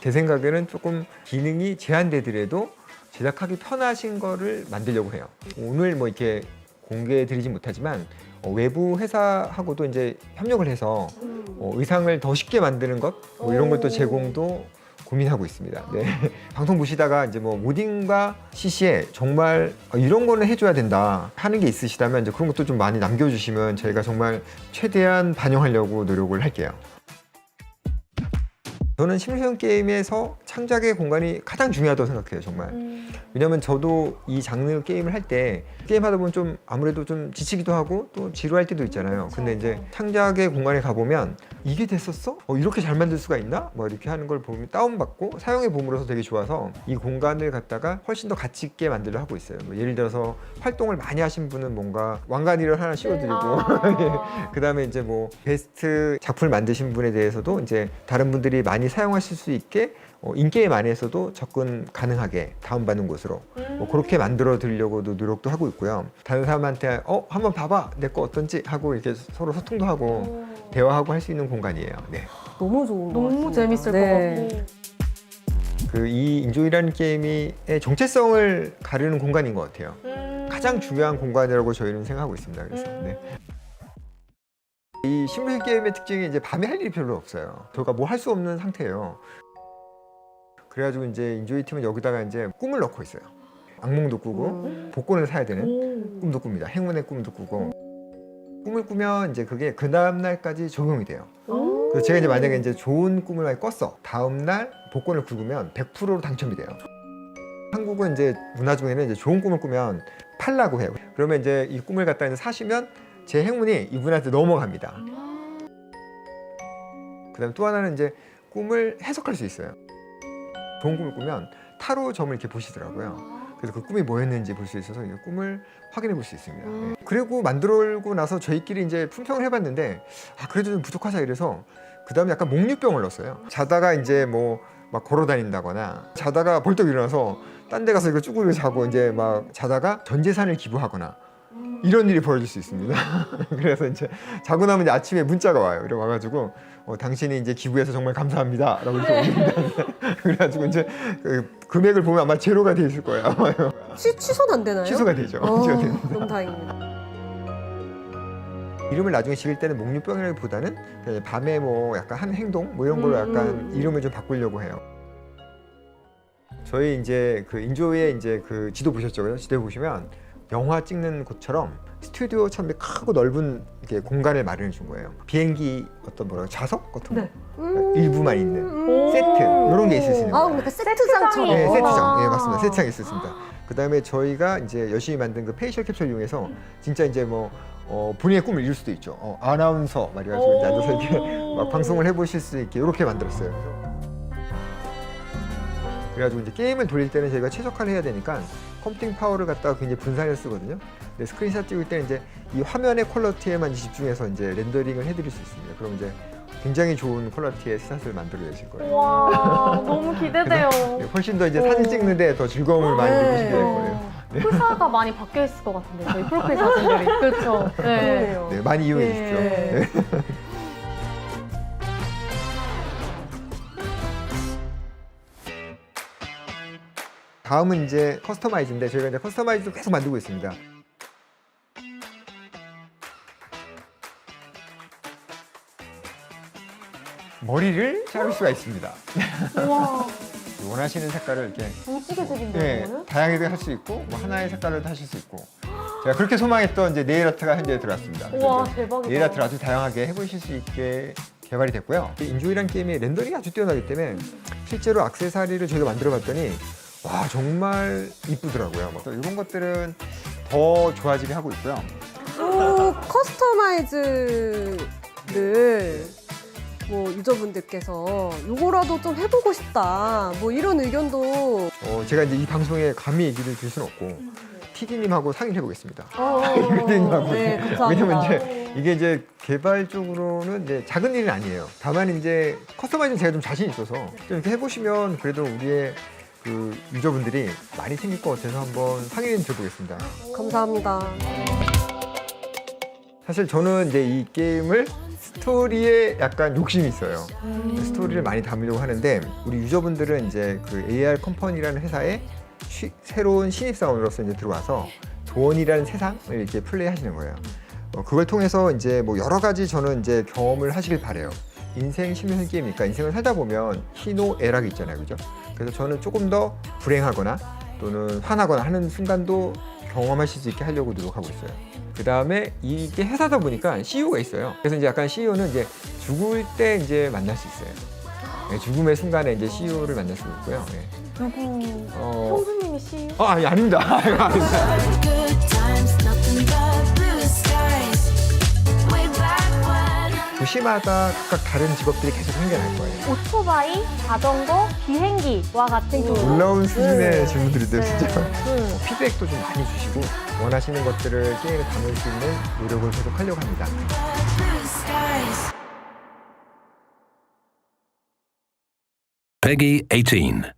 제 생각에는 조금 기능이 제한되더라도 제작하기 편하신 거를 만들려고 해요. 오늘 뭐 이렇게 공개해드리진 못하지만 외부 회사하고도 이제 협력을 해서 의상을 더 쉽게 만드는 것, 뭐 이런 것도 제공도 고민하고 있습니다. 네. 방송 보시다가 이제 뭐 모딩과 CC에 정말 이런 거는 해줘야 된다 하는 게 있으시다면 이제 그런 것도 좀 많이 남겨주시면 저희가 정말 최대한 반영하려고 노력을 할게요. 저는 시뮬레이션 게임에서 창작의 공간이 가장 중요하다고 생각해요, 정말. 왜냐면 저도 이 장르 게임을 할 때 게임 하다 보면 좀 아무래도 좀 지치기도 하고 또 지루할 때도 있잖아요. 근데 이제 창작의 공간에 가보면 이게 됐었어? 이렇게 잘 만들 수가 있나? 뭐 이렇게 하는 걸 보면 다운받고 사용해 봄으로써 되게 좋아서 이 공간을 갖다가 훨씬 더 가치 있게 만들려 하고 있어요. 뭐 예를 들어서 활동을 많이 하신 분은 뭔가 왕관이를 하나 씌워드리고 그 다음에 이제 뭐 베스트 작품을 만드신 분에 대해서도 이제 다른 분들이 많이 사용하실 수 있게 인게임 안에서도 접근 가능하게 다운받는 곳으로 뭐 그렇게 만들어 드리려고도 노력도 하고 있고요. 다른 사람한테 한번 봐봐 내 거 어떤지 하고 이렇게 서로 소통도 하고 대화하고 할 수 있는 공간이에요. 네. 너무 좋은 것 너무 같습니다. 재밌을 네. 것 같고. 이 인조이라는 게임의 정체성을 가르는 공간인 것 같아요. 가장 중요한 공간이라고 저희는 생각하고 있습니다. 그래서 네. 이 시뮬레이션 게임의 특징이 이제 밤에 할 일이 별로 없어요. 저희가 뭐 할 수 없는 상태예요. 그래가지고 이제 인조이 팀은 여기다가 이제 꿈을 넣고 있어요. 악몽도 꾸고 복권을 사야 되는 꿈도 꿉니다. 행운의 꿈도 꾸고 꿈을 꾸면 이제 그게 그 다음 날까지 적용이 돼요. 그래서 제가 이제 만약에 이제 좋은 꿈을 많이 꿨어. 다음 날 복권을 긁으면 100%로 당첨이 돼요. 한국은 이제 문화 중에는 이제 좋은 꿈을 꾸면 팔라고 해요. 그러면 이제 이 꿈을 갖다 이제 사시면 제 행운이 이분한테 넘어갑니다. 그다음 또 하나는 이제 꿈을 해석할 수 있어요. 좋은 꿈을 꾸면 타로 점을 이렇게 보시더라고요. 그래서 그 꿈이 뭐였는지 볼 수 있어서 이 꿈을 확인해 볼 수 있습니다. 그리고 만들고 나서 저희끼리 이제 품평을 해봤는데 그래도 좀 부족하다 이래서 그 다음에 약간 목류병을 넣었어요. 자다가 이제 뭐 막 걸어 다닌다거나 자다가 벌떡 일어나서 딴 데 가서 이거 쭈그리고 자고 이제 막 자다가 전 재산을 기부하거나 이런 일이 벌어질 수 있습니다. 그래서 이제 자고 나면 이제 아침에 문자가 와요. 이래 와가지고 당신이 이제 기부해서 정말 감사합니다라고 이렇게 옵니다. 그래가지고 이제 그 금액을 보면 아마 제로가 돼 있을 거예요. 아마요. 취소는 안 되나요? 취소가 되죠. 취소가 됩니다. 너무 다행입니다. 이름을 나중에 지을 때는 목류병이라기보다는 그냥 밤에 뭐 약간 한 행동 뭐 이런 걸로 약간 이름을 좀 바꾸려고 해요. 저희 이제 그 인조이의 이제 그 지도 보셨죠? 지도 보시면 영화 찍는 곳처럼 스튜디오처럼 크고 넓은 이렇게 공간을 마련해 준 거예요. 비행기 어떤 뭐라고 좌석 같은 거 일부만 있는 세트 이런 게 있을 수 있는 거예요. 그러니까 세트장처럼. 네, 세트장. 예, 맞습니다. 세트장이 있었습니다. 그 다음에 저희가 이제 열심히 만든 그 페이셜 캡처 이용해서 진짜 이제 뭐 본인의 꿈을 이룰 수도 있죠. 아나운서 말이가지고 이제 앉아서 이렇게 막 방송을 해보실 수 있게 이렇게 만들었어요. 그래가지고 이제 게임을 돌릴 때는 저희가 최적화를 해야 되니까 컴퓨팅 파워를 갖다가 굉장히 분산해서 쓰거든요. 근데 스크린샷 찍을 때는 이제 이 화면의 퀄리티에만 집중해서 이제 렌더링을 해드릴 수 있습니다. 그럼 이제 굉장히 좋은 퀄리티의 샷을 만들어내실 거예요. 와, 너무 기대돼요. 훨씬 더 이제 사진 찍는데 더 즐거움을 많이 느끼시게 될 거예요. 네. 프사가 많이 바뀌어 있을 것 같은데 저희 프로필 사진들이 그렇죠. 네. 네, 많이 이용해 주십시오. 네. 다음은 이제 커스터마이즈인데 저희가 이제 커스터마이즈도 계속 만들고 있습니다. 머리를 자를 수가 있습니다. 우와. 원하시는 색깔을 이렇게 뭉치게들인데 네, 다양하게 할 수 있고 뭐 하나의 색깔로 하실 수 있고 제가 그렇게 소망했던 이제 네일 아트가 현재 들어왔습니다. 우와, 대박이다. 네일 아트를 아주 다양하게 해보실 수 있게 개발이 됐고요. 인조이란 게임이 렌더링이 아주 뛰어나기 때문에 실제로 액세서리를 저희가 만들어봤더니 와 정말 이쁘더라고요. 뭐 또 이런 것들은 더 좋아지게 하고 있고요. 커스터마이즈를 뭐 유저분들께서 요거라도 좀 해보고 싶다 뭐 이런 의견도 제가 이제 이 방송에 감히 얘기를 드릴 수는 없고 PD님하고 상의를 해보겠습니다. PD님하고 네, 감사합니다. 왜냐면 이제 이게 이제 개발적으로는 이제 작은 일은 아니에요. 다만 이제 커스터마이즈는 제가 좀 자신 있어서 좀 이렇게 해보시면 그래도 우리의 그 유저분들이 많이 생길 것 같아서 한번 상의를 드려보겠습니다. 감사합니다. 사실 저는 이제 이 게임을 스토리에 약간 욕심이 있어요. 스토리를 많이 담으려고 하는데 우리 유저분들은 이제 그 AR 컴퍼니라는 회사에 새로운 신입사원으로서 이제 들어와서 도원이라는 세상을 이렇게 플레이하시는 거예요. 그걸 통해서 이제 뭐 여러 가지 저는 이제 경험을 하시길 바래요. 인생 시뮬레이션 게임이니까 인생을 살다 보면 희노애락이 있잖아요, 그죠? 그래서 저는 조금 더 불행하거나 또는 화나거나 하는 순간도 경험하실 수 있게 하려고 노력하고 있어요. 그 다음에 이게 회사다 보니까 CEO가 있어요. 그래서 이제 약간 CEO는 이제 죽을 때 이제 만날 수 있어요. 네, 죽음의 순간에 이제 CEO를 만날 수 있고요. 네. 누구? 형수님이 CEO? 아니, 아닙니다. 아닙니다. 도시마다 각각 다른 직업들이 계속 생겨날 거예요. 오토바이, 자전거, 비행기와 같은 그 놀라운 수준의 질문들인데요, 진짜. 피드백도 좀 많이 주시고 원하시는 것들을 게임에 담을 수 있는 노력을 계속 하려고 합니다. Peggy 18.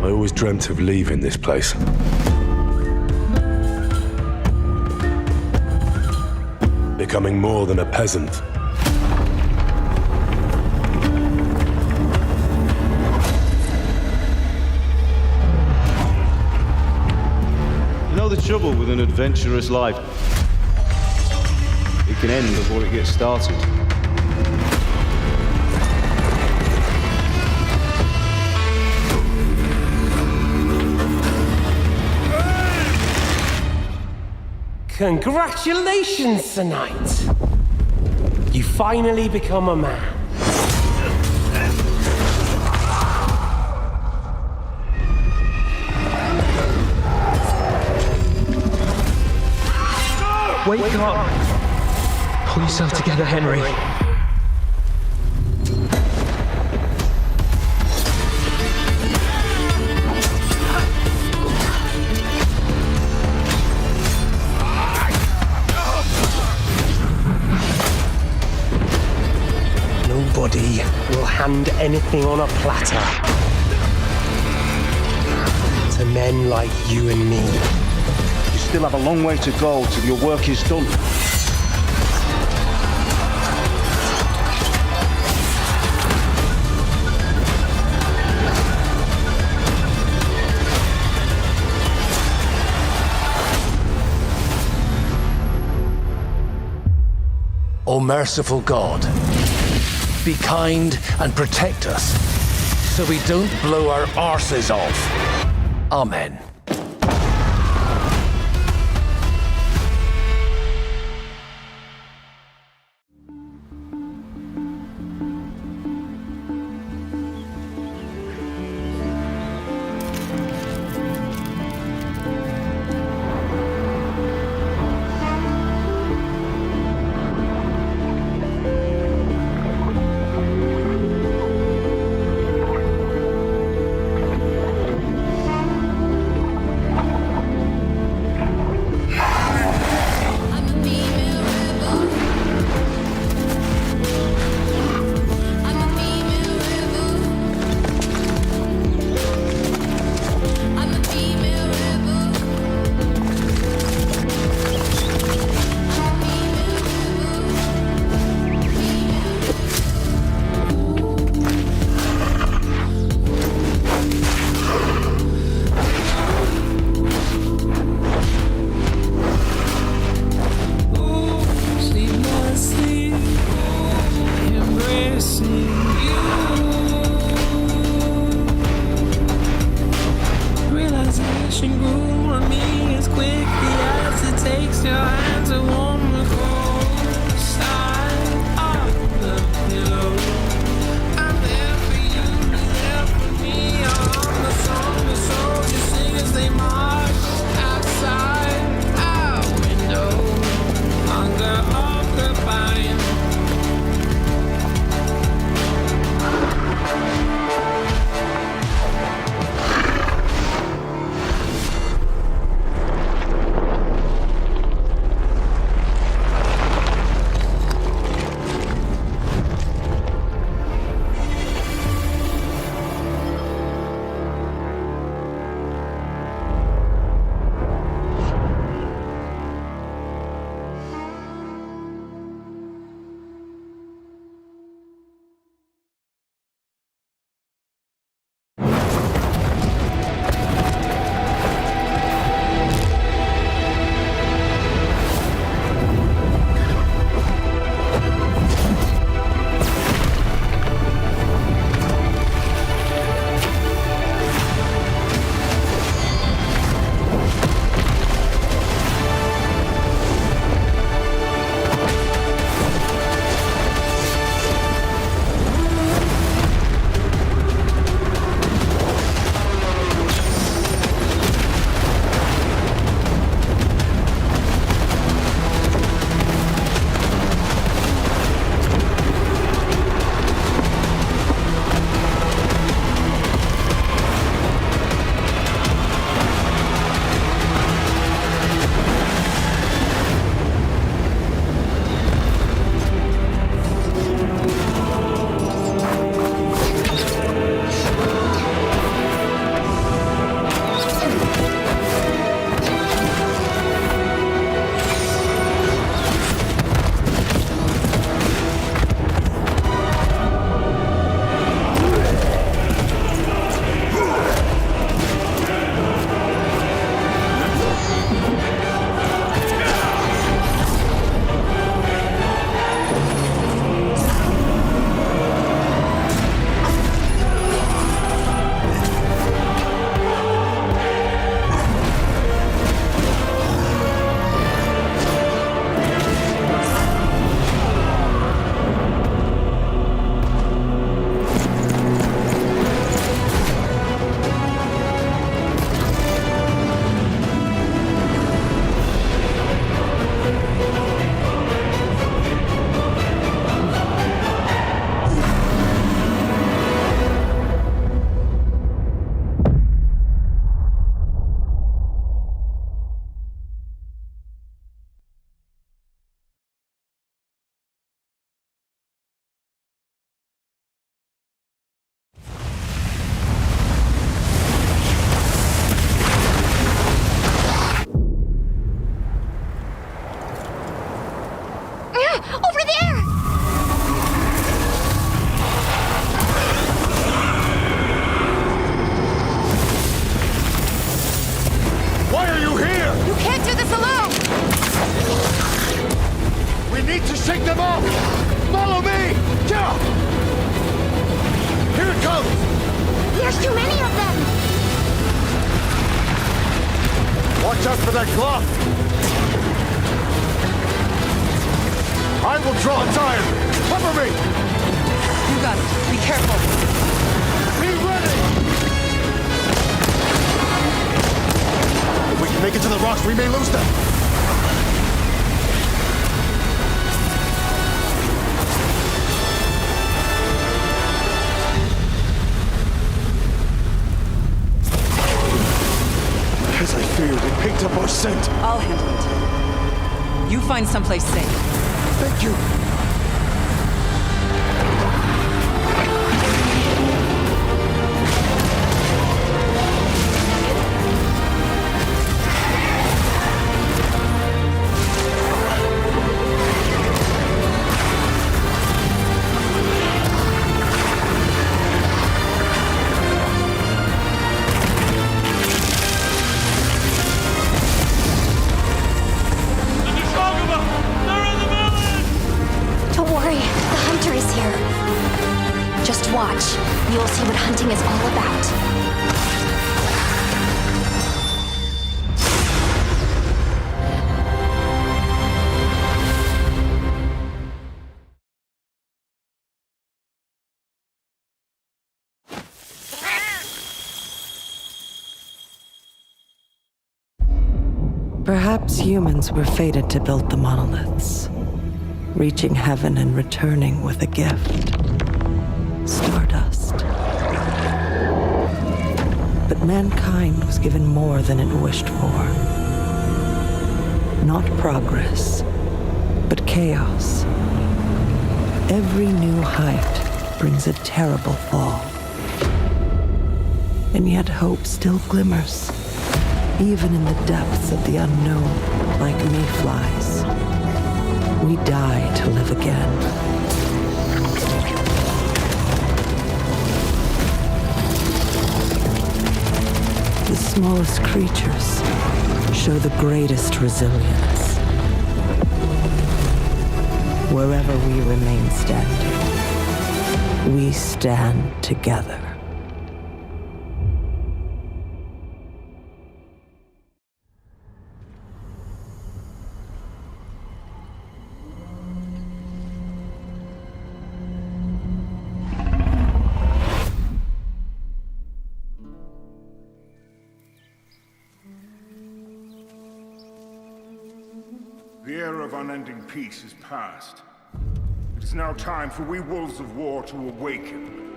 I always dreamt of leaving this place. Becoming more than a peasant. You know the trouble with an adventurous life? It can end before it gets started. Congratulations, Sir Knight. You finally become a man. Wake up! Pull yourself together, Henry. Nobody will hand anything on a platter to men like you and me. You still have a long way to go till your work is done. O merciful God, be kind and protect us so we don't blow our arses off. Amen. need to shake them off! Follow me! Yeah! Here it comes! There's too many of them! Watch out for that glove! I will draw its iron! Cover me! You got it. Be careful. Be ready! If we can make it to the rocks, we may lose them! As I feared, it picked up our scent. I'll handle it. You find someplace safe. Thank you. Don't worry, the hunter is here. Just watch. You'll see what hunting is all about. Perhaps humans were fated to build the monoliths, reaching heaven and returning with a gift. Stardust. But mankind was given more than it wished for. Not progress, but chaos. Every new height brings a terrible fall. And yet hope still glimmers, even in the depths of the unknown, like mayflies. We die to live again. The smallest creatures show the greatest resilience. Wherever we remain standing, we stand together. The era of unending peace is past. It is now time for we wolves of war to awaken.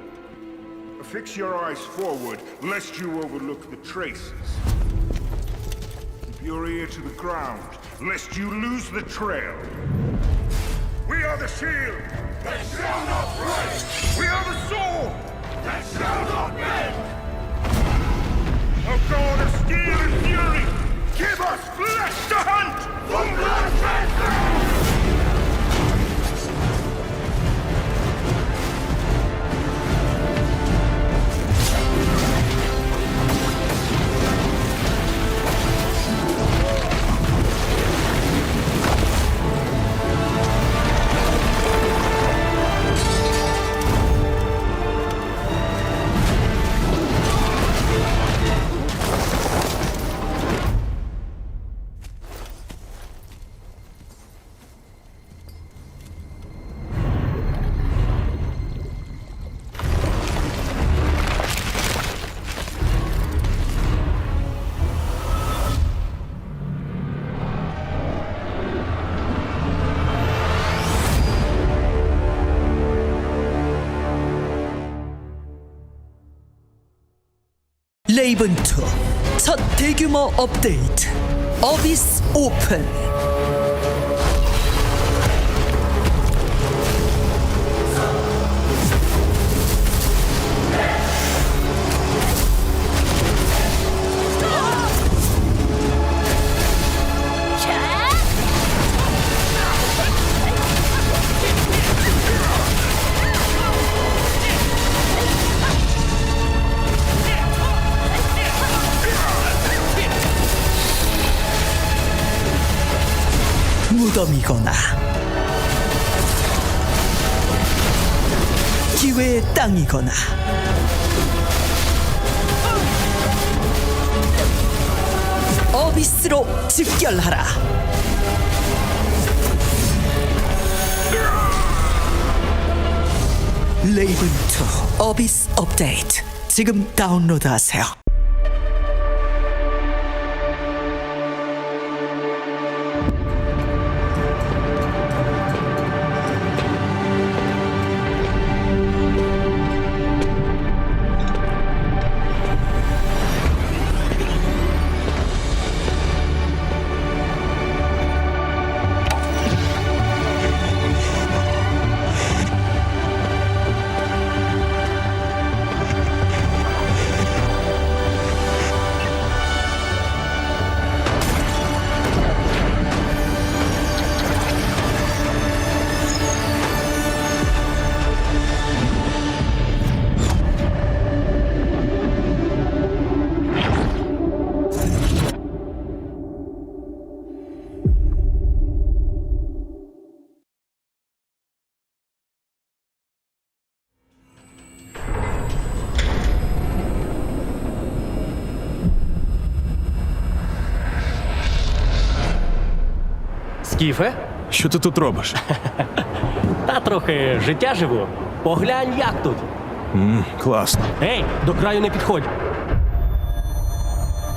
Affix your eyes forward, lest you overlook the traces. Keep your ear to the ground, lest you lose the trail. We are the shield that shall not break! We are the sword that shall not bend! O God of steel and fury, give us flesh to hunt! From blood transfer! 레이븐 2 첫 대규모 업데이트 어비스 오픈. 무덤이거나 기회의 땅이거나 어비스로 집결하라. 레이븐 2 어비스 업데이트 지금 다운로드하세요. Скіфе? Що ти тут робиш? Та трохи життя живу. Поглянь, як тут. Класно. Ей, до краю не підходь.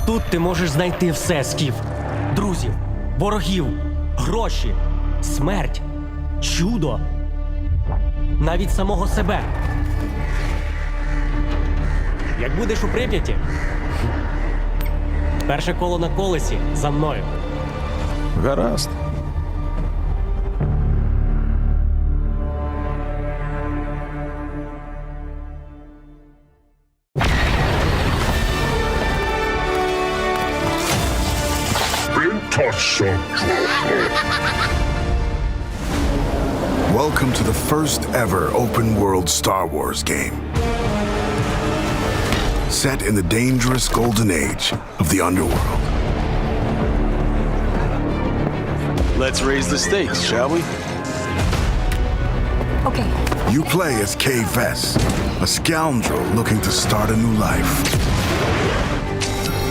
Тут ти можеш знайти все, Скіф. Друзів, ворогів, гроші, смерть, чудо. Навіть самого себе. Як будеш у Прип'яті, перше коло на колесі за мною. Гаразд. Welcome to the first ever open-world Star Wars game. Set in the dangerous golden age of the underworld. Let's raise the stakes, shall we? Okay. You play as Kay Vess, a scoundrel looking to start a new life.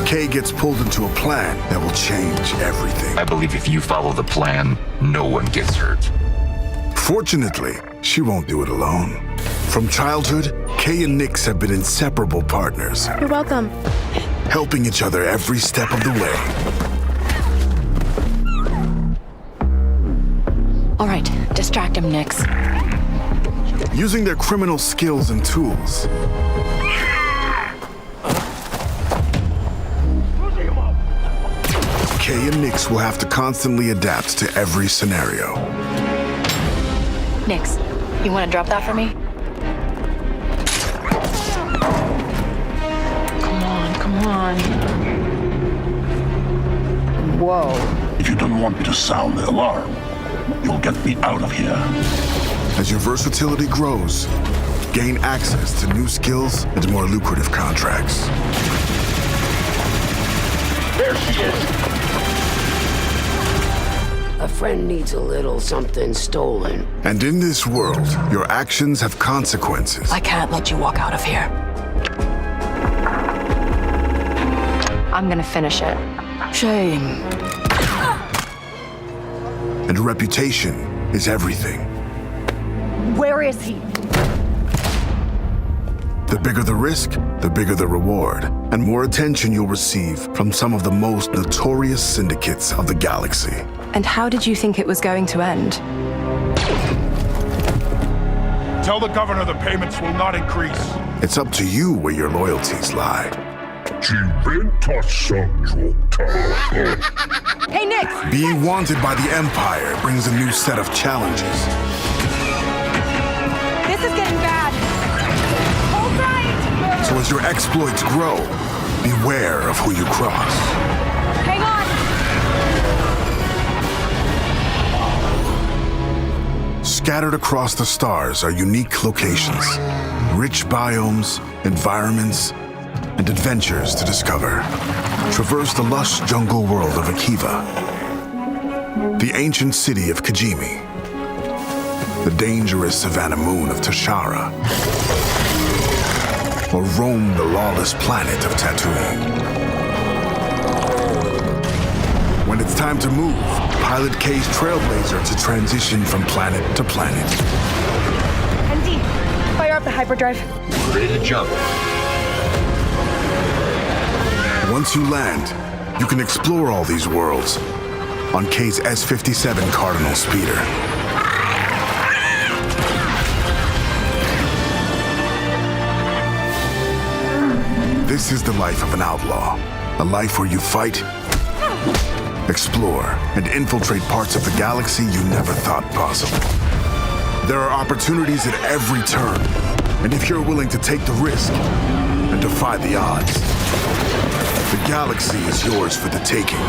Kay gets pulled into a plan that will change everything. I believe if you follow the plan, no one gets hurt. Fortunately, she won't do it alone. From childhood, Kay and Nix have been inseparable partners. You're welcome. Helping each other every step of the way. All right, distract him, Nix. Using their criminal skills and tools, Kay and Nix will have to constantly adapt to every scenario. Nix, you want to drop that for me? Come on. Whoa. If you don't want me to sound the alarm, you'll get me out of here. As your versatility grows, gain access to new skills and more lucrative contracts. There she is. A friend needs a little something stolen. And in this world, your actions have consequences. I can't let you walk out of here. I'm gonna finish it. Shame. And reputation is everything. Where is he? The bigger the risk, the bigger the reward, and more attention you'll receive from some of the most notorious syndicates of the galaxy. And how did you think it was going to end? Tell the governor the payments will not increase. It's up to you where your loyalties lie. Hey, Nix! Being wanted by the Empire brings a new set of challenges. This is getting bad. Hold tight! So as your exploits grow, beware of who you cross. Hang on! Scattered across the stars are unique locations, rich biomes, environments, and adventures to discover. Traverse the lush jungle world of Akiva, the ancient city of Kijimi, the dangerous Savannah Moon of Tashara, or roam the lawless planet of Tatooine. When it's time to move, pilot K's Trailblazer to transition from planet to planet. ND, fire up the hyperdrive. Ready to jump. Once you land, you can explore all these worlds on K's S-57 Cardinal speeder. This is the life of an outlaw. A life where you fight, explore, and infiltrate parts of the galaxy you never thought possible. There are opportunities at every turn, and if you're willing to take the risk and defy the odds, the galaxy is yours for the taking.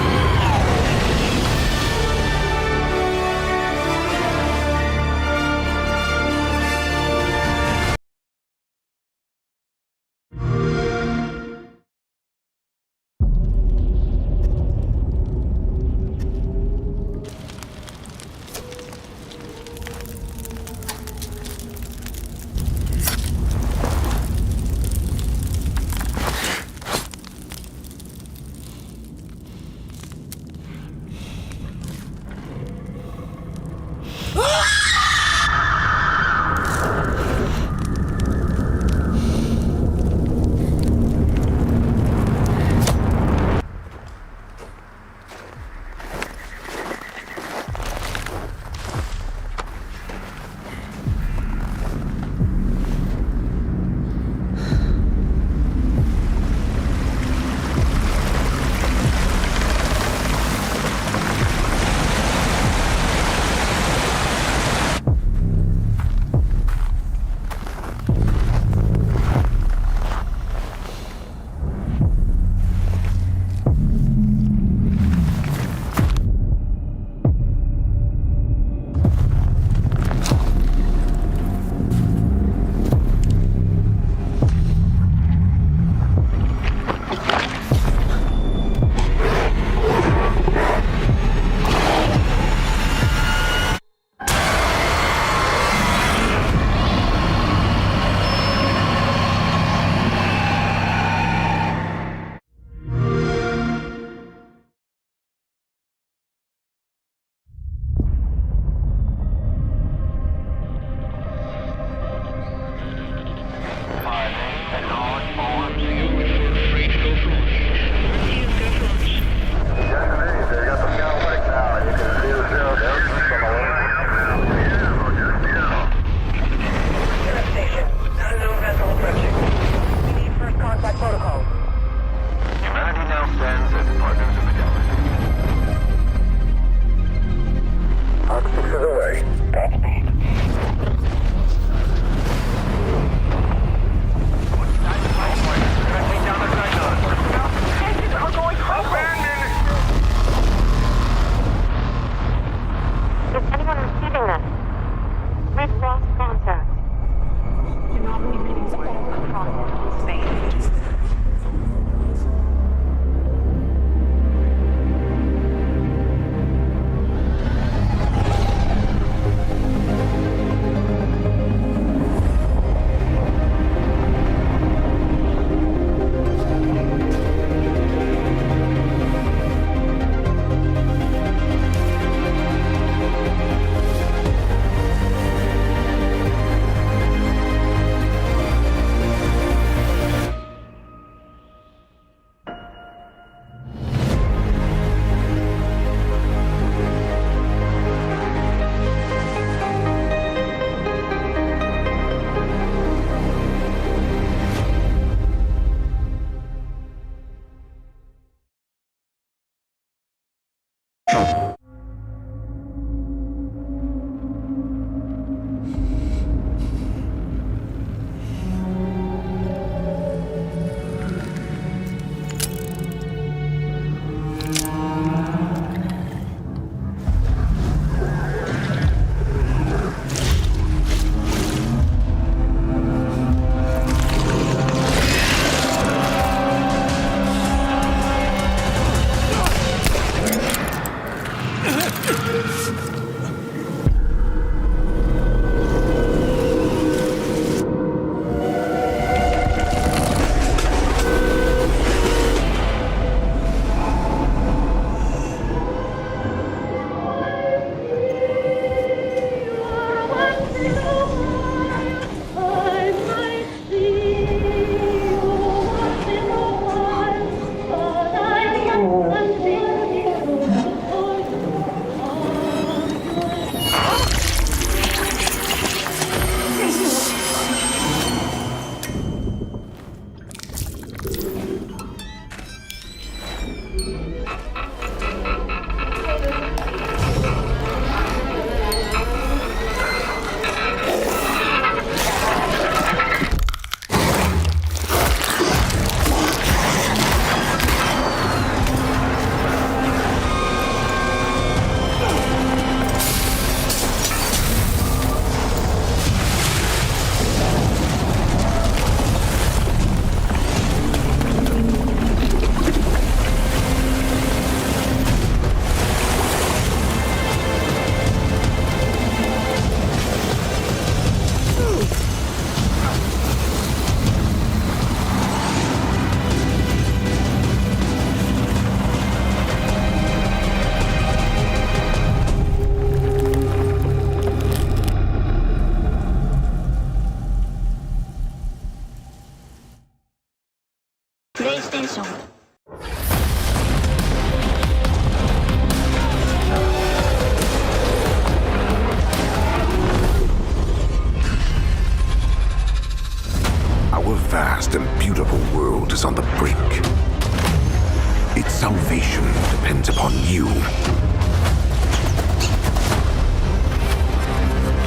upon you.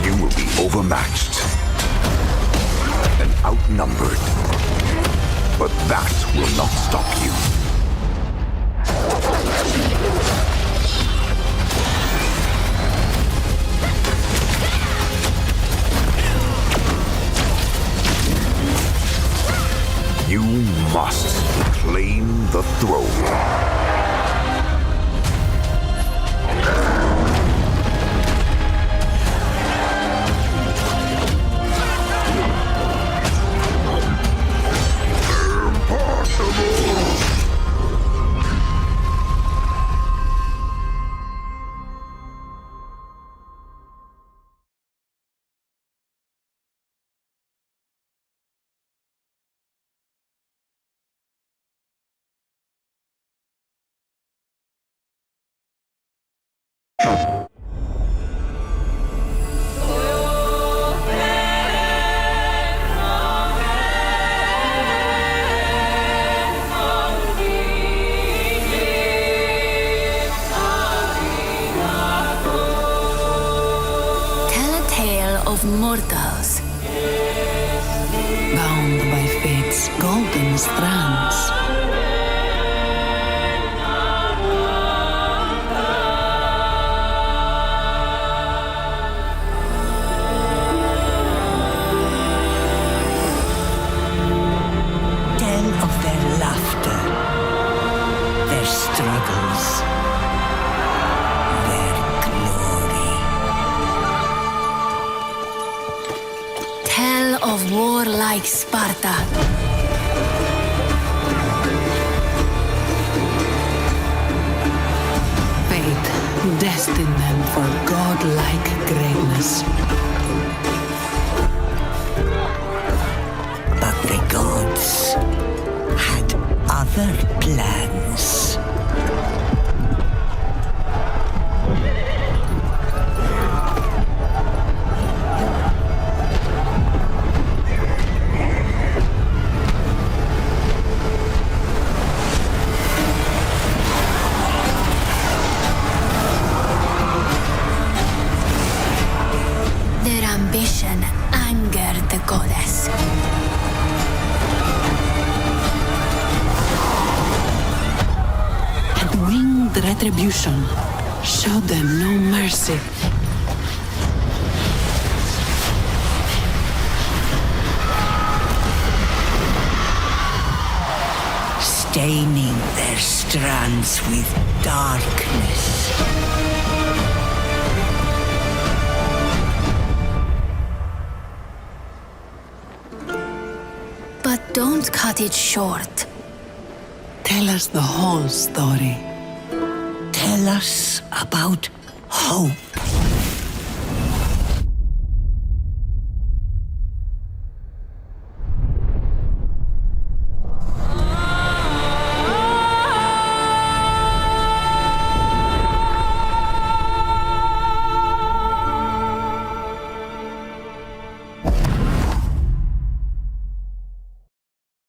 You will be overmatched and outnumbered. But that will not stop you. You must claim the throne. Mortals, bound by fate's golden strands. Tell of their laughter, their struggles, their glory. Tell of warlike Sparta. Fate destined them for godlike greatness. But the gods had other plans. Their ambition angered the goddess. And winged retribution showed them no mercy. Staining their strands with darkness. But don't cut it short. Tell us the whole story. Tell us about hope.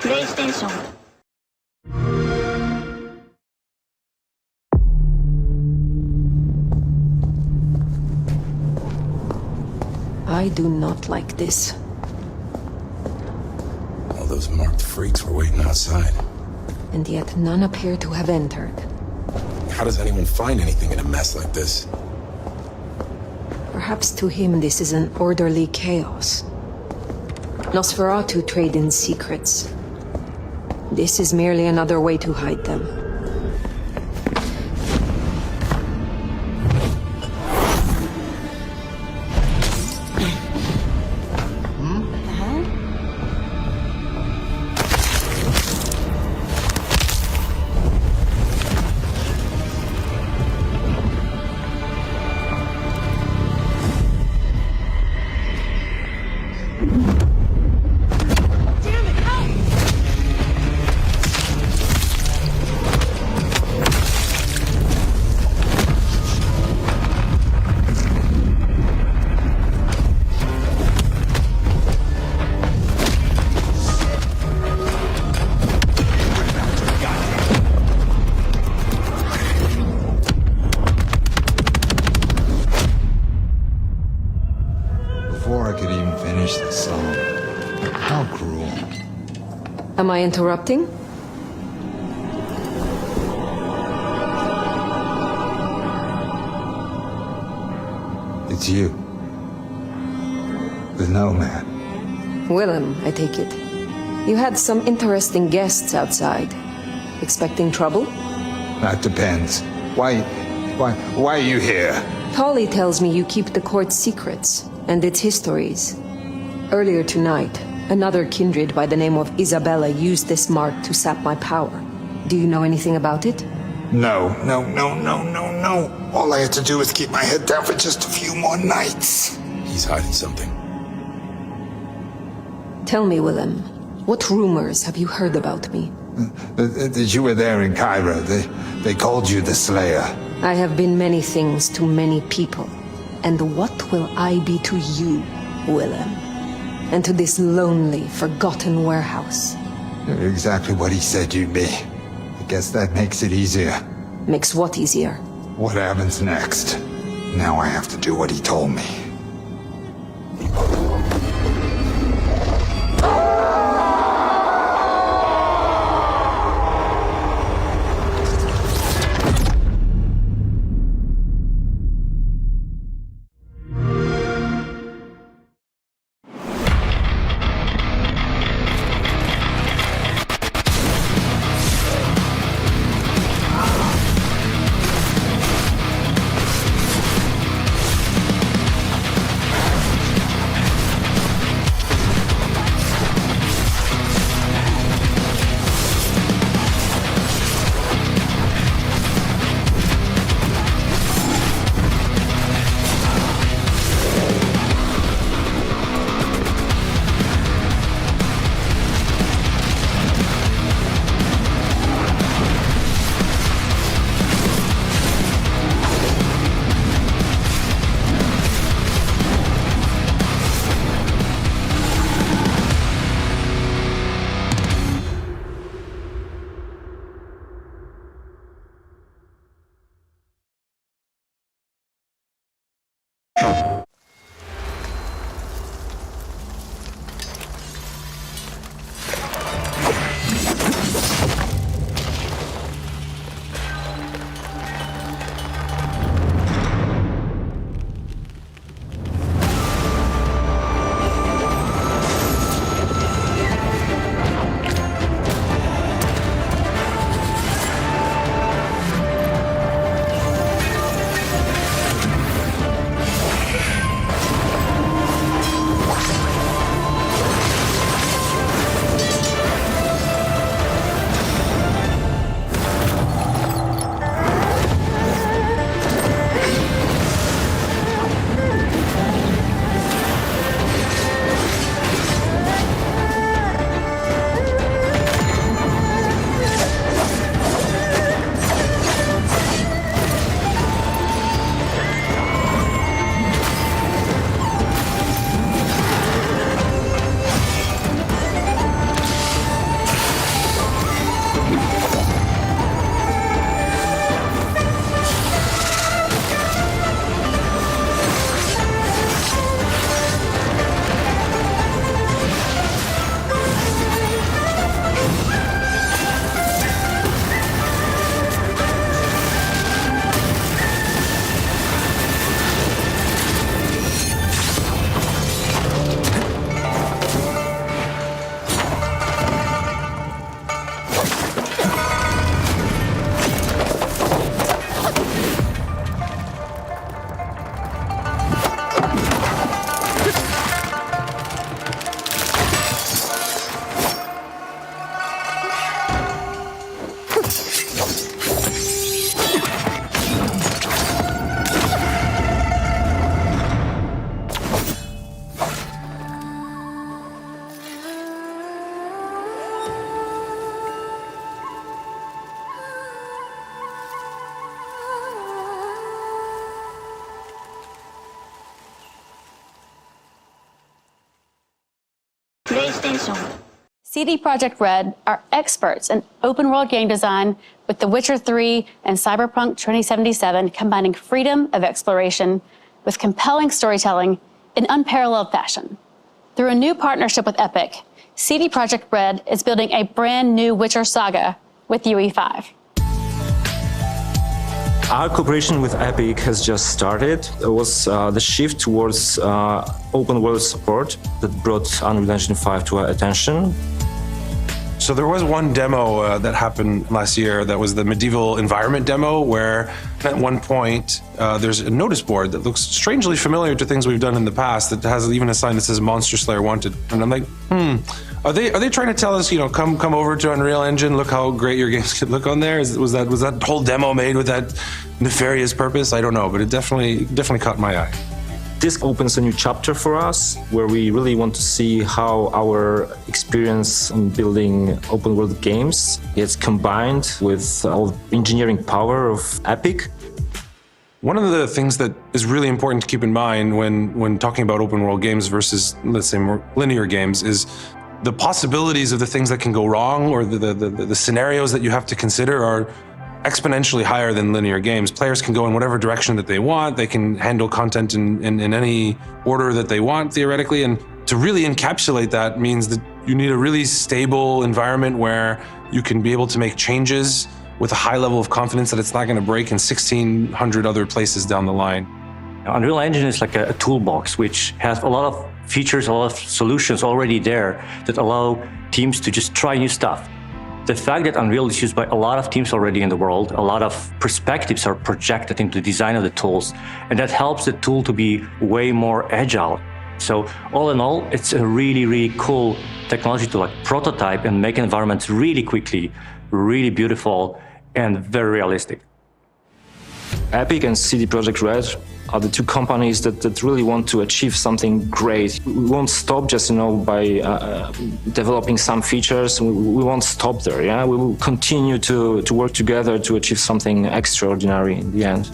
PlayStation. I do not like this. All those marked freaks were waiting outside. And yet none appear to have entered. How does anyone find anything in a mess like this? Perhaps to him this is an orderly chaos. Nosferatu trade in secrets. This is merely another way to hide them. finish this song. How cruel. Am I interrupting? It's you. The Nomad. Willem, I take it. You had some interesting guests outside. Expecting trouble? That depends. Why are you here? Polly tells me you keep the court's secrets and its histories. Earlier tonight, another kindred by the name of Isabella used this mark to sap my power. Do you know anything about it? No. All I had to do was keep my head down for just a few more nights. He's hiding something. Tell me, Willem, what rumors have you heard about me? That you were there in Cairo. They called you the Slayer. I have been many things to many people. And what will I be to you, Willem? And to this lonely, forgotten warehouse? You're exactly what he said you'd be. I guess that makes it easier. Makes what easier? What happens next? Now I have to do what he told me. CD Projekt Red are experts in open-world game design with The Witcher 3 and Cyberpunk 2077 combining freedom of exploration with compelling storytelling in unparalleled fashion. Through a new partnership with Epic, CD Projekt Red is building a brand new Witcher saga with UE5. Our cooperation with Epic has just started. It was the shift towards open world support that brought Unreal Engine 5 to our attention. So there was one demo that happened last year that was the medieval environment demo, where at one point there's a notice board that looks strangely familiar to things we've done in the past that has even a sign that says Monster Slayer Wanted. And I'm like, are they trying to tell us, come over to Unreal Engine, look how great your games could look on there? Was that whole demo made with that nefarious purpose? I don't know, but it definitely caught my eye. This opens a new chapter for us where we really want to see how our experience in building open world games gets combined with all the engineering power of Epic. One of the things that is really important to keep in mind when talking about open world games versus, let's say, more linear games is the possibilities of the things that can go wrong, or the scenarios that you have to consider are exponentially higher than linear games. Players can go in whatever direction that they want. They can handle content in any order that they want, theoretically. And to really encapsulate that means that you need a really stable environment where you can be able to make changes with a high level of confidence that it's not going to break in 1,600 other places down the line. Unreal Engine is like a toolbox which has a lot of features, a lot of solutions already there that allow teams to just try new stuff. The fact that Unreal is used by a lot of teams already in the world, a lot of perspectives are projected into the design of the tools, and that helps the tool to be way more agile. So all in all, it's a really, really cool technology to prototype and make environments really quickly, really beautiful, and very realistic. Epic and CD Projekt Red are the two companies that really want to achieve something great. We won't stop just by developing some features. We won't stop there. Yeah, we will continue to work together to achieve something extraordinary in the end.